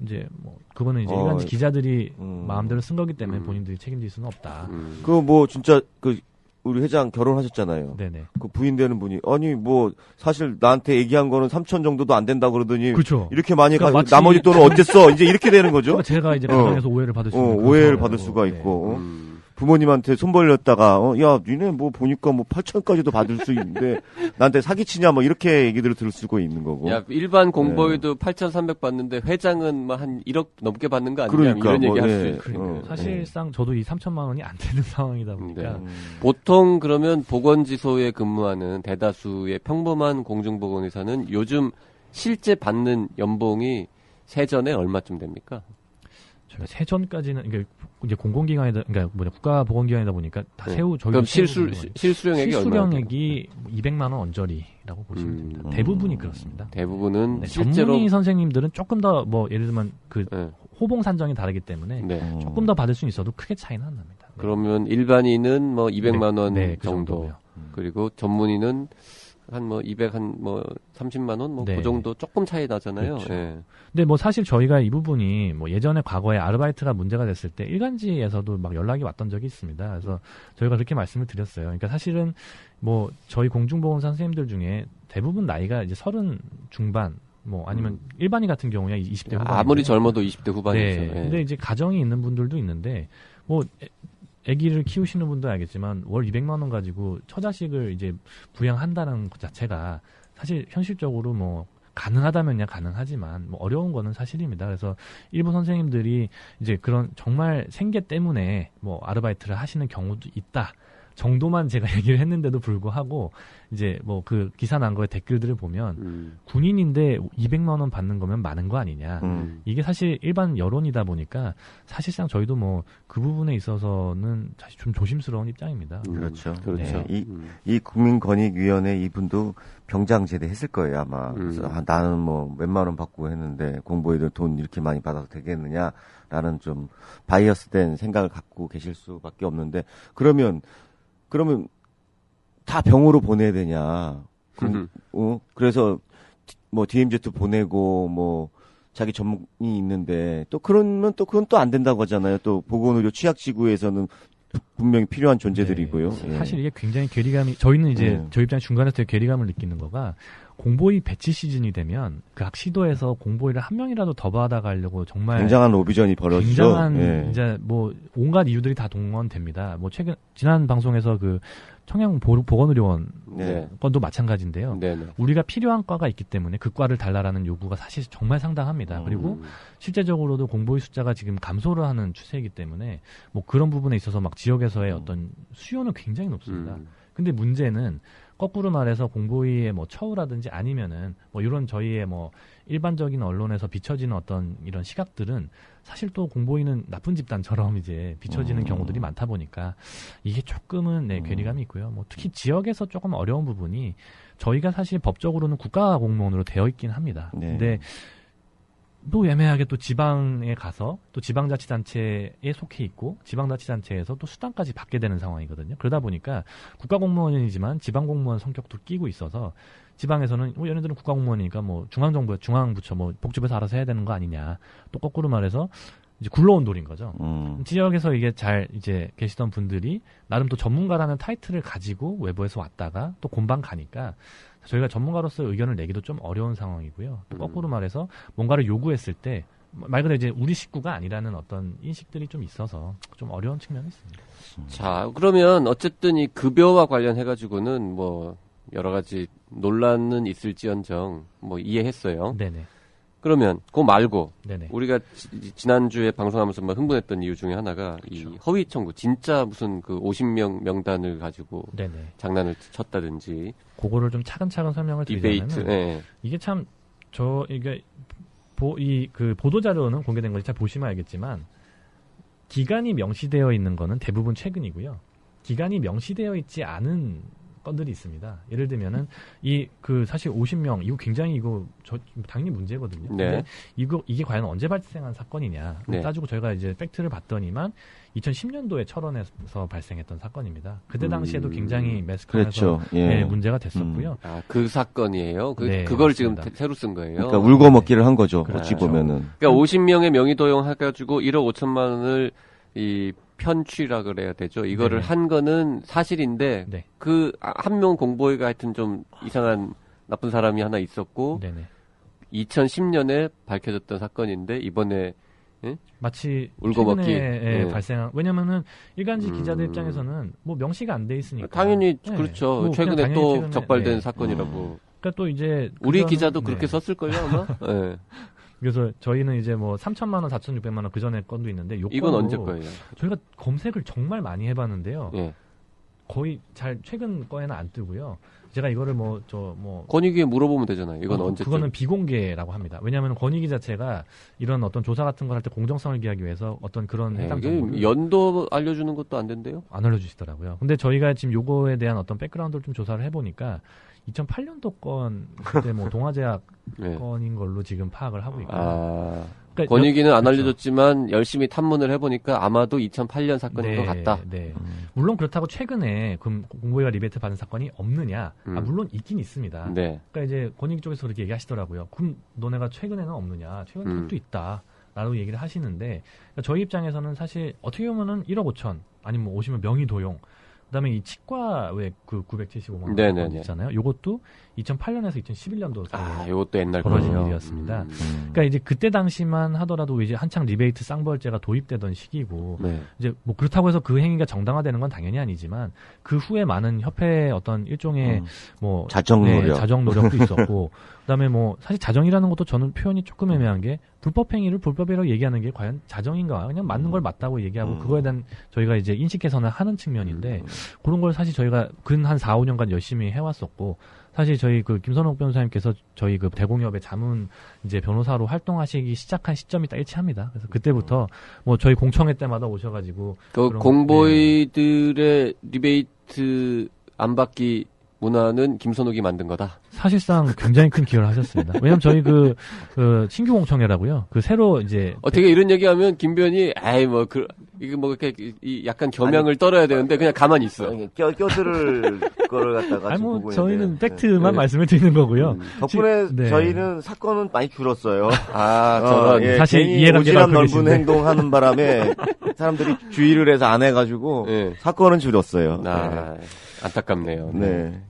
Speaker 7: 이제 뭐 그거는 이제 일반 기자들이 마음대로 쓴 거기 때문에 본인들이 책임질 수는 없다.
Speaker 3: 그 뭐 진짜 그 우리 회장 결혼하셨잖아요.
Speaker 7: 네네.
Speaker 3: 그 부인 되는 분이 아니 뭐 사실 나한테 얘기한 거는 3천 정도도 안 된다 그러더니
Speaker 7: 그렇죠.
Speaker 3: 이렇게 많이
Speaker 7: 그러니까
Speaker 3: 가 나머지 돈은 어땠어? 이제 이렇게 되는 거죠.
Speaker 7: 그러니까 제가 이제 가정에서 오해를 받을 수 있는
Speaker 3: 오해를
Speaker 7: 그런
Speaker 3: 받을 수가
Speaker 7: 상황이고.
Speaker 3: 있고 부모님한테 손 벌렸다가 야 니네 뭐 보니까 뭐 8천까지도 받을 수 있는데 나한테 사기치냐 뭐 이렇게 얘기들을 들을 수가 있는 거고.
Speaker 2: 야, 일반 공보위도 8,300 받는데 회장은 뭐 한 1억 넘게 받는 거 아니냐
Speaker 3: 그러니까
Speaker 2: 이런
Speaker 3: 뭐,
Speaker 2: 얘기 할
Speaker 3: 네.
Speaker 2: 수 있죠.
Speaker 7: 그러니까 사실상 저도 이 3천만 원이 안 되는 상황이다 보니까
Speaker 2: 네. 보통 그러면 보건지소에 근무하는 대다수의 평범한 공중보건의사는 요즘 실제 받는 연봉이 세전에 얼마쯤 됩니까?
Speaker 7: 저희가 세전까지는 그러니까 이제 공공기관이다 그러니까 뭐냐 국가보건기관이다 보니까 다
Speaker 2: 네.
Speaker 7: 세우 저희
Speaker 2: 그럼 실수령액이 얼마나
Speaker 7: 실수령액이 200만 원 언저리라고 보시면 됩니다. 대부분이 그렇습니다.
Speaker 2: 대부분은
Speaker 7: 네,
Speaker 2: 실제로
Speaker 7: 전문의 선생님들은 조금 더 뭐 예를 들면 그
Speaker 2: 네.
Speaker 7: 호봉 산정이 다르기 때문에
Speaker 2: 네.
Speaker 7: 조금 더 받을 수는 있어도 크게 차이는 안 납니다. 네.
Speaker 2: 그러면 일반인은 뭐 200만 원
Speaker 7: 네, 그
Speaker 2: 정도.
Speaker 7: 정도고요.
Speaker 2: 그리고 전문의는 한 뭐 200, 한 뭐 30만 원? 뭐
Speaker 7: 네.
Speaker 2: 그 정도 조금 차이 나잖아요.
Speaker 7: 그렇죠.
Speaker 2: 예.
Speaker 7: 근데 뭐 사실 저희가 이 부분이 뭐 예전에 과거에 아르바이트가 문제가 됐을 때 일간지에서도 막 연락이 왔던 적이 있습니다. 그래서 저희가 그렇게 말씀을 드렸어요. 그러니까 사실은 뭐 저희 공중보건사 선생님들 중에 대부분 나이가 이제 30 중반 뭐 아니면 일반인 같은 경우에 20대 후반.
Speaker 2: 아무리 젊어도 20대 후반이죠.
Speaker 7: 네.
Speaker 2: 예.
Speaker 7: 근데 이제 가정이 있는 분들도 있는데 뭐 아기를 키우시는 분도 알겠지만 월 200만 원 가지고 처자식을 이제 부양한다는 것 자체가 사실 현실적으로 뭐 가능하다면야 가능하지만 뭐 어려운 거는 사실입니다. 그래서 일부 선생님들이 이제 그런 정말 생계 때문에 뭐 아르바이트를 하시는 경우도 있다. 정도만 제가 얘기를 했는데도 불구하고 이제 뭐 그 기사 난 거에 댓글들을 보면 군인인데 200만 원 받는 거면 많은 거 아니냐. 이게 사실 일반 여론이다 보니까 사실상 저희도 뭐 그 부분에 있어서는 사실 좀 조심스러운 입장입니다.
Speaker 3: 그렇죠.
Speaker 2: 그렇죠.
Speaker 3: 네. 이 국민권익위원회 이분도 병장 제대했을 거예요, 아마. 그래서 나는 뭐 몇만 원 받고 했는데 공보위들 돈 이렇게 많이 받아도 되겠느냐라는 좀 바이어스된 생각을 갖고 계실 수밖에 없는데 그러면 다 병으로 보내야 되냐? 그래서 뭐 DMZ 보내고 뭐 자기 전문이 있는데 또 그러면 또 그건 또 안 된다고 하잖아요. 또 보건의료 취약지구에서는 분명히 필요한 존재들이고요.
Speaker 7: 네.
Speaker 3: 예.
Speaker 7: 사실 이게 굉장히 괴리감이 저희는 이제 저희 입장 중간에서 되게 괴리감을 느끼는 거가 공보위 배치 시즌이 되면 각 시도에서 공보위를 한 명이라도 더 받아가려고 정말
Speaker 3: 굉장한 로비전이 벌어지죠.
Speaker 7: 굉장한
Speaker 3: 예.
Speaker 7: 이제 뭐 온갖 이유들이 다 동원됩니다. 뭐 지난 방송에서 그 청양 보건의료원
Speaker 3: 네.
Speaker 7: 건도 마찬가지인데요.
Speaker 2: 네네.
Speaker 7: 우리가 필요한 과가 있기 때문에 그 과를 달라라는 요구가 사실 정말 상당합니다. 그리고 실제적으로도 공보위 숫자가 지금 감소를 하는 추세이기 때문에 뭐 그런 부분에 있어서 막 지역에서의 어떤 수요는 굉장히 높습니다. 근데 문제는 거꾸로 말해서 공보위의 뭐 처우라든지 아니면은 뭐 이런 저희의 뭐 일반적인 언론에서 비춰지는 어떤 이런 시각들은 사실 또 공보위는 나쁜 집단처럼 이제 비춰지는 경우들이 많다 보니까 이게 조금은 네, 괴리감이 있고요. 뭐 특히 지역에서 조금 어려운 부분이 저희가 사실 법적으로는 국가 공무원으로 되어 있긴 합니다.
Speaker 3: 네.
Speaker 7: 근데 또 애매하게 또 지방에 가서 또 지방자치단체에 속해 있고 지방자치단체에서 또 수당까지 받게 되는 상황이거든요. 그러다 보니까 국가공무원이지만 지방공무원 성격도 끼고 있어서 지방에서는 얘네들은 국가공무원이니까 뭐 중앙정부, 중앙부처 뭐 복지부에서 알아서 해야 되는 거 아니냐. 또 거꾸로 말해서 이제 굴러온 돌인 거죠. 지역에서 이게 잘 이제 계시던 분들이 나름 또 전문가라는 타이틀을 가지고 외부에서 왔다가 또 본방 가니까 저희가 전문가로서 의견을 내기도 좀 어려운 상황이고요. 또 거꾸로 말해서 뭔가를 요구했을 때 말 그대로 이제 우리 식구가 아니라는 어떤 인식들이 좀 있어서 좀 어려운 측면이 있습니다.
Speaker 2: 자, 그러면 어쨌든 이 급여와 관련해가지고는 뭐 여러 가지 논란은 있을지언정 뭐 이해했어요.
Speaker 7: 네네.
Speaker 2: 그러면 그거 말고
Speaker 7: 네네.
Speaker 2: 우리가 지난주에 방송하면서 막 흥분했던 이유 중에 하나가 이 허위 청구 진짜 무슨 그 50명 명단을 가지고
Speaker 7: 네네.
Speaker 2: 장난을 쳤다든지
Speaker 7: 그거를 좀 차근차근 설명을
Speaker 2: 디베이트
Speaker 7: 드리자면
Speaker 2: 예.
Speaker 7: 이게 참 이게 그 보도 자료는 공개된 거지 잘 보시면 알겠지만 기간이 명시되어 있는 거는 대부분 최근이고요. 기간이 명시되어 있지 않은 건들이 있습니다. 예를 들면은 사실 50명 이거 굉장히 당연히 문제거든요.
Speaker 2: 네.
Speaker 7: 근데 이게 과연 언제 발생한 사건이냐
Speaker 2: 네.
Speaker 7: 따지고 저희가 이제 팩트를 봤더니만 2010년도에 철원에서 발생했던 사건입니다. 그때 당시에도 굉장히 매스컴에서
Speaker 3: 그렇죠. 예.
Speaker 7: 네, 문제가 됐었고요.
Speaker 2: 아, 그 사건이에요.
Speaker 7: 네,
Speaker 2: 그걸
Speaker 7: 맞습니다.
Speaker 2: 지금 새로 쓴 거예요.
Speaker 3: 그러니까 울고 먹기를 한 거죠.
Speaker 2: 그렇죠.
Speaker 3: 어찌 보면은.
Speaker 2: 그러니까 50명의 명의 도용 해가지고 1억 5천만 원을 이 편취라 그래야 되죠. 이거를
Speaker 7: 네네.
Speaker 2: 한 거는 사실인데
Speaker 7: 네.
Speaker 2: 그 한 명 공보위가 하여튼 좀 이상한 나쁜 사람이 하나 있었고
Speaker 7: 네네.
Speaker 2: 2010년에 밝혀졌던 사건인데 이번에
Speaker 7: 마치
Speaker 2: 울고 먹기.
Speaker 7: 최근에
Speaker 2: 네.
Speaker 7: 발생한 왜냐면은 일간지 기자들 입장에서는 뭐 명시가 안 돼 있으니까
Speaker 2: 당연히
Speaker 7: 네.
Speaker 2: 그렇죠.
Speaker 7: 뭐
Speaker 2: 최근에
Speaker 7: 그냥
Speaker 2: 또
Speaker 7: 당연히 최근에,
Speaker 2: 적발된
Speaker 7: 네.
Speaker 2: 사건이라고.
Speaker 7: 그러니까 또 이제
Speaker 2: 우리
Speaker 7: 그거는-
Speaker 2: 기자도 그렇게
Speaker 7: 네.
Speaker 2: 썼을걸요 아마. 네.
Speaker 7: 그래서 저희는 이제 뭐 3천만 원, 4,600만 원 그 전에 건도 있는데 요
Speaker 2: 이건
Speaker 7: 건으로
Speaker 2: 언제 거예요?
Speaker 7: 저희가 검색을 정말 많이 해봤는데요.
Speaker 2: 예.
Speaker 7: 거의 최근 거에는 안 뜨고요. 제가 이거를
Speaker 2: 권익위에 물어보면 되잖아요. 이건 언제?
Speaker 7: 그거는 비공개라고 합니다. 왜냐하면 권익위 자체가 이런 어떤 조사 같은 걸 할 때 공정성을 기하기 위해서 어떤 그런 해당 정보를
Speaker 2: 연도 알려주는 것도 안 된대요.
Speaker 7: 안 알려주시더라고요. 근데 저희가 지금 요거에 대한 어떤 백그라운드를 좀 조사를 해보니까 2008년도 건 그때 뭐 동아제약
Speaker 2: 네.
Speaker 7: 건인 걸로 지금 파악을 하고 있고요.
Speaker 2: 아.
Speaker 7: 그러니까
Speaker 2: 권익위는 안
Speaker 7: 그렇죠.
Speaker 2: 알려줬지만 열심히 탐문을 해보니까 아마도 2008년 사건인 것 같다.
Speaker 7: 네. 물론 그렇다고 최근에 공보위가 리베이트 받은 사건이 없느냐? 물론 있긴 있습니다.
Speaker 2: 네.
Speaker 7: 그러니까 이제 권익위 쪽에서 그렇게 얘기하시더라고요. 그럼 너네가 최근에는 없느냐? 최근에 또 있다. 라고 얘기를 하시는데 그러니까 저희 입장에서는 사실 어떻게 보면은 1억 5천 아니면 뭐 오시면 명의 도용 그다음에 이 치과 왜 그 975만 원 있잖아요. 요것도 2008년에서 2011년도 사이에
Speaker 2: 요것도 옛날
Speaker 7: 벌어진
Speaker 2: 거예요.
Speaker 7: 일이었습니다. 그러니까 이제 그때 당시만 하더라도 이제 한창 리베이트 쌍벌제가 도입되던 시기고
Speaker 2: 네.
Speaker 7: 이제 뭐 그렇다고 해서 그 행위가 정당화되는 건 당연히 아니지만 그 후에 많은 협회의 어떤 일종의 뭐
Speaker 3: 자정 노력,
Speaker 7: 자정 노력도 있었고 그다음에 뭐 사실 자정이라는 것도 저는 표현이 조금 애매한 게 불법 행위를 불법이라고 얘기하는 게 과연 자정인가 그냥 맞는 걸 맞다고 얘기하고 그거에 대한 저희가 이제 인식 개선을 하는 측면인데 그런 걸 사실 저희가 근 한 4, 5년간 열심히 해왔었고, 사실 저희 그 김선옥 변호사님께서 저희 그 대공협의 자문 이제 변호사로 활동하시기 시작한 시점이 딱 일치합니다. 그래서 그때부터 뭐 저희 공청회 때마다 오셔가지고
Speaker 2: 그
Speaker 7: 그런-
Speaker 2: 공보이들의 리베이트 안 받기 문화는 김선욱이 만든 거다.
Speaker 7: 사실상 굉장히 큰 기여를 하셨습니다. 왜냐면 저희 그 신규 공청회라고요. 그 새로 이제
Speaker 2: 어떻게 이런 얘기하면 김변이 이거 뭐 이렇게 약간 겸양을 떨어야 되는데 그냥 가만히 있어.
Speaker 3: 껴들을 거를 갖다가
Speaker 7: 아니
Speaker 3: 지금
Speaker 7: 뭐
Speaker 3: 보고
Speaker 7: 저희는
Speaker 3: 있는데.
Speaker 7: 팩트만
Speaker 2: 네.
Speaker 7: 말씀을 드리는 거고요.
Speaker 3: 덕분에
Speaker 7: 네.
Speaker 3: 저희는 사건은 많이 줄었어요.
Speaker 2: 저런.
Speaker 3: 예,
Speaker 7: 사실
Speaker 3: 괜히
Speaker 7: 이해관계가
Speaker 3: 오지랖 넓은
Speaker 7: 계신데.
Speaker 3: 행동하는 바람에 사람들이 주의를 해서 안 해가지고
Speaker 2: 네.
Speaker 3: 사건은 줄었어요.
Speaker 2: 안타깝네요.
Speaker 3: 네.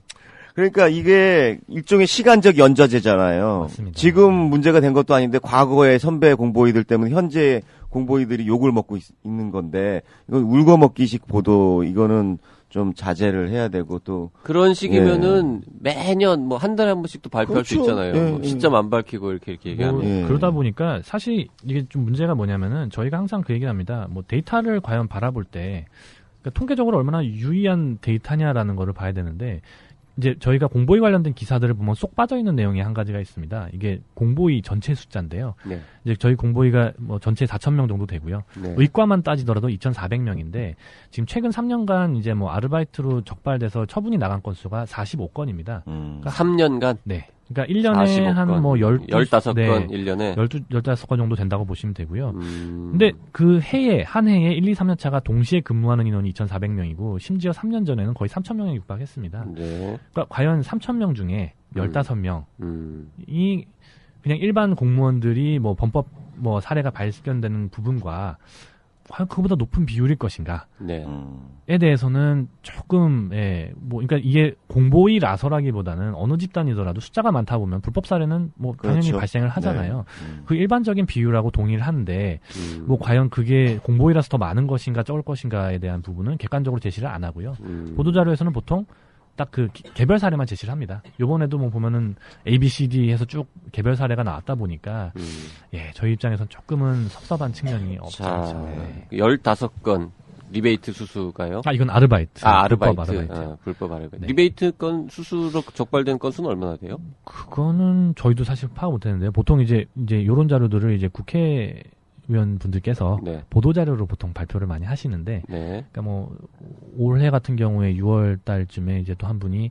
Speaker 3: 그러니까 이게 일종의 시간적 연좌제잖아요.
Speaker 7: 맞습니다.
Speaker 3: 지금 문제가 된 것도 아닌데 과거의 선배 공보이들 때문에 현재 공보이들이 욕을 먹고 있는 건데 이건 울고 먹기식 보도 이거는 좀 자제를 해야 되고 또
Speaker 2: 그런 식이면은 매년 뭐 한 달에 한 번씩도 발표할 수
Speaker 3: 그렇죠.
Speaker 2: 있잖아요.
Speaker 3: 예,
Speaker 2: 뭐
Speaker 3: 예.
Speaker 2: 시점 안 밝히고 이렇게 얘기하면.
Speaker 3: 예.
Speaker 7: 그러다 보니까 사실 이게 좀 문제가 뭐냐면은 저희가 항상 그 얘기를 합니다. 뭐 데이터를 과연 바라볼 때 그러니까 통계적으로 얼마나 유의한 데이터냐라는 거를 봐야 되는데 이제 저희가 공보위 관련된 기사들을 보면 쏙 빠져있는 내용이 한 가지가 있습니다. 이게 공보위 전체 숫자인데요.
Speaker 2: 네.
Speaker 7: 이제 저희 공보위가 뭐 전체 4,000명 정도 되고요.
Speaker 2: 네.
Speaker 7: 의과만 따지더라도 2,400명인데 지금 최근 3년간 이제 뭐 아르바이트로 적발돼서 처분이 나간 건수가 45건입니다.
Speaker 2: 3년간
Speaker 7: 네. 그러니까 1년에 한 뭐
Speaker 2: 15건
Speaker 7: 네,
Speaker 2: 1년에
Speaker 7: 15건 정도 된다고 보시면 되고요.
Speaker 2: 음.
Speaker 7: 근데 그 해에 한 해에 1, 2, 3년 차가 동시에 근무하는 인원이 2,400명이고 심지어 3년 전에는 거의 3,000명에 육박했습니다.
Speaker 2: 네.
Speaker 7: 그러니까 과연 3,000명 중에 15명이
Speaker 2: 음.
Speaker 7: 그냥 일반 공무원들이 뭐 범법 뭐 사례가 발견되는 부분과 과연 그보다 높은 비율일 것인가에
Speaker 2: 네.
Speaker 7: 대해서는 조금 뭐 그러니까 이게 공보위라서라기보다는 어느 집단이더라도 숫자가 많다 보면 불법 사례는 뭐 당연히
Speaker 3: 그렇죠.
Speaker 7: 발생을 하잖아요.
Speaker 3: 네.
Speaker 7: 그 일반적인 비율하고 동의를 하는데 뭐 과연 그게 공보위라서 더 많은 것인가 적을 것인가에 대한 부분은 객관적으로 제시를 안 하고요. 보도자료에서는 보통 딱 그 개별 사례만 제시를 합니다. 요번에도 뭐 보면은 A, B, C, D 해서 쭉 개별 사례가 나왔다 보니까 저희 입장에선 조금은 섭섭한 측면이 없지
Speaker 2: 자,
Speaker 7: 않죠. 네.
Speaker 2: 15건 리베이트 수수가요?
Speaker 7: 이건 아르바이트.
Speaker 2: 아르바이트.
Speaker 7: 불법 아르바이트.
Speaker 2: 불법 아르바이트.
Speaker 7: 네.
Speaker 2: 리베이트 건 수수로 적발된 건수는 얼마나 돼요?
Speaker 7: 그거는 저희도 사실 파악 못했는데요. 보통 이제 요런 자료들을 이제 국회의원분들께서
Speaker 2: 네.
Speaker 7: 보도자료로 보통 발표를 많이 하시는데,
Speaker 2: 네.
Speaker 7: 그러니까 뭐 올해 같은 경우에 6월 달쯤에 이제 또 한 분이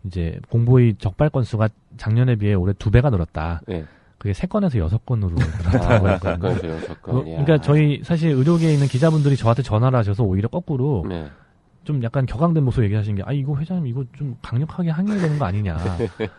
Speaker 7: 이제 공보위 적발 건수가 작년에 비해 올해 2배가 늘었다.
Speaker 2: 네.
Speaker 7: 그게 3건에서 6건으로 늘었다고 했거든요.
Speaker 2: 건에서 6건.
Speaker 7: 그러니까 저희 사실 의료계에 있는 기자분들이 저한테 전화를 하셔서 오히려 거꾸로
Speaker 2: 네.
Speaker 7: 좀 약간 격앙된 모습 얘기하시는 게, 이거 회장님 이거 좀 강력하게 항의해야 되는 거 아니냐.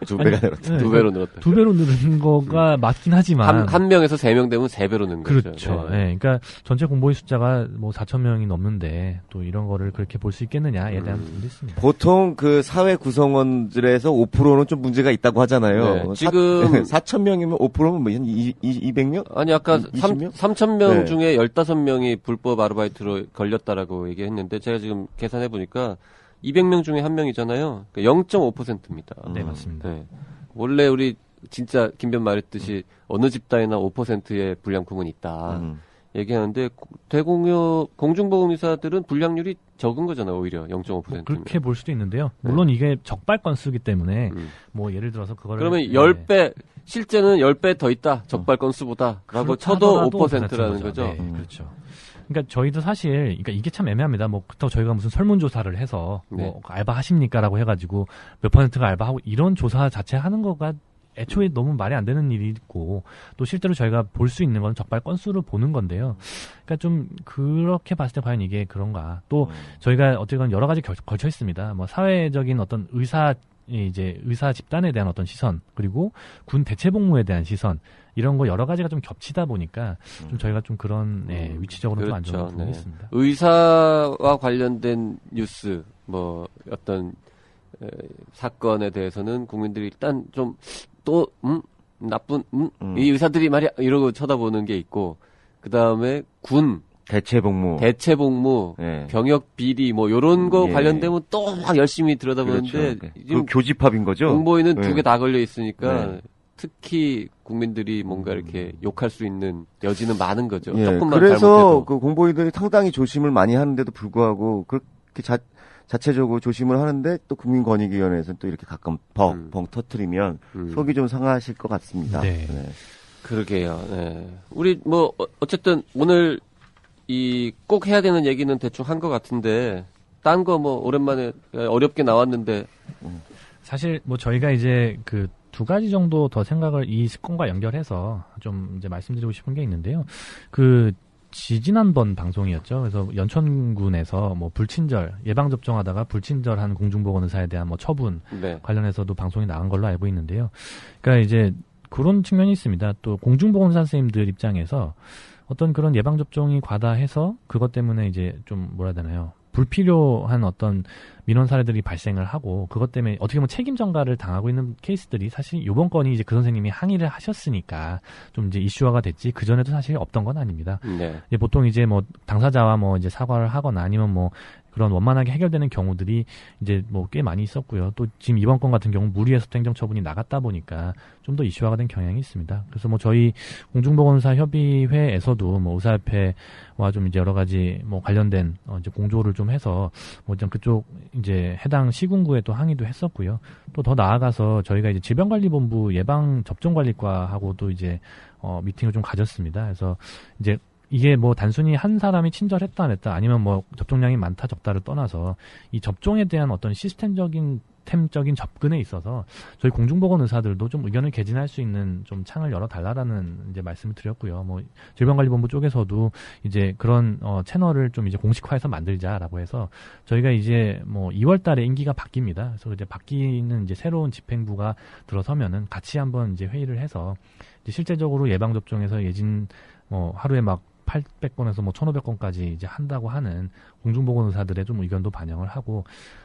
Speaker 3: 2배가 늘었죠.
Speaker 2: 2배로 늘었다.
Speaker 7: 2배로 늘은 거가 맞긴 하지만.
Speaker 2: 한 명에서 3명 되면 3배로 는 거죠.
Speaker 7: 그렇죠. 예. 그러니까 전체 공보위 숫자가 뭐 4,000명이 넘는데 또 이런 거를 그렇게 볼 수 있겠느냐에 대한 부분도 있습니다.
Speaker 3: 보통 그 사회 구성원들에서 5%는 좀 문제가 있다고 하잖아요.
Speaker 2: 네, 지금
Speaker 3: 4,000명이면 5%면 뭐 한 200명?
Speaker 2: 아니 아까
Speaker 3: 20명?
Speaker 2: 3,000명
Speaker 3: 네.
Speaker 2: 중에 15명이 불법 아르바이트로 걸렸다라고 얘기했는데 제가 지금 계산해 보니까 200명 중에 1명이잖아요. 그러니까 0.5%입니다.
Speaker 7: 네, 맞습니다.
Speaker 2: 네. 원래 우리 진짜 김변 말했듯이 어느 집단이나 5%의 불량품은 있다. 얘기하는데 공중보험회사들은 불량률이 적은 거잖아요. 오히려 0.5%면.
Speaker 7: 그렇게 볼 수도 있는데요. 물론 이게 적발 건수기 때문에 뭐 예를 들어서 그거를
Speaker 2: 그러면
Speaker 7: 네.
Speaker 2: 10배 실제는 10배 더 있다. 적발 건수보다 라고 쳐도 5%라는 거죠.
Speaker 7: 네, 그렇죠. 그러니까 저희도 사실 그러니까 이게 참 애매합니다. 뭐 그렇다고 저희가 무슨 설문조사를 해서 뭐 알바 하십니까라고 해가지고 몇 %가 알바하고 이런 조사 자체 하는 거가 애초에 너무 말이 안 되는 일이 있고 또 실제로 저희가 볼 수 있는 건 적발 건수를 보는 건데요. 그러니까 좀 그렇게 봤을 때 과연 이게 그런가. 또 저희가 어쨌든 여러 가지 걸쳐 있습니다. 뭐 사회적인 어떤 의사 집단에 대한 어떤 시선 그리고 군 대체복무에 대한 시선 이런 거 여러 가지가 좀 겹치다 보니까 좀 저희가 좀 그런 위치적으로 좀 안 좋은 부분이 있습니다.
Speaker 2: 의사와 관련된 뉴스 뭐 어떤 사건에 대해서는 국민들이 일단 좀 또 나쁜 이 의사들이 말이야 이러고 쳐다보는 게 있고 그 다음에 군
Speaker 3: 대체복무,
Speaker 2: 네. 병역 비리 뭐 요런 거 관련되면 또 막 열심히 들여다보는데
Speaker 3: 그렇죠. 그 교집합인 거죠.
Speaker 2: 공보위는 두 개 다 걸려 있으니까
Speaker 3: 네.
Speaker 2: 특히 국민들이 뭔가 이렇게 욕할 수 있는 여지는 많은 거죠.
Speaker 3: 예,
Speaker 2: 조금만
Speaker 3: 그래서
Speaker 2: 잘못해도.
Speaker 3: 그 공보위들이 상당히 조심을 많이 하는데도 불구하고 자체적으로 조심을 하는데 또 국민권익위원회에서는 또 이렇게 가끔 벙 터트리면 속이 좀 상하실 것 같습니다.
Speaker 7: 네.
Speaker 3: 네.
Speaker 2: 그러게요. 네. 우리 뭐 어쨌든 오늘 이 꼭 해야 되는 얘기는 대충 한 것 같은데 딴 거 뭐 오랜만에 어렵게 나왔는데
Speaker 7: 사실 뭐 저희가 이제 그 두 가지 정도 더 생각을 이 사건과 연결해서 좀 이제 말씀드리고 싶은 게 있는데요. 그 지난번 방송이었죠. 그래서 연천군에서 뭐 불친절 예방 접종하다가 불친절한 공중보건의사에 대한 뭐 처분
Speaker 2: 네.
Speaker 7: 관련해서도 방송이 나간 걸로 알고 있는데요. 그러니까 이제 그런 측면이 있습니다. 또 공중보건의사 선생님들 입장에서 어떤 그런 예방 접종이 과다해서 그것 때문에 이제 좀 뭐라 해야 되나요? 불필요한 어떤 민원 사례들이 발생을 하고 그것 때문에 어떻게 보면 책임 전가를 당하고 있는 케이스들이 사실 이번 건이 이제 그 선생님이 항의를 하셨으니까 좀 이제 이슈화가 됐지 그 전에도 사실 없던 건 아닙니다.
Speaker 2: 네.
Speaker 7: 이제 보통 이제 뭐 당사자와 뭐 이제 사과를 하거나 아니면 뭐 그런 원만하게 해결되는 경우들이 이제 뭐 꽤 많이 있었고요. 또 지금 이번 건 같은 경우 무리해서 행정 처분이 나갔다 보니까 좀 더 이슈화가 된 경향이 있습니다. 그래서 뭐 저희 공중보건의사 협의회에서도 뭐 의사협회와 좀 이제 여러 가지 뭐 관련된 이제 공조를 좀 해서 뭐 좀 그쪽 이제 해당 시군구에 또 항의도 했었고요. 또 더 나아가서 저희가 이제 질병관리본부 예방접종관리과하고도 이제 미팅을 좀 가졌습니다. 그래서 이제 이게 뭐 단순히 한 사람이 친절했다 안 했다 아니면 뭐 접종량이 많다 적다를 떠나서 이 접종에 대한 어떤 시스템적인 접근에 있어서 저희 공중보건 의사들도 좀 의견을 개진할 수 있는 좀 창을 열어달라라는 이제 말씀을 드렸고요. 뭐 질병관리본부 쪽에서도 이제 그런 채널을 좀 이제 공식화해서 만들자라고 해서 저희가 이제 뭐 2월달에 임기가 바뀝니다. 그래서 이제 바뀌는 이제 새로운 집행부가 들어서면은 같이 한번 이제 회의를 해서 이제 실제적으로 예방 접종에서 예진 뭐 하루에 막 800건에서 뭐 1,500건까지 이제 한다고 하는 공중보건 의사들의 좀 의견도 반영을 하고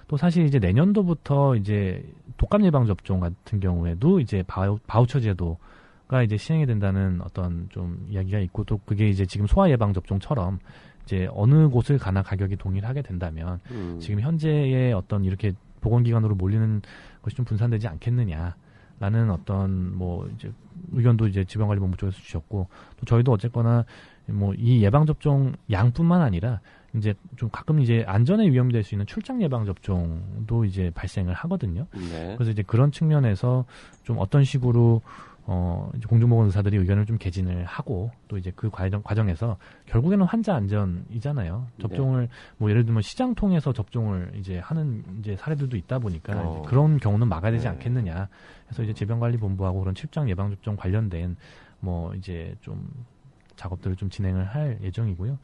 Speaker 7: 또 사실 이제 내년도부터 이제 독감 예방 접종 같은 경우에도 이제 바우처 제도가 이제 시행이 된다는 어떤 좀 이야기가 있고 또 그게 이제 지금 소아 예방 접종처럼 이제 어느 곳을 가나 가격이 동일하게 된다면 지금 현재의 어떤 이렇게 보건기관으로 몰리는 것이 좀 분산되지 않겠느냐라는 어떤 뭐 이제 의견도 이제 질병관리본부 쪽에서 주셨고 또 저희도 어쨌거나 뭐 이 예방 접종 양뿐만 아니라 이제 좀 가끔 이제 안전에 위험이 될 수 있는 출장 예방 접종도 이제 발생을 하거든요.
Speaker 2: 네.
Speaker 7: 그래서 이제 그런 측면에서 좀 어떤 식으로 이제 공중보건 의사들이 의견을 좀 개진을 하고 또 이제 그 과정에서 결국에는 환자 안전이잖아요. 접종을 뭐 예를 들면 시장 통해서 접종을 이제 하는 이제 사례들도 있다 보니까 이제 그런 경우는 막아야 되지 않겠느냐. 그래서 이제 질병관리본부하고 그런 출장 예방 접종 관련된 뭐 이제 좀 작업들을 좀 진행을 할 예정이고요.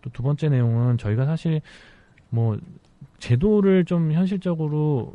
Speaker 7: 또 두 번째 내용은 저희가 사실 뭐 제도를 좀 현실적으로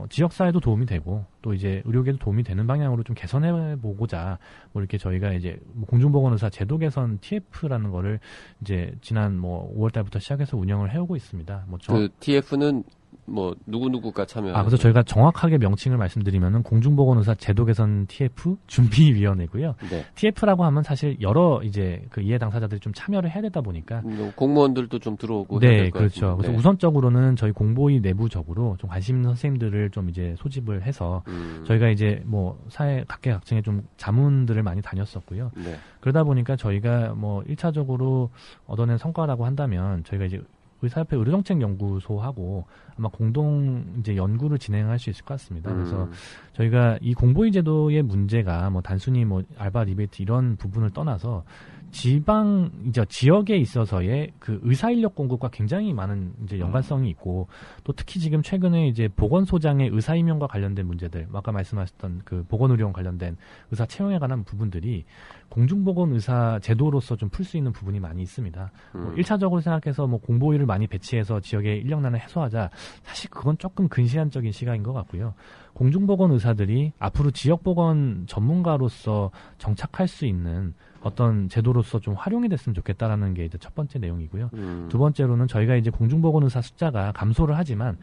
Speaker 7: 지역사회도 도움이 되고 또 이제 의료계도 도움이 되는 방향으로 좀 개선해 보고자 뭐 이렇게 저희가 이제 뭐 공중보건의사 제도 개선 TF라는 거를 이제 지난 뭐 5월 달부터 시작해서 운영을 해오고 있습니다. 뭐
Speaker 2: 그 TF는 뭐 누구누구가 참여.
Speaker 7: 그래서 저희가 정확하게 명칭을 말씀드리면은 공중보건의사 제도 개선 TF 준비위원회고요.
Speaker 2: 네.
Speaker 7: TF라고 하면 사실 여러 이제 그 이해 당사자들이 좀 참여를 해야 되다 보니까
Speaker 2: 공무원들도 좀 들어오고. 해야
Speaker 7: 네,
Speaker 2: 될 것
Speaker 7: 그렇죠.
Speaker 2: 같은데.
Speaker 7: 그래서 우선적으로는 저희 공보위 내부적으로 좀 관심 있는 선생님들을 좀 이제 소집을 해서 저희가 이제 뭐 사회 각계각층에 좀 자문들을 많이 다녔었고요.
Speaker 2: 네.
Speaker 7: 그러다 보니까 저희가 뭐 1차적으로 얻어낸 성과라고 한다면 저희가 이제 의사협회 의료정책연구소하고 아마 공동 이제 연구를 진행할 수 있을 것 같습니다. 그래서 저희가 이 공보위 제도의 문제가 뭐 단순히 뭐 알바 리베이트 이런 부분을 떠나서 지방 이제 지역에 있어서의 그 의사 인력 공급과 굉장히 많은 이제 연관성이 있고 또 특히 지금 최근에 이제 보건소장의 의사 임용과 관련된 문제들, 아까 말씀하셨던 그 보건의료원 관련된 의사 채용에 관한 부분들이 공중보건의사 제도로서 좀 풀 수 있는 부분이 많이 있습니다. 뭐 1차적으로 생각해서 뭐 공보위를 많이 배치해서 지역의 인력난을 해소하자, 사실 그건 조금 근시안적인 시각인 것 같고요. 공중보건의사들이 앞으로 지역보건 전문가로서 정착할 수 있는 어떤 제도로서 좀 활용이 됐으면 좋겠다라는 게 이제 첫 번째 내용이고요. 두 번째로는 저희가 이제 공중보건의사 숫자가 감소를 하지만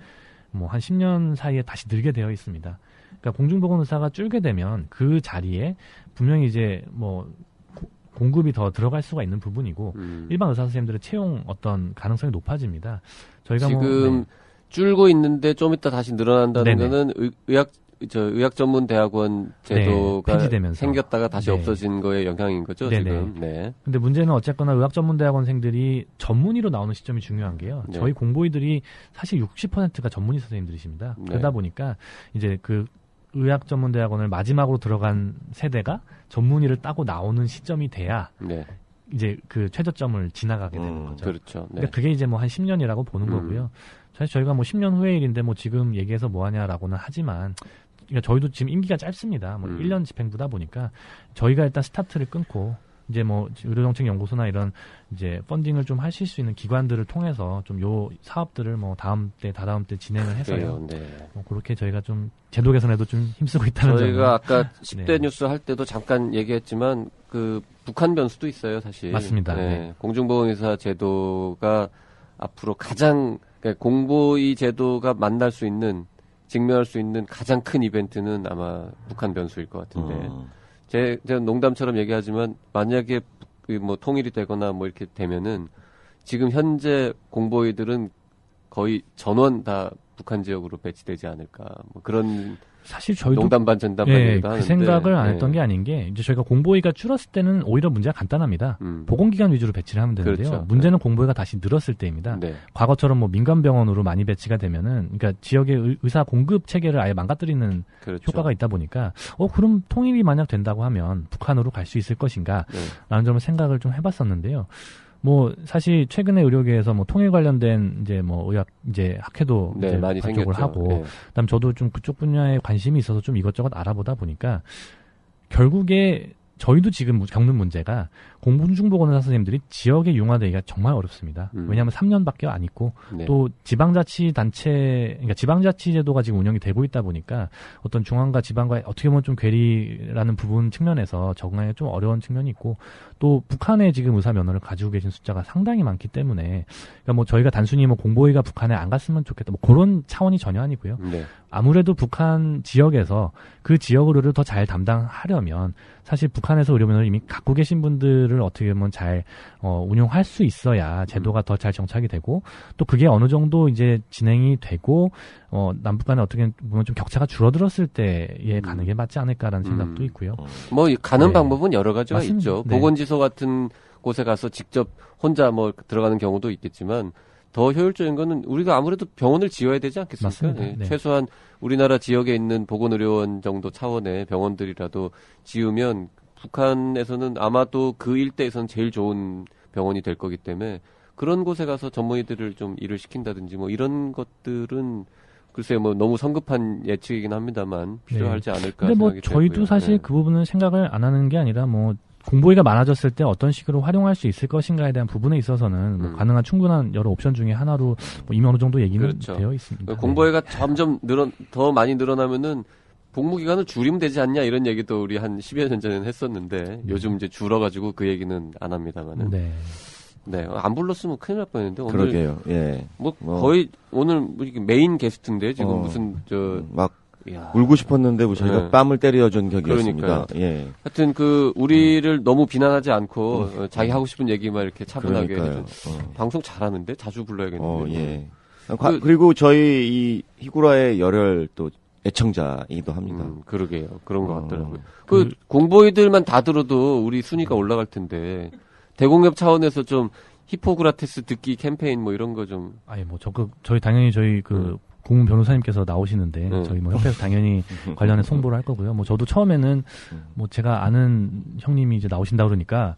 Speaker 7: 뭐 한 10년 사이에 다시 늘게 되어 있습니다. 그러니까 공중보건의사가 줄게 되면 그 자리에 분명히 이제 뭐 공급이 더 들어갈 수가 있는 부분이고 일반 의사 선생님들의 채용 어떤 가능성이 높아집니다. 저희가
Speaker 2: 지금
Speaker 7: 뭐, 네.
Speaker 2: 줄고 있는데 좀 이따 다시 늘어난다는
Speaker 7: 네네.
Speaker 2: 거는 저 의학전문대학원 제도가
Speaker 7: 폐지되면서.
Speaker 2: 생겼다가 다시
Speaker 7: 네.
Speaker 2: 없어진 거의 영향인 거죠,
Speaker 7: 네네.
Speaker 2: 지금. 네.
Speaker 7: 근데 문제는 어쨌거나 의학전문대학원생들이 전문의로 나오는 시점이 중요한 게요.
Speaker 2: 네.
Speaker 7: 저희 공보이들이 사실 60%가 전문의 선생님들이십니다.
Speaker 2: 네.
Speaker 7: 그러다 보니까 이제 그 의학전문대학원을 마지막으로 들어간 세대가 전문의를 따고 나오는 시점이 돼야
Speaker 2: 네.
Speaker 7: 이제 그 최저점을 지나가게 되는 거죠.
Speaker 2: 그렇죠. 네.
Speaker 7: 그러니까 그게 이제 뭐 한 10년이라고 보는 거고요. 사실 저희가 뭐 10년 후의 일인데 뭐 지금 얘기해서 뭐 하냐라고는 하지만 그러니까 저희도 지금 임기가 짧습니다. 뭐 1년 집행부다 보니까 저희가 일단 스타트를 끊고 이제 뭐 의료정책연구소나 이런 이제 펀딩을 좀 하실 수 있는 기관들을 통해서 좀 요 사업들을 뭐 다음 때 다다음 때 진행을 해서요.
Speaker 2: 그래요. 네.
Speaker 7: 뭐 그렇게 저희가 좀 제도 개선에도 좀 힘쓰고 있다는 점을
Speaker 2: 저희가 아까 10대
Speaker 7: 네.
Speaker 2: 뉴스 할 때도 잠깐 얘기했지만 그 북한 변수도 있어요, 사실.
Speaker 7: 맞습니다.
Speaker 2: 네.
Speaker 7: 네.
Speaker 2: 공중보건의사 제도가 앞으로 가장 그러니까 공보의 제도가 만날 수 있는 직면할 수 있는 가장 큰 이벤트는 아마 북한 변수일 것 같은데 제가 농담처럼 얘기하지만 만약에 뭐 통일이 되거나 뭐 이렇게 되면은 지금 현재 공보의들은 거의 전원 다 북한 지역으로 배치되지 않을까 뭐 그런
Speaker 7: 사실 저희도
Speaker 2: 농담 반 전담 반
Speaker 7: 예,
Speaker 2: 얘기도
Speaker 7: 그
Speaker 2: 하는데
Speaker 7: 생각을 안
Speaker 2: 네.
Speaker 7: 했던 게 아닌 게 이제 저희가 공보위가 줄었을 때는 오히려 문제가 간단합니다. 보건기관 위주로 배치를 하면 되는데요.
Speaker 2: 그렇죠.
Speaker 7: 문제는 공보위가 다시 늘었을 때입니다.
Speaker 2: 네.
Speaker 7: 과거처럼 뭐 민간병원으로 많이 배치가 되면은 그러니까 지역의 의사 공급 체계를 아예 망가뜨리는
Speaker 2: 그렇죠.
Speaker 7: 효과가 있다 보니까 그럼 통일이 만약 된다고 하면 북한으로 갈 수 있을 것인가
Speaker 2: 네.
Speaker 7: 라는 점을 생각을 좀 해봤었는데요. 뭐 사실 최근에 의료계에서 뭐 통일 관련된 이제 뭐 의학 이제 학회도
Speaker 2: 네,
Speaker 7: 이제
Speaker 2: 많이
Speaker 7: 발족을
Speaker 2: 생겼죠.
Speaker 7: 하고
Speaker 2: 네.
Speaker 7: 그다음 저도 좀 그쪽 분야에 관심이 있어서 좀 이것저것 알아보다 보니까 결국에 저희도 지금 겪는 문제가 공중보건의사 선생님들이 지역에 융화되기가 정말 어렵습니다. 왜냐하면 3년밖에 안 있고
Speaker 2: 네.
Speaker 7: 또 지방자치단체, 그러니까 지방자치제도가 지금 운영이 되고 있다 보니까 어떤 중앙과 지방과 어떻게 보면 좀 괴리라는 부분 측면에서 적응하기 좀 어려운 측면이 있고 또 북한에 지금 의사 면허를 가지고 계신 숫자가 상당히 많기 때문에 그러니까 뭐 저희가 단순히 뭐 공보위가 북한에 안 갔으면 좋겠다 뭐 그런 차원이 전혀 아니고요.
Speaker 2: 네.
Speaker 7: 아무래도 북한 지역에서 그 지역 의료를 더 잘 담당하려면 사실 북한에서 의료 면허를 이미 갖고 계신 분들을 어떻게 보면 잘 운용할 수 있어야 제도가 더 잘 정착이 되고 또 그게 어느 정도 이제 진행이 되고 남북 간에 어떻게 보면 좀 격차가 줄어들었을 때에 가는 게 맞지 않을까라는 생각도 있고요.
Speaker 2: 뭐 가는
Speaker 7: 네.
Speaker 2: 방법은 여러 가지가
Speaker 7: 맞습니다.
Speaker 2: 있죠.
Speaker 7: 네.
Speaker 2: 보건지소 같은 곳에 가서 직접 혼자 뭐 들어가는 경우도 있겠지만 더 효율적인 거는 우리가 아무래도 병원을 지어야 되지 않겠습니까?
Speaker 7: 맞습니다.
Speaker 2: 네.
Speaker 7: 네.
Speaker 2: 최소한 우리나라 지역에 있는 보건의료원 정도 차원의 병원들이라도 지으면 북한에서는 아마도 그 일대에서는 제일 좋은 병원이 될 거기 때문에 그런 곳에 가서 전문의들을 좀 일을 시킨다든지 뭐 이런 것들은 글쎄요, 뭐 너무 성급한 예측이긴 합니다만 필요하지 않을까
Speaker 7: 근데 뭐
Speaker 2: 생각이
Speaker 7: 저희도
Speaker 2: 되고요.
Speaker 7: 사실
Speaker 2: 네.
Speaker 7: 그 부분은 생각을 안 하는 게 아니라 뭐 공보위가 많아졌을 때 어떤 식으로 활용할 수 있을 것인가에 대한 부분에 있어서는 뭐 가능한 충분한 여러 옵션 중에 하나로 뭐 이미 어느 정도 얘기는
Speaker 2: 그렇죠.
Speaker 7: 되어 있습니다.
Speaker 2: 공보회가 점점 더 많이 늘어나면은 복무기간을 줄이면 되지 않냐 이런 얘기도 우리 한 10여 년 전에는 했었는데 요즘 이제 줄어가지고 그 얘기는 안 합니다만은.
Speaker 7: 네.
Speaker 2: 네. 안 불렀으면 큰일 날 뻔했는데 오늘.
Speaker 3: 그러게요. 예.
Speaker 2: 뭐 거의 오늘 뭐 이렇게 메인 게스트인데 지금 무슨
Speaker 3: 막
Speaker 2: 이야.
Speaker 3: 울고 싶었는데 뭐 저희가
Speaker 2: 네.
Speaker 3: 뺨을 때려준 격이었습니다.
Speaker 2: 그러니까요.
Speaker 3: 예.
Speaker 2: 하여튼 우리를 너무 비난하지 않고 자기 하고 싶은 얘기만 이렇게 차분하게
Speaker 3: 그러니까요.
Speaker 2: 해준 방송 잘하는데 자주 불러야겠는데.
Speaker 3: 예. 그리고 저희 이 히구라의 열혈 또 애청자이기도 합니다.
Speaker 2: 그러게요. 그런 것 같더라고요. 공보이들만 다 들어도 우리 순위가 올라갈 텐데 대공협 차원에서 좀 히포크라테스 듣기 캠페인 뭐 이런 거 좀.
Speaker 7: 아니 뭐 저희 당연히 저희 고문 변호사님께서 나오시는데 저희 뭐 협회에서 당연히 관련해 송보를 할 거고요. 뭐 저도 처음에는 뭐 제가 아는 형님이 이제 나오신다 그러니까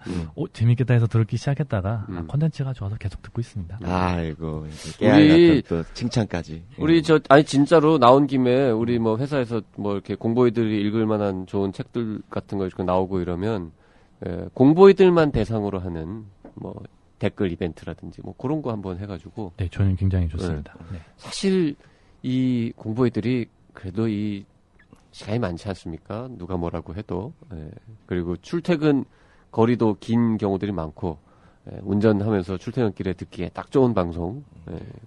Speaker 7: 재밌겠다 해서 들기 시작했다가 컨텐츠가 좋아서 계속 듣고 있습니다.
Speaker 3: 아이고
Speaker 2: 우리
Speaker 3: 또 칭찬까지.
Speaker 2: 우리 아니 진짜로 나온 김에 우리 뭐 회사에서 뭐 이렇게 공보이들이 읽을 만한 좋은 책들 같은 거 이렇게 나오고 이러면 공보이들만 대상으로 하는 뭐 댓글 이벤트라든지 뭐 그런 거 한번 해가지고.
Speaker 7: 네, 저는 굉장히 좋습니다. 네.
Speaker 2: 사실 이 공보이들이 그래도 이 시간이 많지 않습니까? 누가 뭐라고 해도. 그리고 출퇴근 거리도 긴 경우들이 많고 운전하면서 출퇴근길에 듣기에 딱 좋은 방송.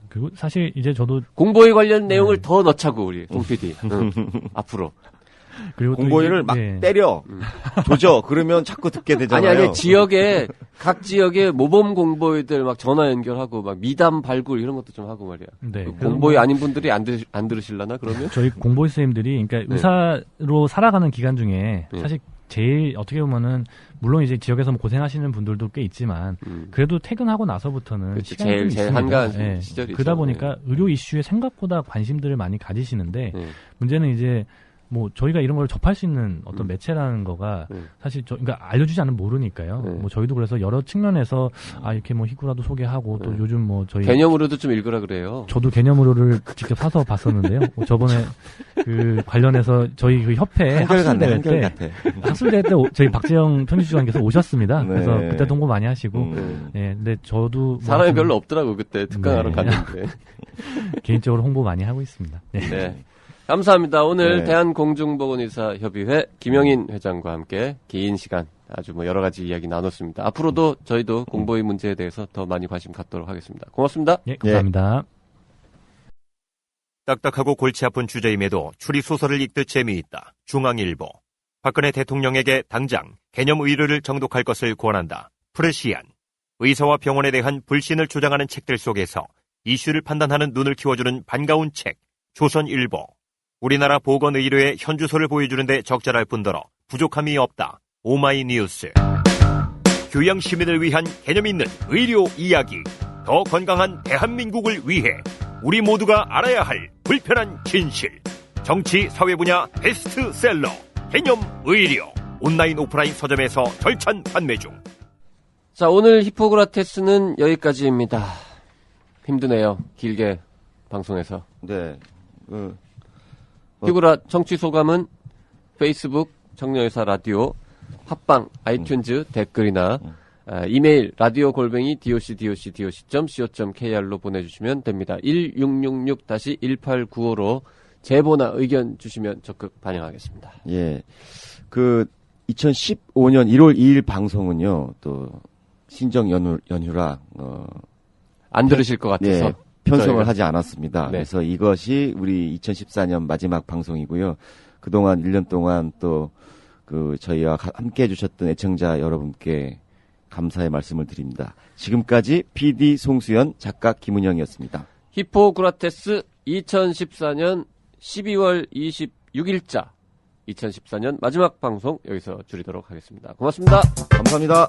Speaker 7: 그리고 사실 이제 저도
Speaker 2: 공보이 관련 내용을 더 넣자고 우리 송 PD 앞으로.
Speaker 7: 그리고
Speaker 3: 공보이를 막 때려 조져 그러면 자꾸 듣게 되잖아요.
Speaker 2: 아니 지역에 각 지역의 모범 공보이들 막 전화 연결하고 막 미담 발굴 이런 것도 좀 하고 말이야.
Speaker 7: 네.
Speaker 2: 그 공보이 아닌 분들이 안 들으실라나 그러면?
Speaker 7: 저희 공보이 선생님들이 그러니까
Speaker 2: 네.
Speaker 7: 의사로 살아가는 기간 중에
Speaker 2: 네.
Speaker 7: 사실 제일 어떻게 보면은 물론 이제 지역에서 뭐 고생하시는 분들도 꽤 있지만 그래도 퇴근하고 나서부터는
Speaker 2: 그치,
Speaker 7: 시간이 좀
Speaker 2: 제일
Speaker 7: 있습니다.
Speaker 2: 한가한
Speaker 7: 네.
Speaker 2: 시절이죠.
Speaker 7: 그러다 보니까 의료 이슈에 생각보다 관심들을 많이 가지시는데
Speaker 2: 네.
Speaker 7: 문제는 이제 뭐 저희가 이런 걸 접할 수 있는 어떤 매체라는 거가 사실 그러니까 알려주지 않으면 모르니까요.
Speaker 2: 네.
Speaker 7: 뭐 저희도 그래서 여러 측면에서 이렇게 뭐 히구라도 소개하고 또 요즘 뭐 저희
Speaker 2: 개념으로도 좀 읽으라 그래요.
Speaker 7: 저도 개념으로를 직접 사서 봤었는데요. 저번에 그 관련해서 저희 그 협회 학술대회 때 학술대회 때 저희 박재영 편집주관께서 오셨습니다.
Speaker 3: 네.
Speaker 7: 그래서 그때 홍보 많이 하시고 예, 근데 저도 뭐
Speaker 2: 사람이
Speaker 7: 좀
Speaker 2: 별로 없더라고 그때 특강하러
Speaker 7: 네.
Speaker 2: 갔는데.
Speaker 7: 개인적으로 홍보 많이 하고 있습니다. 네.
Speaker 2: 네. 감사합니다. 오늘
Speaker 3: 네.
Speaker 2: 대한공중보건의사협의회 김영인 회장과 함께 긴 시간 아주 뭐 여러 가지 이야기 나눴습니다. 앞으로도 저희도 공보의 문제에 대해서 더 많이 관심 갖도록 하겠습니다. 고맙습니다.
Speaker 7: 예, 감사합니다.
Speaker 8: 딱딱하고 골치 아픈 주제임에도 추리소설을 읽듯 재미있다. 중앙일보. 박근혜 대통령에게 당장 개념 의료를 정독할 것을 권한다. 프레시안. 의사와 병원에 대한 불신을 조장하는 책들 속에서 이슈를 판단하는 눈을 키워주는 반가운 책. 조선일보. 우리나라 보건의료의 현주소를 보여주는데 적절할 뿐더러 부족함이 없다. 오마이뉴스. 교양 시민을 위한 개념 있는 의료 이야기. 더 건강한 대한민국을 위해 우리 모두가 알아야 할 불편한 진실. 정치 사회 분야 베스트셀러 개념 의료. 온라인 오프라인 서점에서 절찬 판매 중.
Speaker 2: 자, 오늘 히포크라테스는 여기까지입니다. 힘드네요. 길게 방송해서.
Speaker 3: 네.
Speaker 2: 히구라 청취 소감은 페이스북 청년의사 라디오, 팟빵, 아이튠즈 댓글이나 이메일 radio@doc.co.kr로 보내주시면 됩니다. 1666-1895로 제보나 의견 주시면 적극 반영하겠습니다.
Speaker 3: 예. 2015년 1월 2일 방송은요, 또, 신정 연휴라,
Speaker 2: 안 들으실 것 같아서.
Speaker 3: 예, 편성을
Speaker 2: 저희가.
Speaker 3: 하지 않았습니다.
Speaker 2: 네.
Speaker 3: 그래서 이것이 우리 2014년 마지막 방송이고요. 그동안 1년 동안 또, 저희와 함께 해주셨던 애청자 여러분께 감사의 말씀을 드립니다. 지금까지 PD 송수연, 작가 김은영이었습니다.
Speaker 2: 히포크라테스 2014년 12월 26일자 2014년 마지막 방송 여기서 줄이도록 하겠습니다. 고맙습니다.
Speaker 3: 감사합니다.